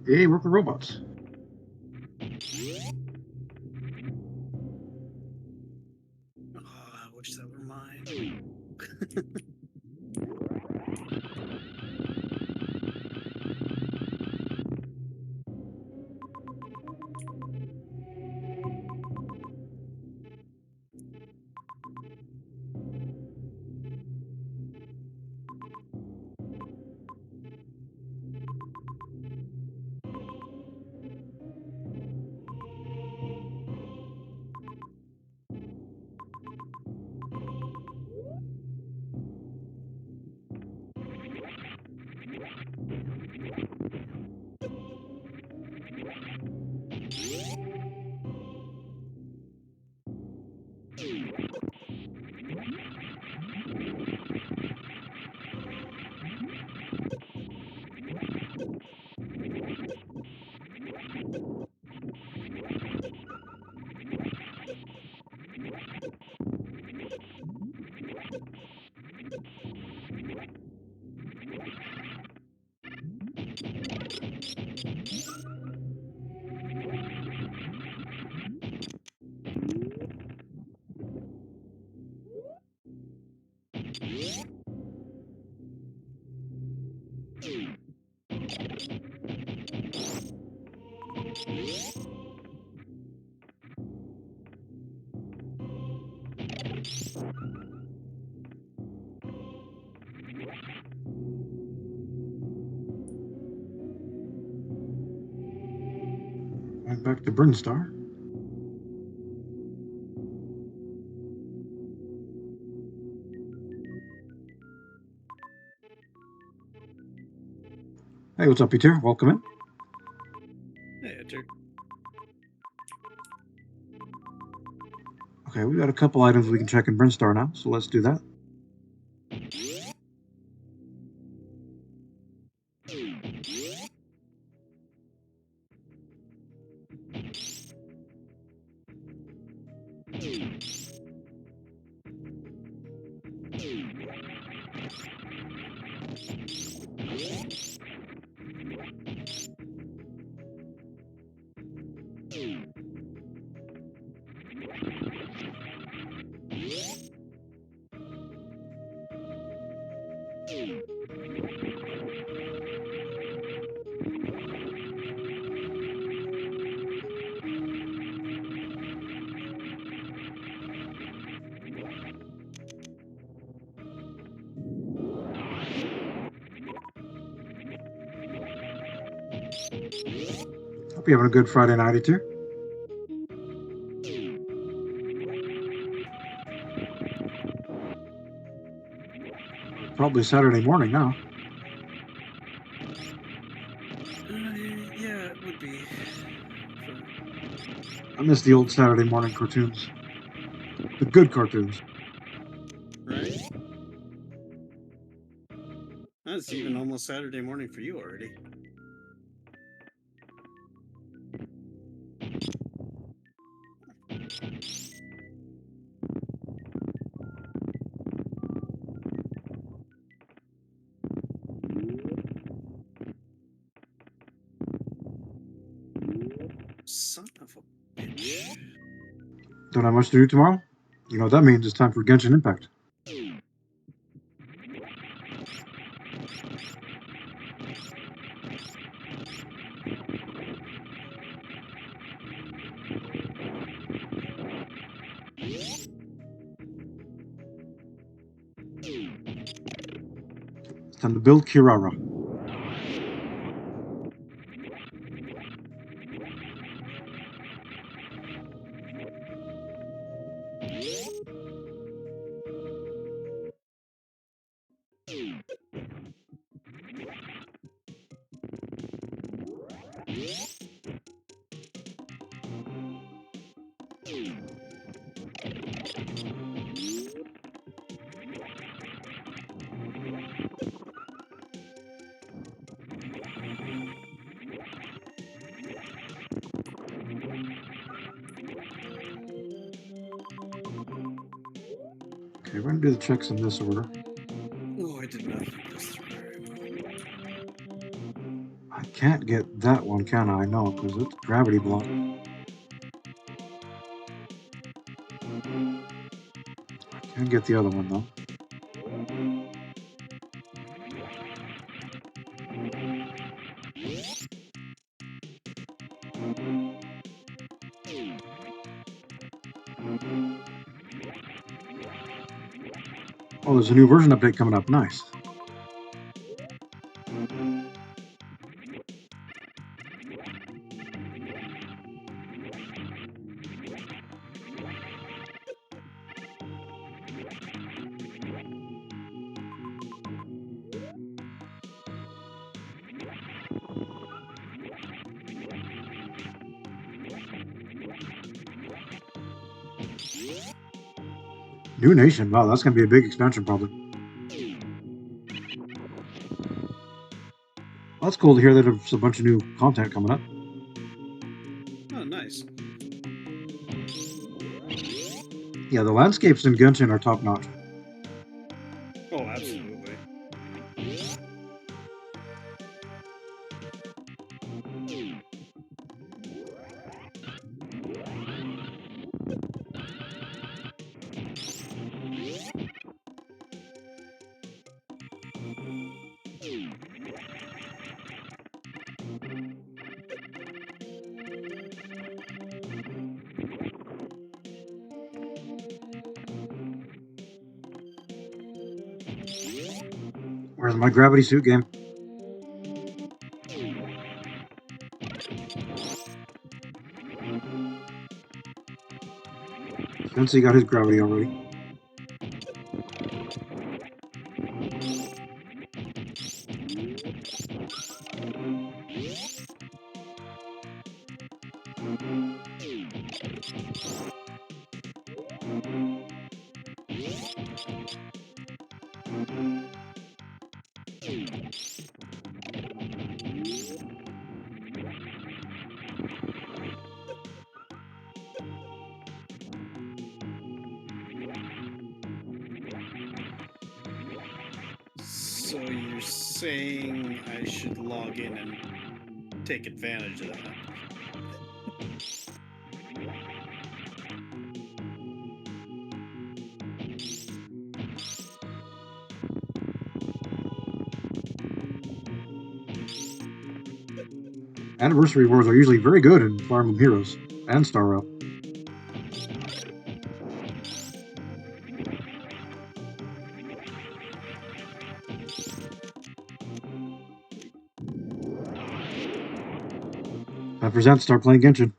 Hey, work with robots. Oh, I wish that were mine. Went back to Brinstar. Hey, what's up, Peter? Welcome in. Hey, Edgar. Okay, we got a couple items we can check in Brinstar now, so let's do that. Hope you're having a good Friday night, too. Probably Saturday morning now. Yeah, it would be. I miss the old Saturday morning cartoons. The good cartoons. Right? It's even almost Saturday morning for you already. Son of a bitch. Don't have much to do tomorrow? You know what that means. It's time for Genshin Impact. It's time to build Kirara. Okay, we're going to do the checks in this order. Oh, I did not think this through very well. I can't get that one, can I? No, because it's gravity block. I can get the other one, though. Oh, there's a new version update coming up. Nice. New nation. Wow, that's going to be a big expansion, probably. Well, that's cool to hear that there's a bunch of new content coming up. Oh, nice. Yeah, the landscapes in Genshin are top notch. Oh, absolutely. Where's my gravity suit game? Sensei got his gravity already. So you're saying I should log in and take advantage of that? Anniversary wars are usually very good in Fire Emblem Heroes and Star Rail. I present start playing Genshin.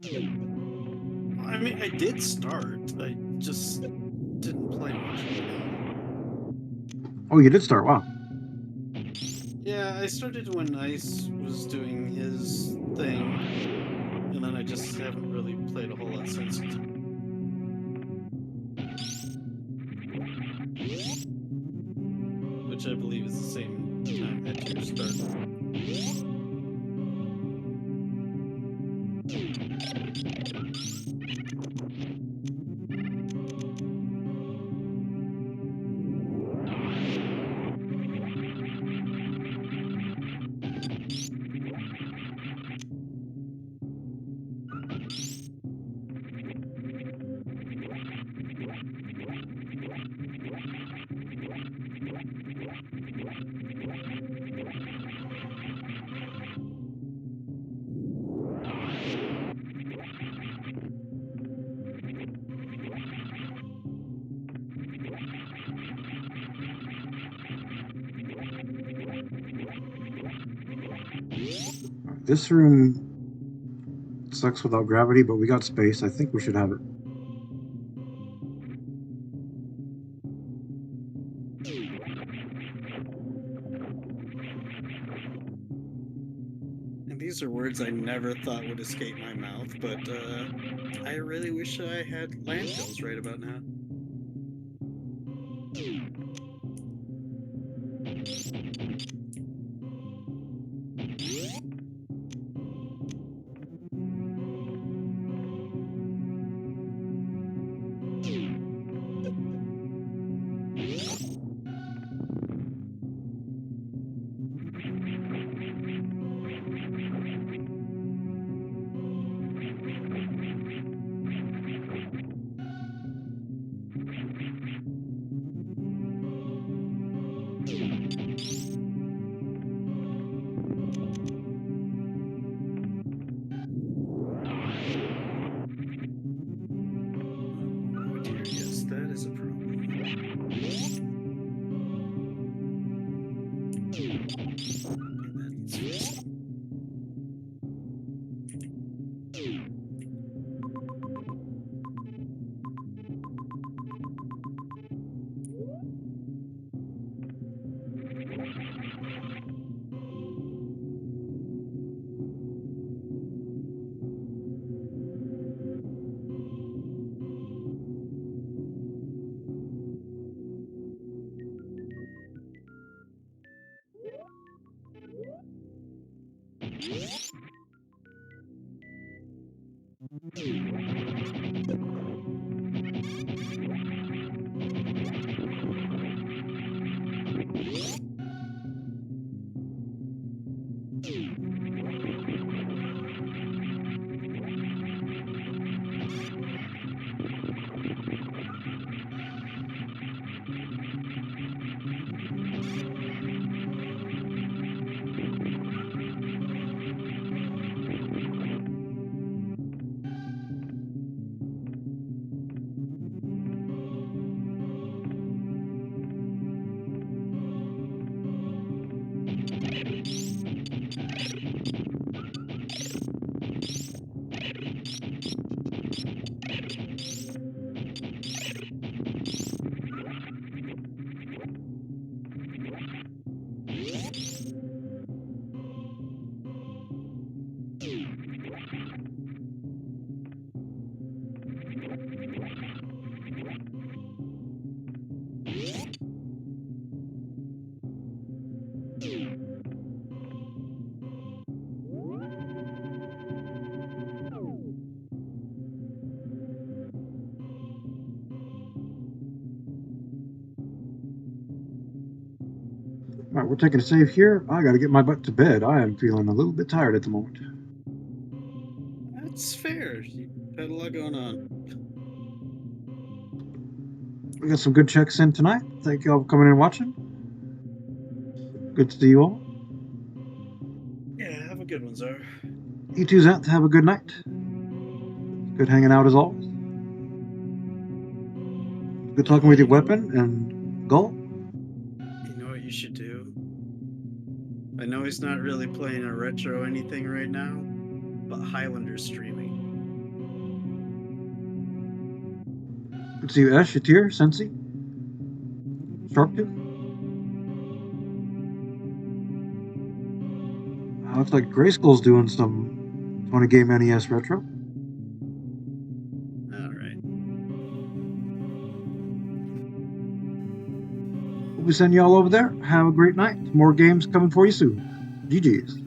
I mean, I did start. I just didn't play much. Oh, you did start. Wow. Yeah, I started when Ice was doing his thing, and then I just haven't really played a whole lot since. Which I believe is the same time that you started. This room sucks without gravity, but we got space. I think we should have it. And these are words I never thought would escape my mouth, but I really wish I had landfills right about now. Oh dear, yes, that is a problem. And that's fixed. All right, we're taking a save here. I got to get my butt to bed. I am feeling a little bit tired at the moment. That's fair. You had a lot going on. We got some good checks in tonight. Thank you all for coming in and watching. Good to see you all. Yeah, have a good one, Zara. You too, Zeth. Have a good night. Good hanging out as always. Good talking with your weapon and Gull. You know what you should do? I know know he's not really playing a retro anything right now, but Highlander's streaming. Good to see you, Ash, Yatir, Sensi, Sharptooth. Looks like Grayskull's doing some 20 game NES retro. All right. We'll be sending y'all over there. Have a great night. More games coming for you soon. GG's.